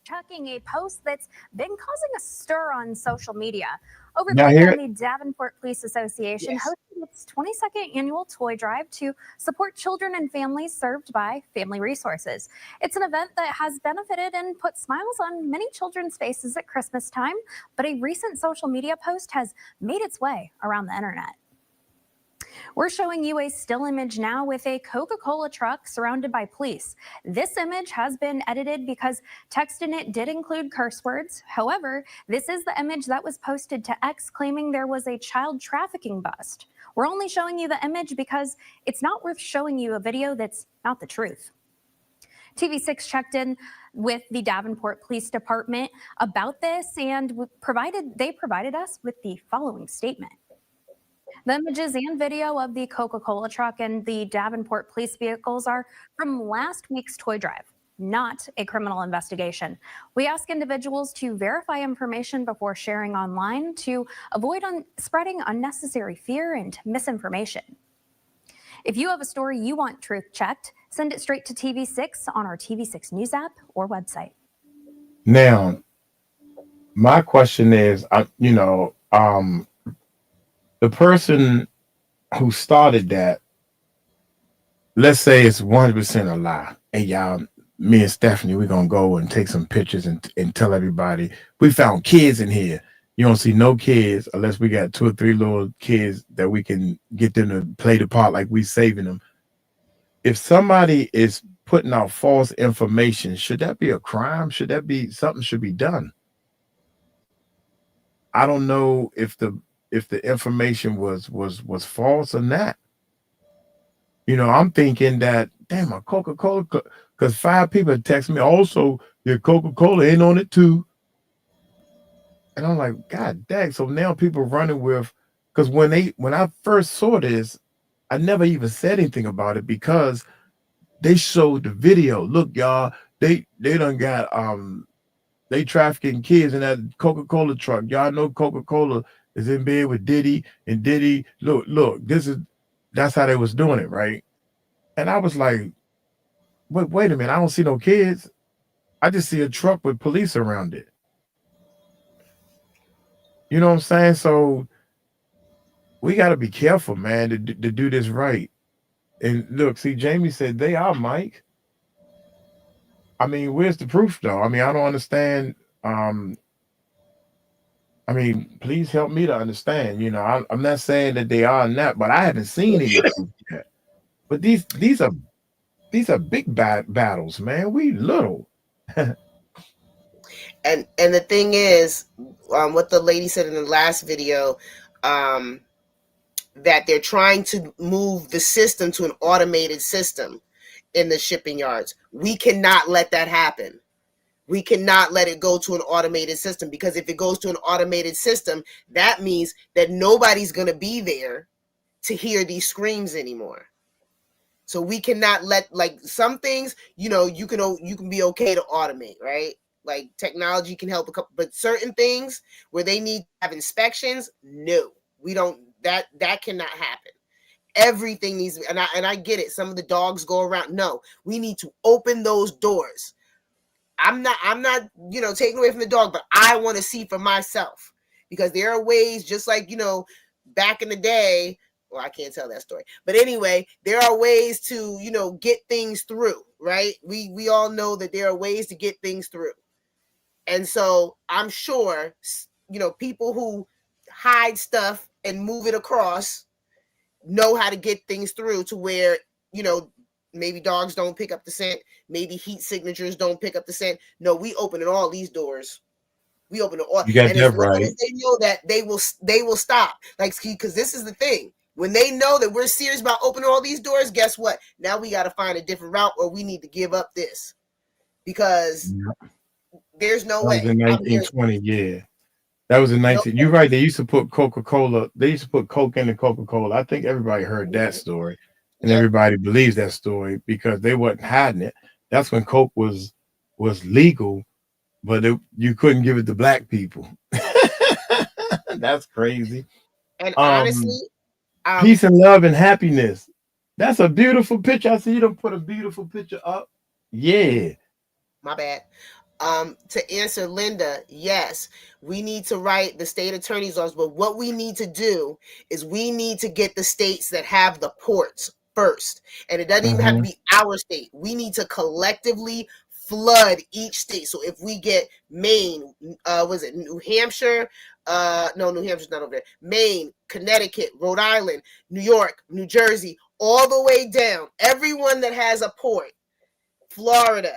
Checking a post that's been causing a stir on social media. Over Now the hear weekend, the Davenport Police Association hosted its 22nd annual toy drive to support children and families served by Family Resources. It's an event that has benefited and put smiles on many children's faces at Christmas time, but a recent social media post has made its way around the internet. We're showing you a still image now with a Coca-Cola truck surrounded by police. This image has been edited because text in it did include curse words. However, this is the image that was posted to X claiming there was a child trafficking bust. We're only showing you the image because it's not worth showing you a video that's not the truth. TV6 checked in with the Davenport Police Department about this, and they provided us with the following statement. The images and video of the Coca-Cola truck and the Davenport police vehicles are from last week's toy drive, not a criminal investigation. We ask individuals to verify information before sharing online to avoid spreading unnecessary fear and misinformation. If you have a story you want truth checked, send it straight to TV6 on our TV6 News app or website. Now, my question is, the person who started that, let's say it's 100% a lie. Hey, y'all, me and Stephanie, we're going to go and take some pictures and tell everybody, we found kids in here. You don't see no kids unless we got 2 or 3 little kids that we can get them to play the part like we saving them. If somebody is putting out false information, should that be a crime? Should that be something should be done? I don't know if the information was false or not. I'm thinking that, damn, a Coca-Cola, because 5 people text me, also, your Coca-Cola ain't on it too. And I'm like, God dang. So now people running with, because when I first saw this, I never even said anything about it because they showed the video. Look, y'all, they done got they trafficking kids in that Coca-Cola truck. Y'all know Coca-Cola is in bed with Diddy, and Diddy, look, that's how they was doing it, right? And I was like, wait a minute, I don't see no kids. I just see a truck with police around it. You know what I'm saying? So we got to be careful, man, to do this right. And look, see, Jamie said they are Mike. I mean, where's the proof though? I mean, I don't understand. I mean, please help me to understand. You know, I'm not saying that they are not, but I haven't seen any proof yet. But these are big battles, man. We little. And the thing is, what the lady said in the last video, that they're trying to move the system to an automated system in the shipping yards. We cannot let that happen. We cannot let it go to an automated system, because if it goes to an automated system, that means that nobody's going to be there to hear these screams anymore. So we cannot let, like, some things, you know, you can be okay to automate, right? Like technology can help a couple, but certain things where they need to have inspections, no, we don't. That cannot happen. Everything needs to be, and I get it. Some of the dogs go around. No, we need to open those doors. I'm not, you know, taking away from the dog, but I want to see for myself, because there are ways, just like, you know, back in the day. Well, I can't tell that story, but anyway, there are ways to, you know, get things through, right? We all know that there are ways to get things through. And so I'm sure, you know, people who hide stuff and move it across know how to get things through to where, you know, maybe dogs don't pick up the scent, maybe heat signatures don't pick up the scent. No, we open all these doors. We open it all. You got and that as long right. as they know that, they will stop. Like, because this is the thing. When they know that we're serious about opening all these doors, guess what? Now we got to find a different route, or we need to give up this, because there's no way. That was in 1920, yeah. That was in 19. You're right. They used to put Coca-Cola. They used to put Coke in the Coca-Cola. I think everybody heard that story, and everybody believes that story because they wasn't hiding it. That's when Coke was legal, but you couldn't give it to black people. That's crazy. And honestly, peace and love and happiness. That's a beautiful picture. I see you don't put a beautiful picture up. Yeah. My bad. To answer Linda, yes, we need to write the state attorney's office, but what we need to do is we need to get the states that have the ports first. And it doesn't even have to be our state. We need to collectively flood each state. So if we get Maine, was it New Hampshire? No, New Hampshire's not over there. Maine, Connecticut, Rhode Island, New York, New Jersey, all the way down. Everyone that has a port, Florida,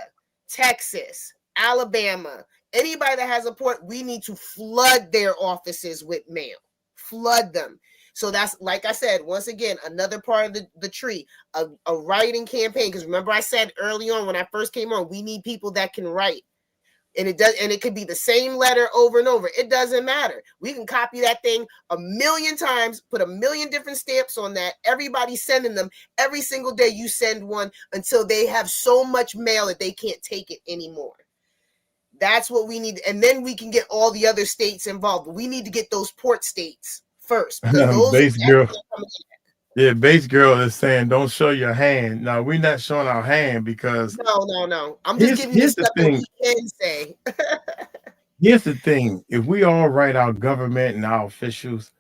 Texas, Alabama, anybody that has a port, we need to flood their offices with mail. Flood them. So that's, like I said, once again, another part of the tree, a writing campaign. Because remember, I said early on when I first came on, we need people that can write. And it could be the same letter over and over. It doesn't matter. We can copy that thing 1,000,000 times, put 1,000,000 different stamps on that. Everybody's sending them every single day. You send one until they have so much mail that they can't take it anymore. That's what we need. And then we can get all the other states involved. But we need to get those port states first. Base girl. Yeah, base girl is saying don't show your hand. Now we're not showing our hand because no. I'm just giving you stuff that we can say. Here's the thing. If we all write our government and our officials,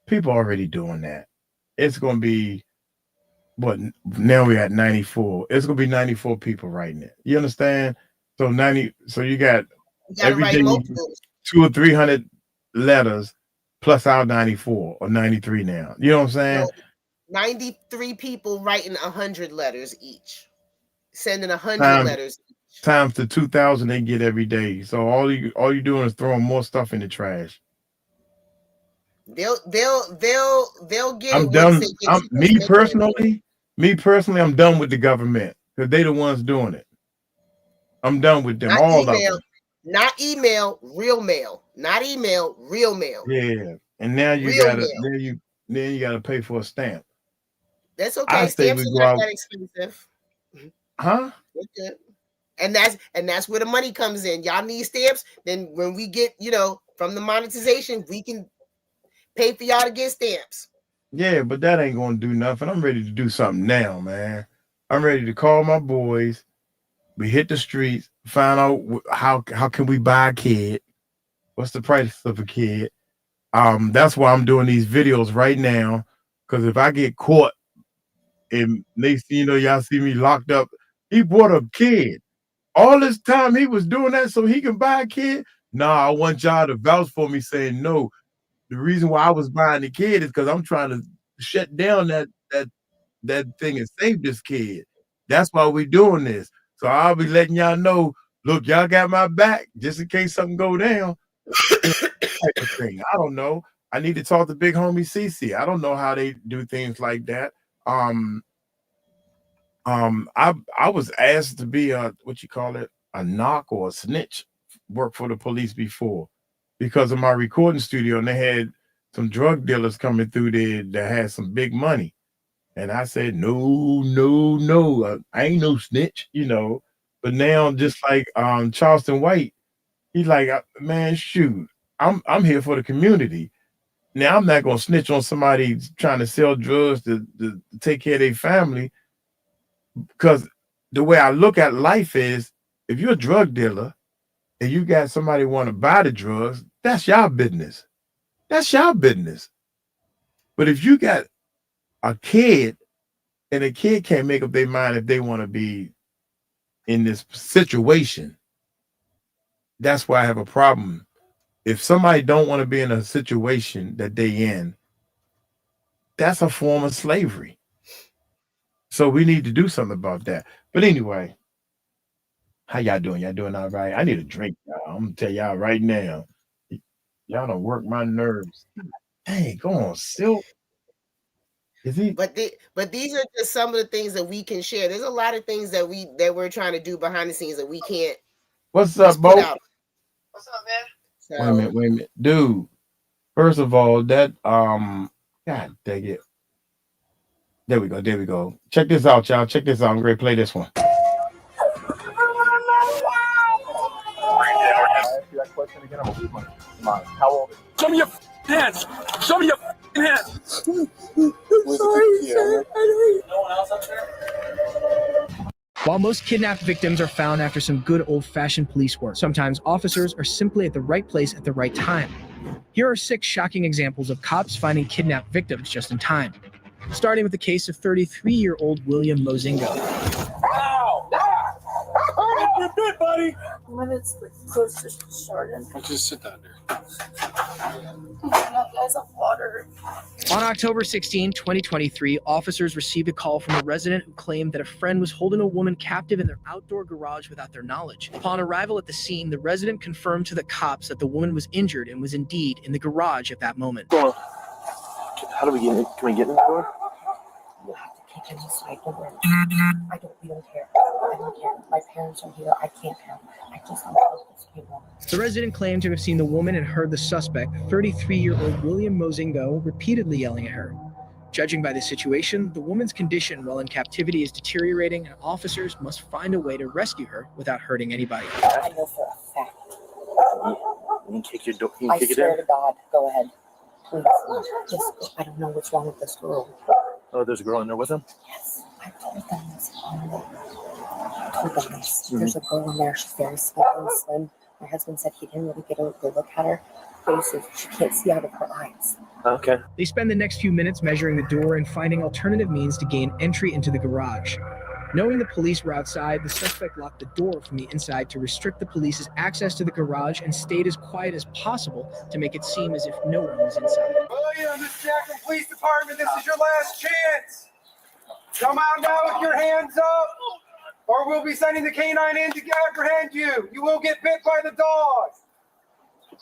people already doing that. It's gonna be what now we're at 94. It's gonna be 94 people writing it. You understand? So 90, so you got every day 200 or 300 letters plus our 94 or 93 now. You know what I'm saying? So 93 people writing 100 letters each, sending 100 letters each. Times the 2,000 they get every day. So all you doing is throwing more stuff in the trash. They'll get. I'm done. Me personally, I'm done with the government because they the ones doing it. I'm done with them. Not all email, of them. Not email, real mail. Not email, real mail. Yeah, and now you gotta pay for a stamp. That's okay. Stamps are not that expensive. Huh? Okay. And that's where the money comes in. Y'all need stamps. Then when we get, from the monetization, we can pay for y'all to get stamps. Yeah, but that ain't gonna do nothing. I'm ready to do something now, man. I'm ready to call my boys. We hit the streets, find out how can we buy a kid? What's the price of a kid? That's why I'm doing these videos right now, because if I get caught and next thing you know, y'all see me locked up, he bought a kid. All this time he was doing that so he can buy a kid. Nah, I want y'all to vouch for me saying no. The reason why I was buying the kid is because I'm trying to shut down that thing and save this kid. That's why we're doing this. So I'll be letting y'all know, look, y'all got my back just in case something go down. Type of thing. I don't know. I need to talk to big homie CC. I don't know how they do things like that. I was asked to be a a knock or a snitch, work for the police before because of my recording studio, and they had some drug dealers coming through there that had some big money. And I said, no, I ain't no snitch, you know. But now, just like Charleston White, he's like, man, shoot, I'm here for the community. Now I'm not gonna snitch on somebody trying to sell drugs to take care of their family, because the way I look at life is, if you're a drug dealer and you got somebody want to buy the drugs, that's your business. That's your business. But if you got a kid and a kid can't make up their mind if they want to be in this situation, that's why I have a problem. If somebody don't want to be in a situation that they in, that's a form of slavery. So we need to do something about that. But anyway, how y'all doing? Y'all doing all right? I need a drink, y'all. I'm gonna tell y'all right now. Y'all don't work my nerves. Dang, go on, Silk. Is he? But these are just some of the things that we can share. There's a lot of things that we're trying to do behind the scenes that we can't. What's up, Bo? What's up, man? So, wait a minute, dude. First of all, that God dang it. There we go. Check this out, y'all. Check this out. I'm gonna play this one. How old? Show me your hands. Show me your hands. I'm sorry, sir. No one else up there? While most kidnapped victims are found after some good old-fashioned police work, sometimes officers are simply at the right place at the right time. Here are 6 shocking examples of cops finding kidnapped victims just in time. Starting with the case of 33-year-old William Mozingo. Ow! You're good, buddy. When it's close to starting. I'll just sit down there. Guys, of water. On October 16, 2023, officers received a call from a resident who claimed that a friend was holding a woman captive in their outdoor garage without their knowledge. Upon arrival at the scene, the resident confirmed to the cops that the woman was injured and was indeed in the garage at that moment. How do we get in? Can we get in the door? You have to kick in the side door. I don't care. I don't care. My parents are here. I can't help. I just don't help this people. The resident claimed to have seen the woman and heard the suspect, 33-year-old William Mozingo, repeatedly yelling at her. Judging by the situation, the woman's condition while in captivity is deteriorating, and officers must find a way to rescue her without hurting anybody. I know for a fact. You can kick your door. I swear to God. Go ahead. Please. Just, I don't know what's wrong with this girl. Oh, there's a girl in there with him? Yes. I told them this. I told them this. There's a girl in there. She's very small and slim. My husband said he didn't really get a good look at her. Faces. She can't see out of her eyes. Okay. They spend the next few minutes measuring the door and finding alternative means to gain entry into the garage. Knowing the police were outside, the suspect locked the door from the inside to restrict the police's access to the garage and stayed as quiet as possible to make it seem as if no one was inside. William, this is Jackson Police Department. This is your last chance. Come out now with your hands up, or we'll be sending the canine in to apprehend you. You will get bit by the dog.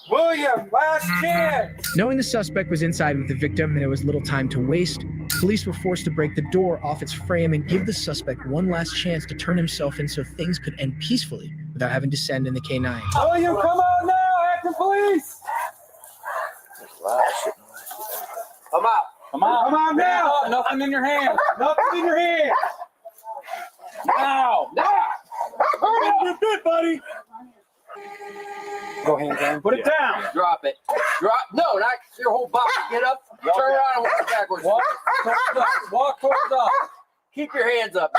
William, last chance. Knowing the suspect was inside with the victim and there was little time to waste, police were forced to break the door off its frame and give the suspect one last chance to turn himself in so things could end peacefully without having to send in the canine. William, come on now, Acton Police. Come out. Come on. Come on now. Nothing in your hand. Nothing in your hand. Now. You're good, buddy. Go hands down. Put it down. Drop it. Drop. No, not your whole body. Get up. Turn around and walk backwards. Walk towards us. Walk towards us. Keep your hands up.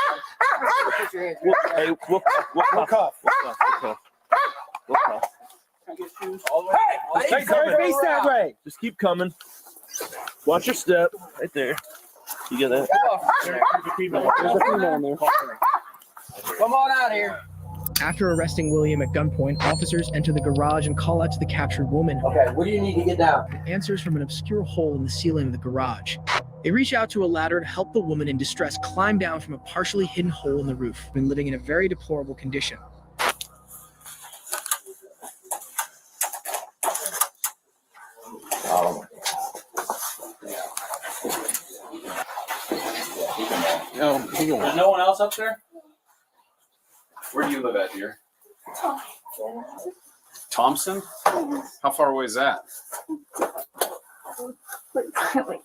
Put your hands up. We'll cuff. Hey, face that way. Just keep coming. Watch your step. Right there. You get that? There's a female in there. Come on out here. After arresting William at gunpoint, officers enter the garage and call out to the captured woman. Okay, what do you need to get down? Answers from an obscure hole in the ceiling of the garage. They reach out to a ladder to help the woman in distress climb down from a partially hidden hole in the roof, been living in a very deplorable condition. There's no one else up there? Where do you live at, dear? Thompson? How far away is that? Like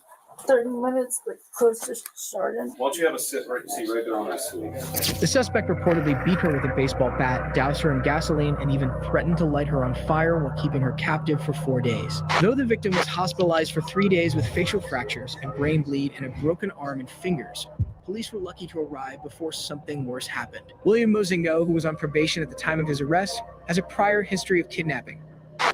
30 minutes, like close to starting. Why don't you have a seat right there on that stool? The suspect reportedly beat her with a baseball bat, doused her in gasoline, and even threatened to light her on fire while keeping her captive for 4 days. Though the victim was hospitalized for 3 days with facial fractures and brain bleed and a broken arm and fingers, police were lucky to arrive before something worse happened. William Mozingo, who was on probation at the time of his arrest, has a prior history of kidnapping.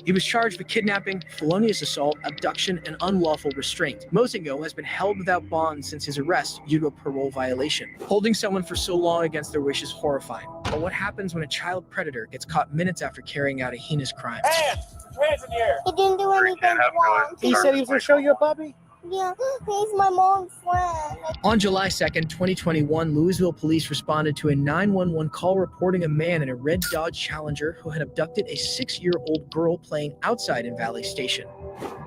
He was charged with kidnapping, felonious assault, abduction, and unlawful restraint. Mozingo has been held without bond since his arrest due to a parole violation. Holding someone for so long against their wish is horrifying. But what happens when a child predator gets caught minutes after carrying out a heinous crime? Hands in the air. He didn't do anything wrong. He said he was going to show you a puppy? Yeah, he's my mom's friend. On July 2nd, 2021, Louisville police responded to a 911 call reporting a man in a red Dodge Challenger who had abducted a 6-year-old girl playing outside in Valley Station.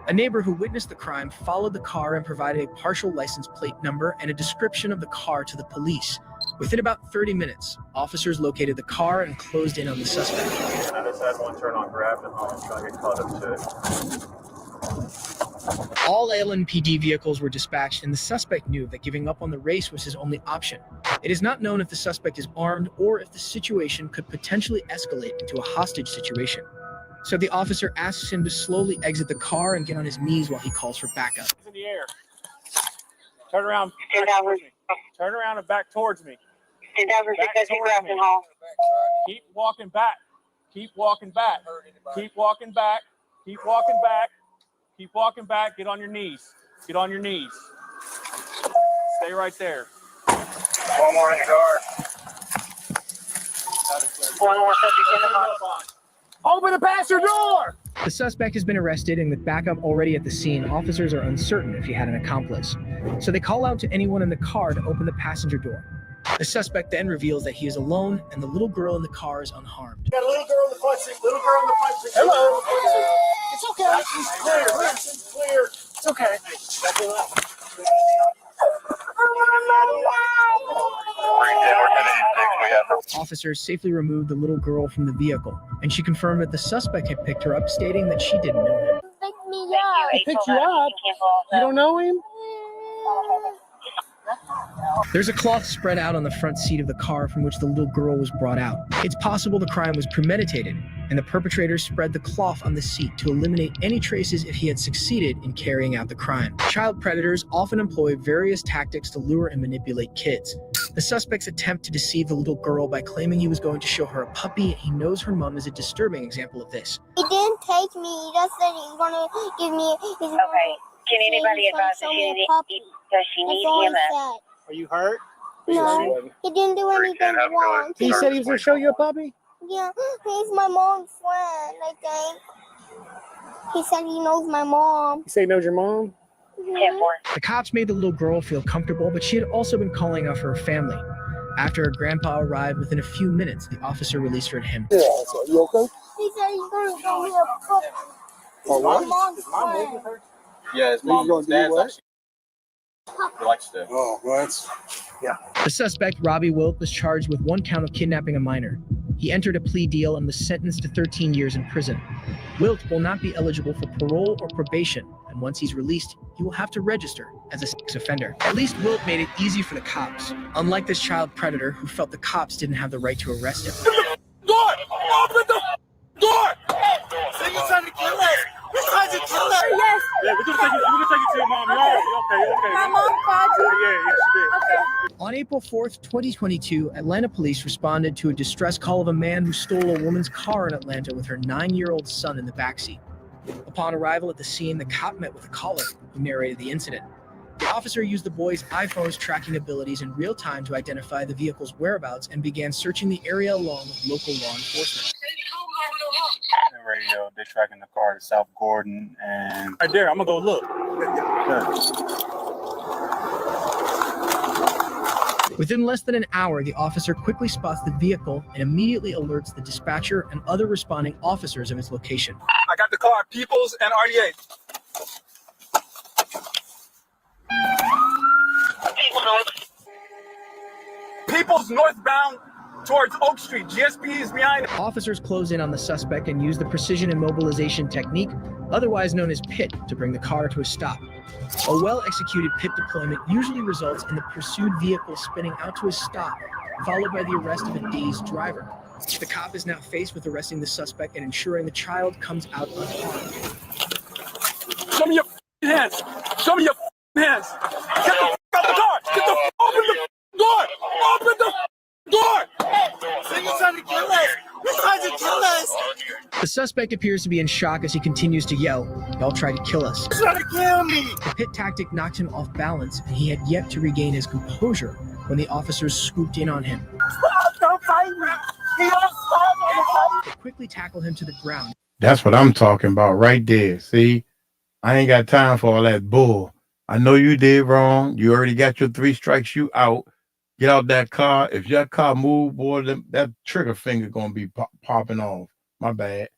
A neighbor who witnessed the crime followed the car and provided a partial license plate number and a description of the car to the police. Within about 30 minutes, officers located the car and closed in on the suspect. I just had one turn on grab and I was trying to get caught up to it. All LNPD vehicles were dispatched, and the suspect knew that giving up on the race was his only option. It is not known if the suspect is armed or if the situation could potentially escalate into a hostage situation. So the officer asks him to slowly exit the car and get on his knees while he calls for backup. In the air. Turn around. Turn around and back towards me. Back towards me. Keep walking back. Keep walking back. Keep walking back. Keep walking back. Keep walking back. Get on your knees. Get on your knees. Stay right there. One more in the car. One more subject in the car. Open the passenger door! The suspect has been arrested, and with backup already at the scene, officers are uncertain if he had an accomplice. So they call out to anyone in the car to open the passenger door. The suspect then reveals that he is alone, and the little girl in the car is unharmed. Got a little girl in the front seat. Little girl in the front seat. Hello. It's okay. It's clear. It's clear. It's okay. Officers safely removed the little girl from the vehicle, and she confirmed that the suspect had picked her up, stating that she didn't know him. Pick me up. He picked you up? You don't know him? There's a cloth spread out on the front seat of the car from which the little girl was brought out. It's possible the crime was premeditated, and the perpetrator spread the cloth on the seat to eliminate any traces if he had succeeded in carrying out the crime. Child predators often employ various tactics to lure and manipulate kids. The suspect's attempt to deceive the little girl by claiming he was going to show her a puppy and he knows her mom is a disturbing example of this. He didn't take me. He just said he's going to give me. Okay. Can anybody advise that she needs EMS? Are you hurt? No, he didn't do anything wrong. He said he was going to show you a puppy? Yeah, he's my mom's friend, I think. He said he knows my mom. You say he knows your mom? The cops made the little girl feel comfortable, but she had also been calling out for her family. After her grandpa arrived within a few minutes, the officer released her to him. Yeah, you okay? He said he's going to go me a puppy. Oh, My mom's friend. Yeah, his mom's dad's actually. He likes to. Oh, well, that's. Yeah. The suspect, Robbie Wilk, was charged with 1 count of kidnapping a minor. He entered a plea deal and was sentenced to 13 years in prison. Wilk will not be eligible for parole or probation, and once he's released, he will have to register as a sex offender. At least Wilk made it easy for the cops, unlike this child predator who felt the cops didn't have the right to arrest him. Door! Open the door! So you're trying to kill her? You're trying to kill her? Yes. Yeah, we're gonna take you to your mom. You're all right. Okay. My mom called you. Yeah, she did. Okay. On April 4th, 2022, Atlanta police responded to a distress call of a man who stole a woman's car in Atlanta with her 9-year-old son in the backseat. Upon arrival at the scene, the cop met with a caller who narrated the incident. The officer used the boy's iPhone's tracking abilities in real time to identify the vehicle's whereabouts and began searching the area along with local law enforcement. The radio, they're tracking the car to South Gordon, and right there, I'm gonna go look. Within less than an hour, the officer quickly spots the vehicle and immediately alerts the dispatcher and other responding officers of its location. I got the car, Peoples and RDA. People's northbound towards Oak Street. GSP is behind. Officers close in on the suspect and use the precision immobilization technique, otherwise known as PIT, to bring the car to a stop. A well-executed PIT deployment usually results in the pursued vehicle spinning out to a stop, followed by the arrest of a dazed driver. The cop is now faced with arresting the suspect and ensuring the child comes out unharmed. Show me your hands. Show me your hands. Get the out the car. Get the open the door. Open the door. So you're trying to kill us. You're trying to kill us. The suspect appears to be in shock as he continues to yell, "Y'all tried to kill us." You're trying to kill me. The PIT tactic knocked him off balance, and he had yet to regain his composure when the officers swooped in on him. Stop, don't fight me. He don't stop. They quickly tackled him to the ground. That's what I'm talking about right there. See, I ain't got time for all that bull. I know you did wrong. You already got your 3 strikes. You out. Get out that car. If your car move, boy, that trigger finger gonna be popping off. My bad.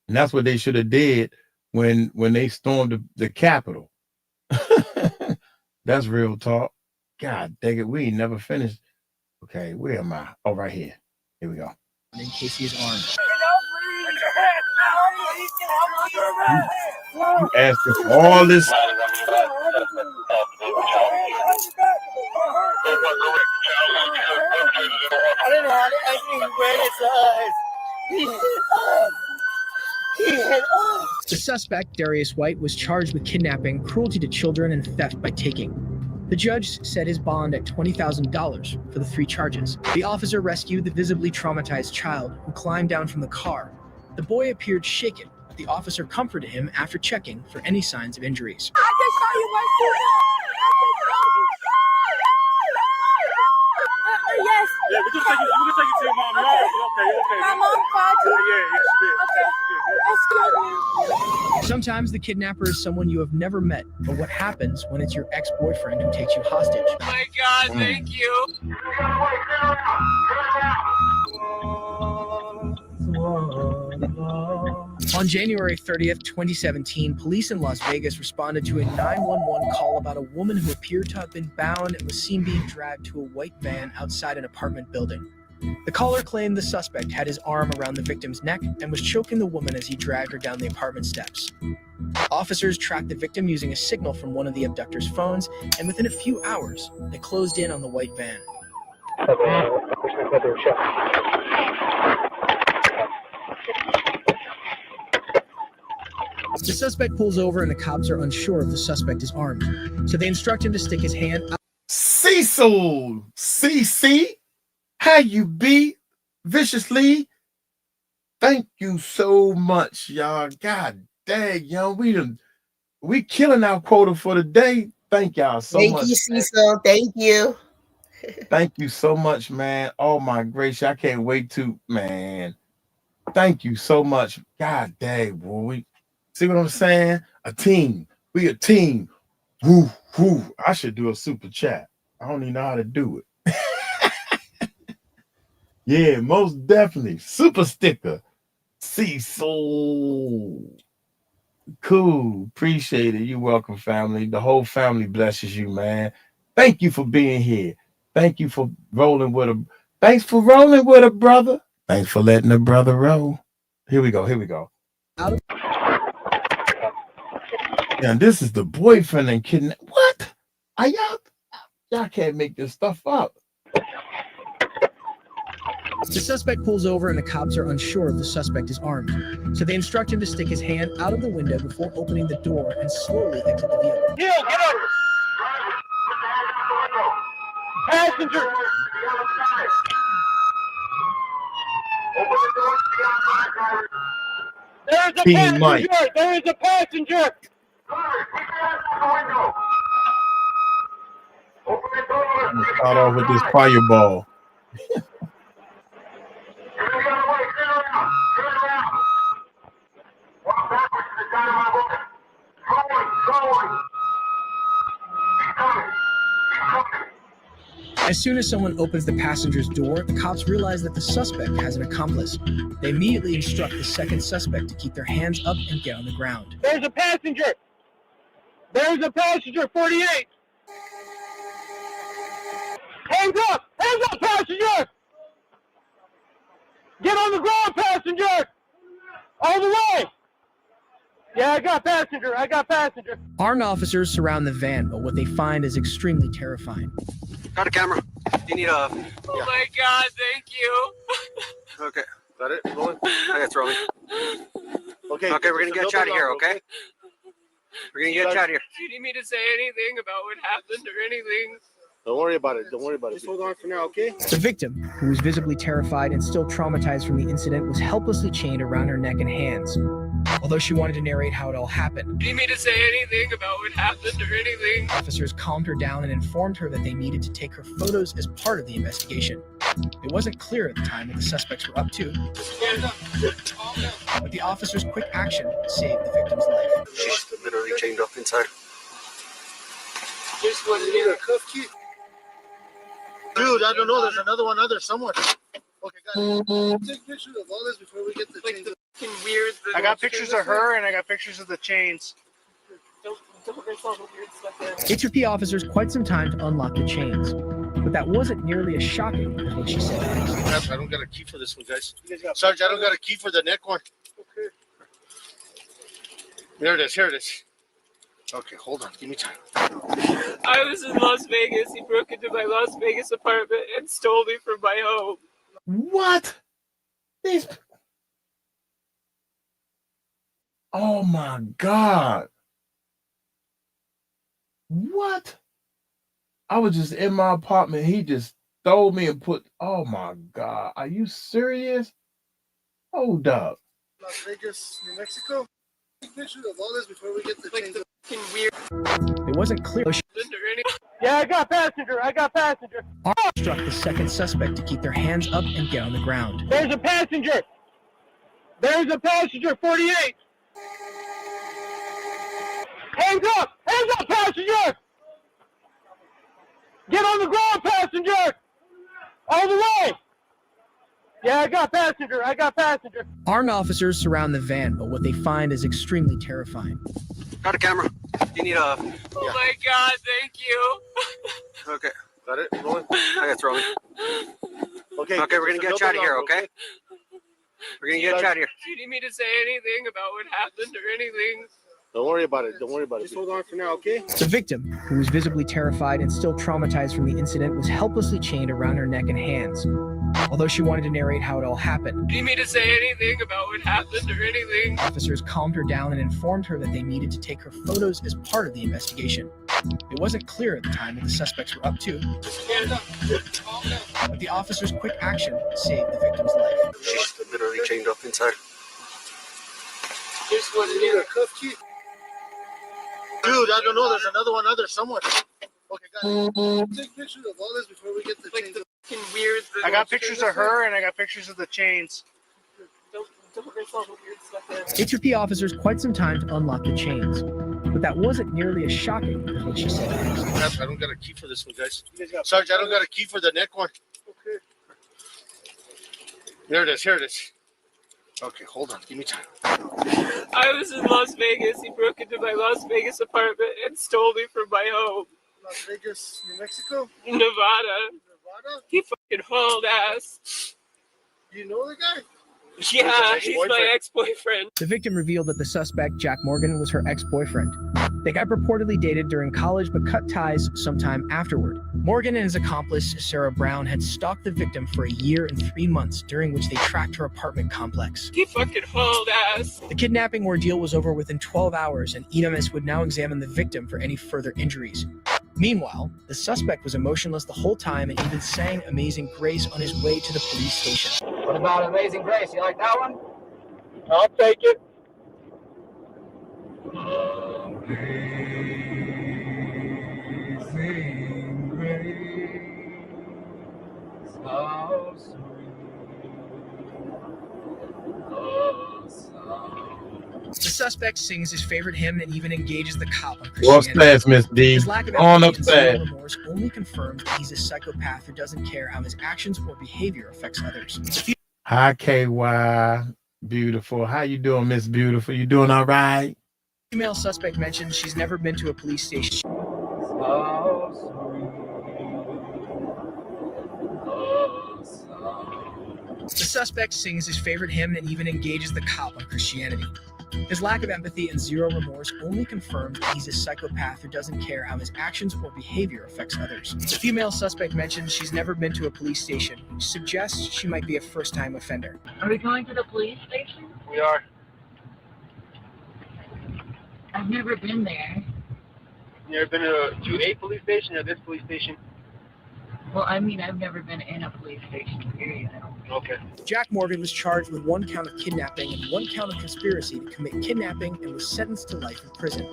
And that's what they should have did when they stormed the Capitol. That's real talk. God dang it, we ain't never finished. Okay, where am I? Oh, right here. Here we go. In Casey's arm. You asking for all this. I didn't have to ask me where his eyes. He hit us. The suspect, 𝗟𝗓𝗡 White, was charged with kidnapping, cruelty to children, and theft by taking. The judge set his bond at $20,000 for the 3 charges. The officer rescued the visibly traumatized child, who climbed down from the car. The boy appeared shaken, but the officer comforted him after checking for any signs of injuries. I can show you what to do. Yes. Yeah, we can take it to your mom. Okay. My mom called you. Yeah, she did. Okay. Excuse me. Sometimes the kidnapper is someone you have never met, but what happens when it's your ex-boyfriend who takes you hostage? Oh my God, thank you. On January 30th, 2017, police in Las Vegas responded to a 911 call about a woman who appeared to have been bound and was seen being dragged to a white van outside an apartment building. The caller claimed the suspect had his arm around the victim's neck and was choking the woman as he dragged her down the apartment steps. Officers tracked the victim using a signal from one of the abductor's phones, and within a few hours, they closed in on the white van. The suspect pulls over and the cops are unsure if the suspect is armed, so they instruct him to stick his hand out. Cecil, CC, how you be? Viciously. Thank you so much, y'all. God dang, y'all. We killing our quota for the day. Thank y'all so much. Thank you, Cecil. Thank you. Thank you so much, man. Oh my gracious, I can't wait to, man. Thank you so much. God dang, boy. See what I'm saying? A team. We a team. Woo, woo. I should do a super chat. I don't even know how to do it. Yeah, most definitely. Super sticker. Cecil. Cool. Appreciate it. You're welcome, family. The whole family blesses you, man. Thank you for being here. Thank you for rolling with a. Thanks for rolling with a brother. Thanks for letting a brother roll. Here we go. Here we go. And this is the boyfriend and kidnap. What? Are y'all can't make this stuff up. The suspect pulls over and the cops are unsure if the suspect is armed, so they instruct him to stick his hand out of the window before opening the door and slowly exit the vehicle. Get up! Passenger. There is a Team Mike. passenger. There is a passenger. I'm gonna start off with this fireball. As soon as someone opens the passenger's door, the cops realize that the suspect has an accomplice. They immediately instruct the second suspect to keep their hands up and get on the ground. There's a passenger. There's a passenger, 48. Hands up! Hands up, passenger! Get on the ground, passenger! All the way! Yeah, I got passenger. I got passenger. Armed officers surround the van, but what they find is extremely terrifying. Got a camera. You need a... Oh my God, thank you. Okay. Got it? Rolling? I got throw me. Okay. Okay, we're going to get you out of here, okay? We're going to get you out of here. Do you need me to say anything about what happened or anything? Don't worry about it. Don't worry about it. Just hold on for now, okay? The victim, who was visibly terrified and still traumatized from the incident, was helplessly chained around her neck and hands. Although she wanted to narrate how it all happened, Do you need me to say anything about what happened or anything? officers calmed her down and informed her that they needed to take her photos as part of the investigation. It wasn't clear at the time what the suspects were up to, but the officers' quick action saved the victim's life. She's literally chained up inside. Just what You need a cuff key? Dude, I don't know. There's another one out there somewhere. Okay, guys. Take pictures of all this before we get the chains. weird. I got pictures of her and I got pictures of the chains. It took the officers quite some time to unlock the chains, but that wasn't nearly as shocking as what she said. I don't got a key for this one, guys. Sarge, I don't got a key for the neck one. Okay. Here it is. Here it is. Okay, hold on. Give me time. I was in Las Vegas. He broke into my Las Vegas apartment and stole me from my home. What? These... Oh my God. What? I was just in my apartment. He just stole me and put, oh my God. Are you serious? Hold up. Las Vegas, New Mexico. Take pictures of all this before we get the chains. Weird. It wasn't clear. Yeah, I got passenger. I got passenger. Officers instruct the second suspect to keep their hands up and get on the ground. There's a passenger. There's a passenger, 48. Hands up! Hands up, passenger! Get on the ground, passenger! All the way! Yeah, I got passenger. I got passenger. Armed officers surround the van, but what they find is extremely terrifying. Got a camera. You need a... Oh my God, thank you. Okay. Got it? Rolling? I got throw me. Okay. Okay, we're going to get you out of here, okay? We're going to get you out of here. Do you need me to say anything about what happened or anything? Don't worry about it. Don't worry about it. Just hold on for now, okay? The victim, who was visibly terrified and still traumatized from the incident, was helplessly chained around her neck and hands. Although she wanted to narrate how it all happened, Do you need me to say anything about what happened or anything? officers calmed her down and informed her that they needed to take her photos as part of the investigation. It wasn't clear at the time what the suspects were up to, but the officers' quick action saved the victim's life. She's literally chained up inside. Just what You need a cuff key? Dude, I don't know. There's another one out there somewhere. Okay, guys. Take pictures of all this before we get the chains. weird. I got pictures of her and I got pictures of the chains. It took the officers quite some time to unlock the chains, but that wasn't nearly as shocking as what she said. I don't got a key for this one, guys. Sarge, I don't got a key for the neck one. Okay. Here it is. Here it is. Okay, hold on. Give me time. I was in Las Vegas. He broke into my Las Vegas apartment and stole me from my home. Las Vegas, New Mexico? Nevada. Nevada? He fucking hauled ass. Do you know the guy? Yeah, he's my ex-boyfriend. The victim revealed that the suspect, Jack Morgan, was her ex-boyfriend. They got reportedly dated during college but cut ties sometime afterward. Morgan and his accomplice, Sarah Brown, had stalked the victim for a year and 3 months, during which they tracked her apartment complex. He fucking hauled ass. The kidnapping ordeal was over within 12 hours, and EMS would now examine the victim for any further injuries. Meanwhile, the suspect was emotionless the whole time and even sang Amazing Grace on his way to the police station. What about Amazing Grace? You like that one? I'll take it. Amazing Grace, how sweet the sound. The suspect sings his favorite hymn and even engages the cop on What's Christianity. that, Miss D? His lack of On empathy and upstairs. zero remorse only confirms that he's a psychopath who doesn't care how his actions or behavior affects others. Hi, KY. Beautiful. How you doing, Miss Beautiful? You doing all right? Female suspect mentioned she's never been to a police station. How sweet the sound. The suspect sings his favorite hymn and even engages the cop on Christianity. His lack of empathy and zero remorse only confirms that he's a psychopath who doesn't care how his actions or behavior affects others. The female suspect mentioned she's never been to a police station, which suggests she might be a first-time offender. Are we going to the police station? We are. I've never been there. You ever been to a police station or this police station? Well, I mean, I've never been in a police station, period. Okay. Jack Morgan was charged with 1 count of kidnapping and 1 count of conspiracy to commit kidnapping and was sentenced to life in prison.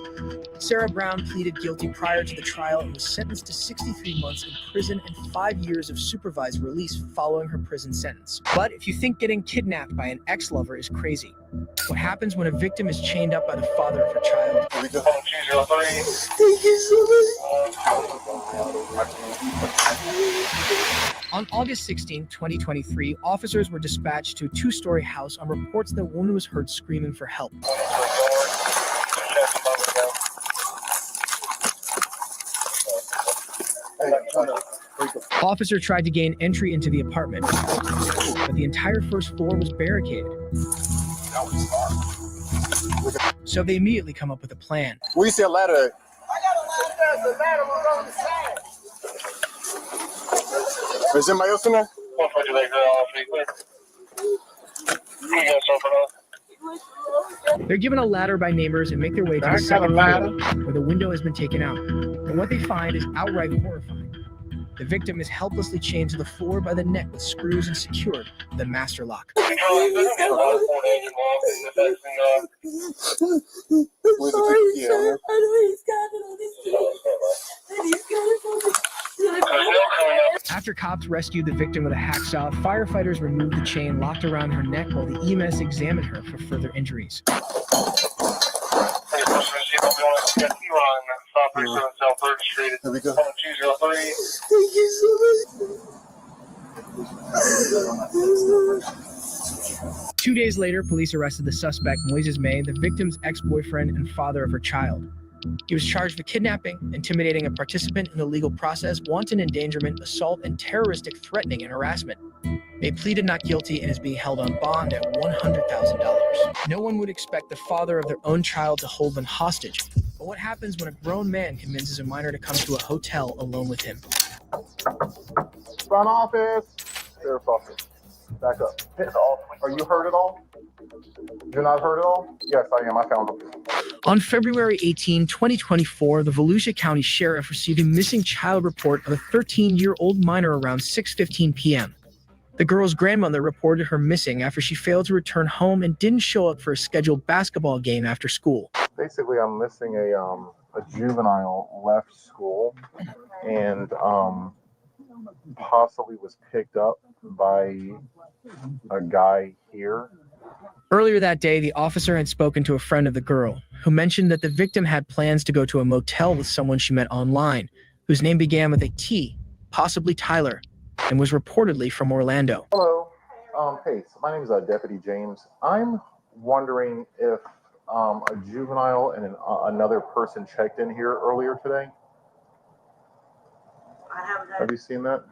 Sarah Brown pleaded guilty prior to the trial and was sentenced to 63 months in prison and 5 years of supervised release following her prison sentence. But if you think getting kidnapped by an ex-lover is crazy, what happens when a victim is chained up by the father of her child? Thank you so much. On August 16, 2023, officers were dispatched to a 2-story house on reports that a woman was heard screaming for help. Officer tried to gain entry into the apartment, but the entire first floor was barricaded. So they immediately come up with a plan. We see a ladder. I got a ladder. The ladder was on the side. Is anybody else in there? They're given a ladder by neighbors and make their way to the second floor, where the window has been taken out. And what they find is outright horrifying. The victim is helplessly chained to the floor by the neck with screws and secured with a master lock. After cops rescued the victim with a hacksaw, firefighters removed the chain locked around her neck while the EMS examined her for further injuries. 2 days later, police arrested the suspect, Moises May, the victim's ex-boyfriend and father of her child. He was charged with kidnapping, intimidating a participant in the legal process, wanton endangerment, assault, and terroristic threatening and harassment. May pleaded not guilty and is being held on bond at $100,000. No one would expect the father of their own child to hold them hostage. But what happens when a grown man convinces a minor to come to a hotel alone with him? Front office. Sheriff's office. Back up. Are you hurt at all? You're not hurt at all? Yes, I am. I found him. On February 18, 2024, the Volusia County Sheriff received a missing child report of a 13-year-old minor around 6:15 p.m. The girl's grandmother reported her missing after she failed to return home and didn't show up for a scheduled basketball game after school. Basically, I'm missing a juvenile left school and possibly was picked up by a guy here. Earlier that day, the officer had spoken to a friend of the girl, who mentioned that the victim had plans to go to a motel with someone she met online, whose name began with a T, possibly Tyler, and was reportedly from Orlando. Hello. Hey, so my name is Deputy James. I'm wondering if a juvenile and another person checked in here earlier today. Have you seen that?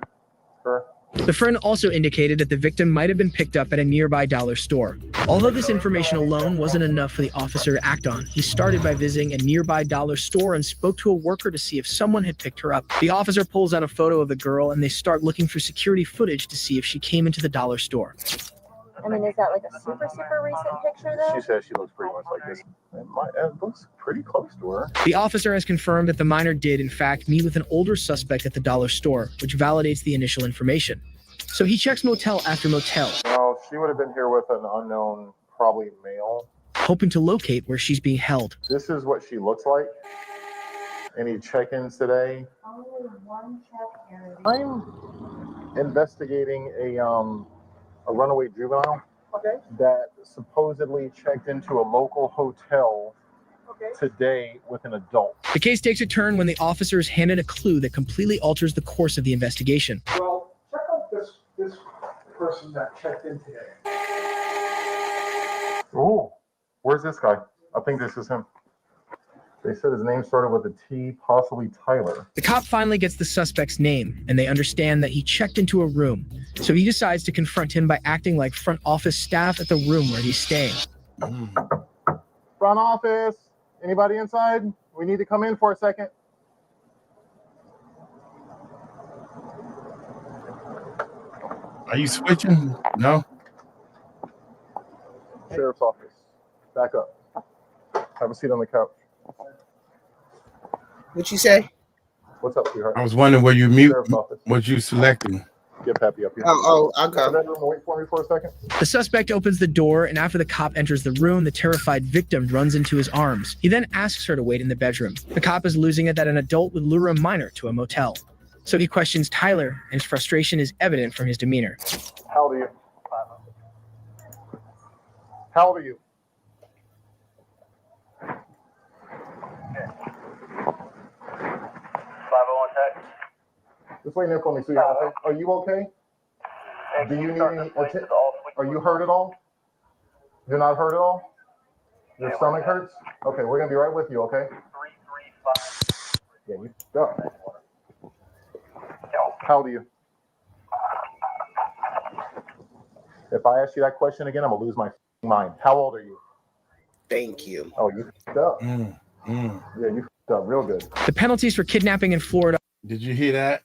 Sure. The friend also indicated that the victim might have been picked up at a nearby dollar store. Although this information alone wasn't enough for the officer to act on, he started by visiting a nearby dollar store and spoke to a worker to see if someone had picked her up. The officer pulls out a photo of the girl and they start looking for security footage to see if she came into the dollar store. I mean, is that like a super recent picture though? She says she looks pretty much like this. It looks pretty close to her. The officer has confirmed that the minor did, in fact, meet with an older suspect at the dollar store, which validates the initial information. So he checks motel after motel. No, she would have been here with an unknown, probably male, hoping to locate where she's being held. This is what she looks like. Any check-ins today? Only one check-in. I'm investigating a runaway juvenile that supposedly checked into a local hotel today with an adult. The case takes a turn when the officer is handed a clue that completely alters the course of the investigation. Well, check out this person that checked in today. Oh, where's this guy? I think this is him. They said his name started with a T, possibly Tyler. The cop finally gets the suspect's name, and they understand that he checked into a room. So he decides to confront him by acting like front office staff at the room where he's staying. Front office, anybody inside? We need to come in for a second. Are you switching? No? Sheriff's office, back up. Have a seat on the couch. What you say? What's up, sweetheart? I was wondering where you mute, what you selecting. Get Pappy up here. I'll go. Wait for me for a second. The suspect opens the door, and after the cop enters the room, the terrified victim runs into his arms. He then asks her to wait in the bedroom. The cop is losing it that an adult would lure a minor to a motel. So he questions Tyler, and his frustration is evident from his demeanor. How old are you? How old are you? Just wait there for me, sweetheart. Are you okay? Do you need any attention? Are you hurt at all? You're not hurt at all? Your stomach hurts? Okay, we're gonna be right with you, okay? Yeah, you go. How old are you? If I ask you that question again, I'm gonna lose my mind. How old are you? Thank you. Oh, you up. Yeah, you up real good. The penalties for kidnapping in Florida. Did you hear that?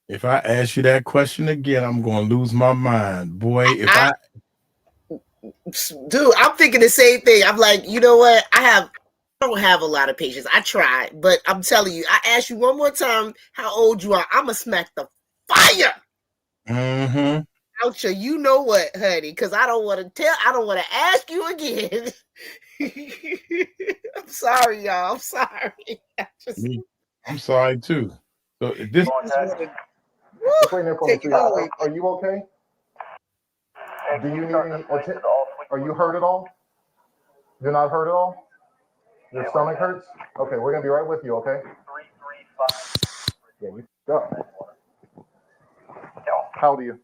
If I ask you that question again, I'm going to lose my mind. Boy, Dude, I'm thinking the same thing. I'm like, you know what? I don't have a lot of patience. I tried, but I'm telling you, I ask you one more time how old you are. I'm going to smack the fire. Out you, you know what, honey, because I don't want to ask you again. I'm sorry, y'all. I'm sorry. I'm sorry, too. So this just wait there for me, sweetheart. Are you okay? Do you need any attention? Are you hurt at all? You're not hurt at all? Your stomach hurts? Okay, we're gonna be right with you, okay? Yeah, you up. How old are you?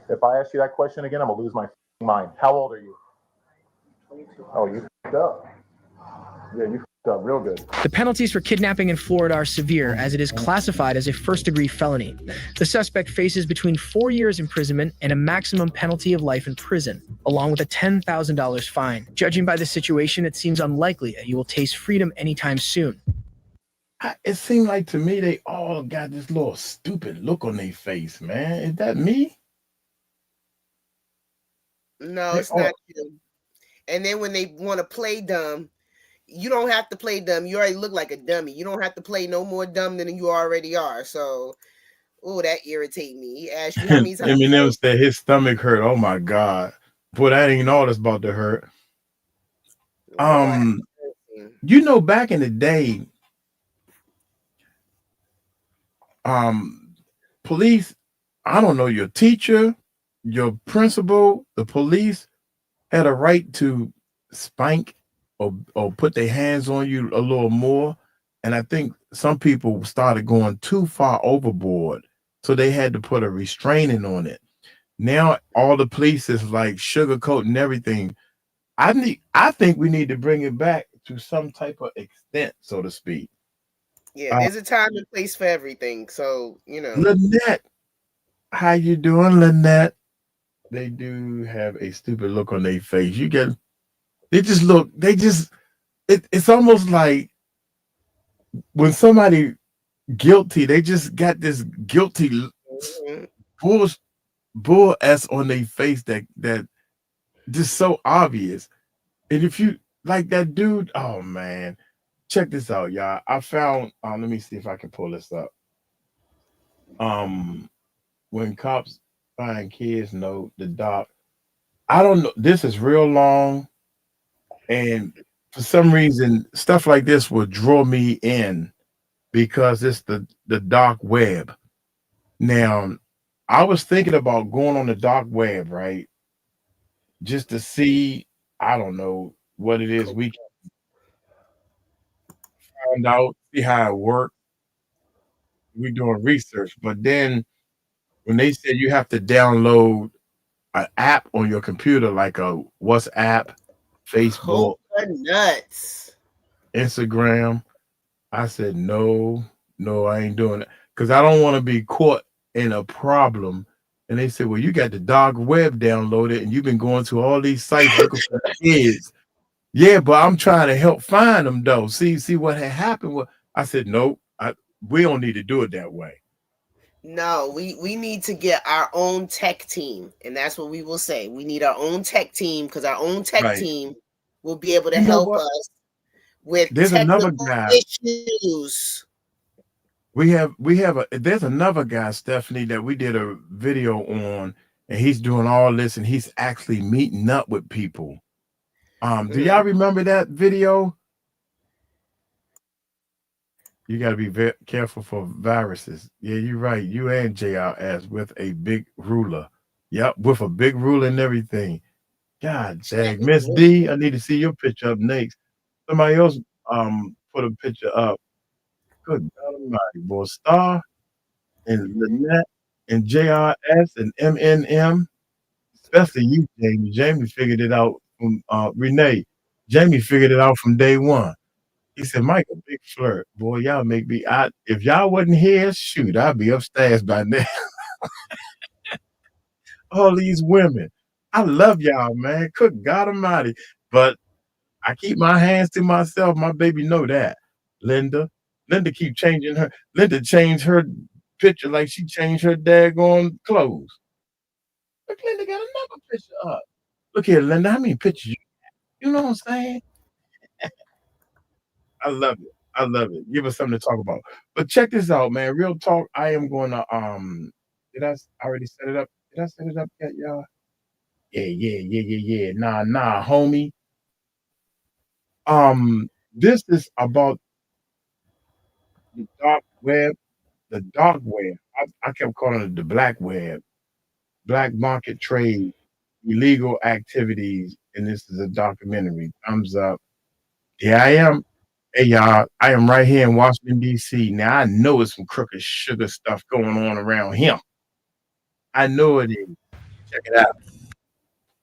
If I ask you that question again, I'm gonna lose my mind. How old are you? 22. Oh, you up. Yeah, you up real good. The penalties for kidnapping in Florida are severe, as it is classified as a first-degree felony. The suspect faces between 4 years imprisonment and a maximum penalty of life in prison, along with a $10,000 fine. Judging by the situation, it seems unlikely that you will taste freedom anytime soon. It seemed like to me they all got this little stupid look on their face, man. Is that me? No, it's not you. And then when they want to play dumb, you don't have to play dumb. You already look like a dummy. You don't have to play no more dumb than you already are. So, that irritates me. He asked you how many times. Eminem said his stomach hurt. Oh my God. Boy, that ain't all that's about to hurt. You know, back in the day, police, I don't know, your teacher, your principal, the police had a right to spank or put their hands on you a little more. And I think some people started going too far overboard. So they had to put a restraining on it. Now all the police is like sugarcoating everything. I think we need to bring it back to some type of extent, so to speak. Yeah, there's a time and place for everything. So, you know. Lynette, how you doing, Lynette? They do have a stupid look on their face. It's almost like when somebody guilty, they just got this guilty bullshit. bull s on their face that just so obvious. And if you like that dude, oh man, check this out, y'all. I found let me see if I can pull this up. When cops find kids, know the doc. I don't know. This is real long, and for some reason, stuff like this will draw me in because it's the dark web. Now, I was thinking about going on the dark web, right? Just to see, I don't know what it is. We can find out, see how it works. We doing research, but then when they said you have to download an app on your computer, like a WhatsApp, Facebook, nuts. Instagram, I said no, I ain't doing it because I don't want to be caught in a problem. And they said, well, you got the dark web downloaded and you've been going to all these sites looking for kids. Yeah, but I'm trying to help find them though. See what had happened. I said, nope, we don't need to do it that way. No, we need to get our own tech team, and that's what we will say. We need our own tech team because our own tech team will be able to help us with another guy issues. There's another guy, Stephanie, that we did a video on, and he's doing all this, and he's actually meeting up with people. Do y'all remember that video? You got to be very careful for viruses. Yeah, you're right. You and JRS with a big ruler. Yep, with a big ruler and everything. God dang, Miss D, I need to see your picture up next. Somebody else put a picture up. Good God Almighty, boy. Star and Lynette and JRS and MNM, especially you, Jamie. Jamie figured it out from Renee. Jamie figured it out from day one. He said, Michael, big flirt. Boy, y'all make me if y'all wasn't here, shoot, I'd be upstairs by now. All these women. I love y'all, man. Good God Almighty. But I keep my hands to myself. My baby know that. Linda keep changing her. Linda changed her picture like she changed her daggone clothes. Look, Linda got another picture up. Look here, Linda, how many pictures you got? You know what I'm saying? I love it. I love it. Give us something to talk about. But check this out, man. Real talk. I am going to did I already set it up? Did I set it up yet, y'all? Yeah. Nah, homie. This is about the dark web. The dark web. I kept calling it the black web. Black market trade, illegal activities, and this is a documentary. Thumbs up. Yeah, I am. Hey, y'all, I am right here in Washington, D.C. Now, I know it's some crooked sugar stuff going on around here. I know it is. Check it out.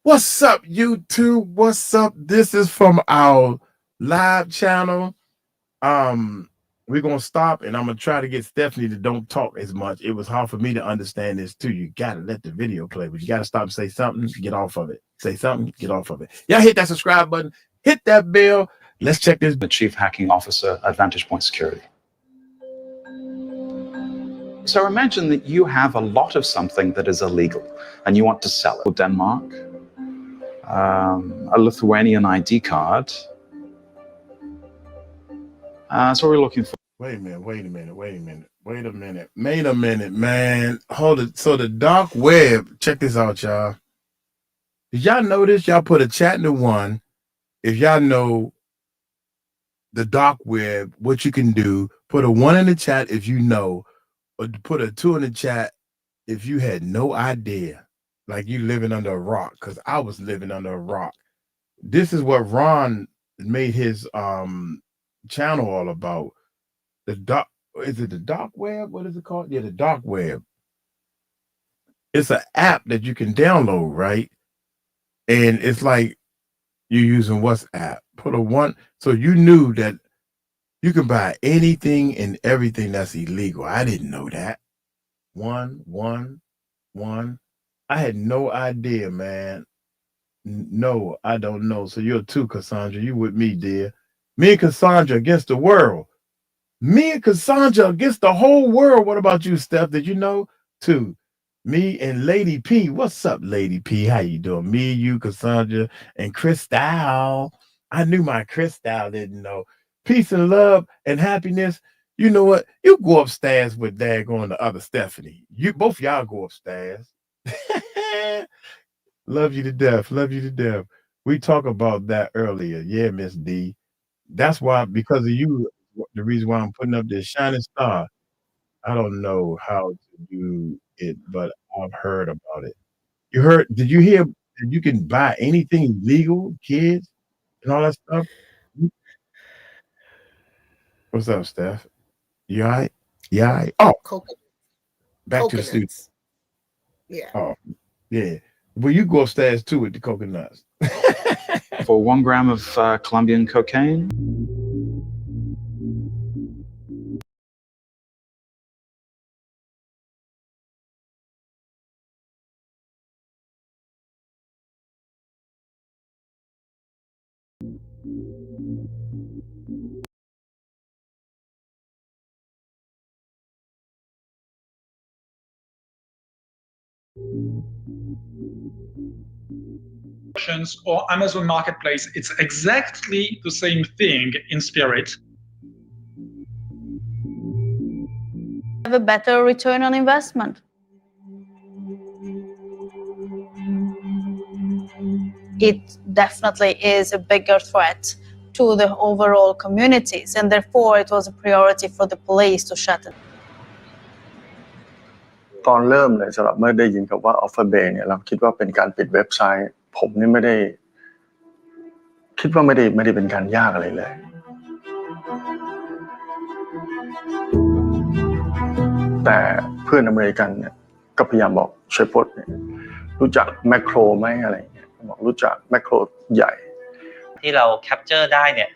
What's up, YouTube? What's up? This is from our live channel. We're going to stop, and I'm going to try to get Stephanie to don't talk as much. It was hard for me to understand this, too. You got to let the video play, but you got to stop and say something, get off of it. Say something, get off of it. Y'all hit that subscribe button. Hit that bell. Let's check this. The Chief Hacking Officer at Vantage Point Security. So imagine that you have a lot of something that is illegal and you want to sell it. Denmark, a Lithuanian ID card. So we're looking for. Wait a minute, man. Hold it. So the dark web, check this out, y'all. Did y'all know this? Y'all put a chat in the one. If y'all know the dark web, what you can do, put a 1 in the chat if you know, or put a 2 in the chat if you had no idea, like you living under a rock, because I was living under a rock. This is what Ron made his channel all about. The dark, is it the dark web? What is it called? Yeah, the dark web. It's an app that you can download, right? And it's like you're using WhatsApp. Put a 1, so you knew that you can buy anything and everything that's illegal. I didn't know that. 1. I had no idea, man. No, I don't know. So you're 2, Cassandra. You with me, dear. Me and Cassandra against the world. Me and Cassandra against the whole world. What about you, Steph? Did you know? 2. Me and Lady P. What's up, Lady P? How you doing? Me, you, Cassandra, and Crystal. I knew my Crystal didn't know. Peace and love and happiness. You know what? You go upstairs with daggone the other Stephanie. You both y'all go upstairs. Love you to death. Love you to death. We talked about that earlier. Yeah, Miss D. That's why, because of you, the reason why I'm putting up this shining star. I don't know how to do it, but I've heard about it. Did you hear that you can buy anything legal, kids, and all that stuff? What's up, Steph? You all right? You all right? Oh, back to the studio. Yeah. Oh, yeah. Well, you go upstairs too with the coconuts. For 1 gram of Colombian cocaine. Or Amazon Marketplace, it's exactly the same thing in spirit. Have a better return on investment. It definitely is a bigger threat to the overall communities, and therefore it was a priority for the police to shut it. ตอนเริ่มเลยสำหรับเมื่อได้ยินคำว่า 𝐓𝐸 เนี่ยเราคิดว่าเป็นการปิดเว็บไซต์ผมนี่ไม่ได้คิดว่าไม่ได้เป็นการยากอะไรเลยแต่เพื่อนอเมริกันเนี่ยก็พยายามบอกช่วยพดเนี่ยรู้จักแมคโครไหมอะไรเงี้ยบอกรู้จักแมคโครใหญ่ที่เราแคปเจอร์ได้เนี่ย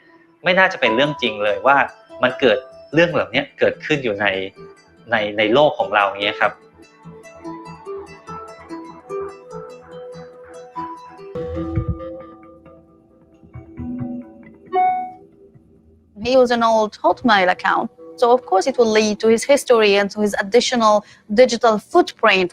ไม่น่าจะเป็นเรื่องจริงเลยว่ามันเกิดเรื่องแบบนี้เกิดขึ้นอยู่ในโลกของเราเงี้ยครับ He used an old Hotmail account, so of course it will lead to his history and to his additional digital footprint.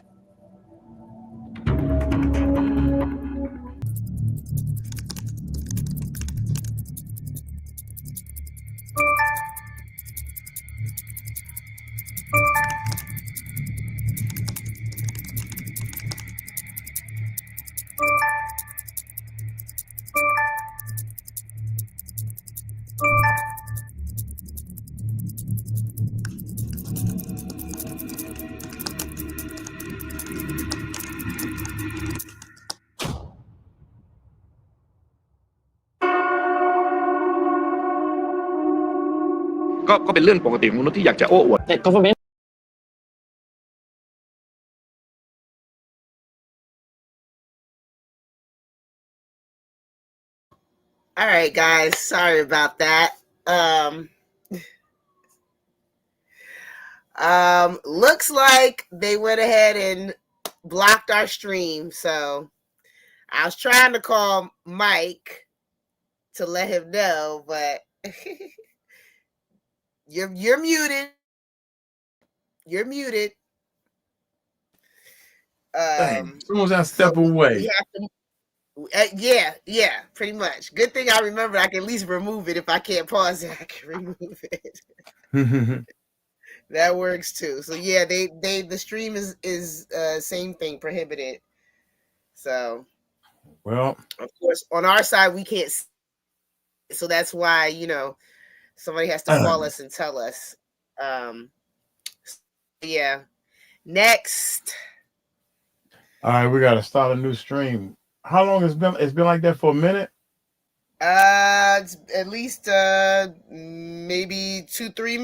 ก็เป็นเรื่องปกติของมนุษย์ที่อยากจะโอ้อวด All right, guys. Sorry about that. Looks like they went ahead and blocked our stream. So I was trying to call Mike to let him know, but you're muted. You're muted. Someone's got to step away. Yeah, pretty much. Good thing I remember I can at least remove it. If I can't pause it, I can remove it. That works too. So yeah, the stream is same thing, prohibited. So well, of course on our side we can't see, so that's why, you know, somebody has to call us and tell us. Yeah. Next. All right, we got to start a new stream. How long it's been like that for a minute? It's at least maybe 2-3 minutes.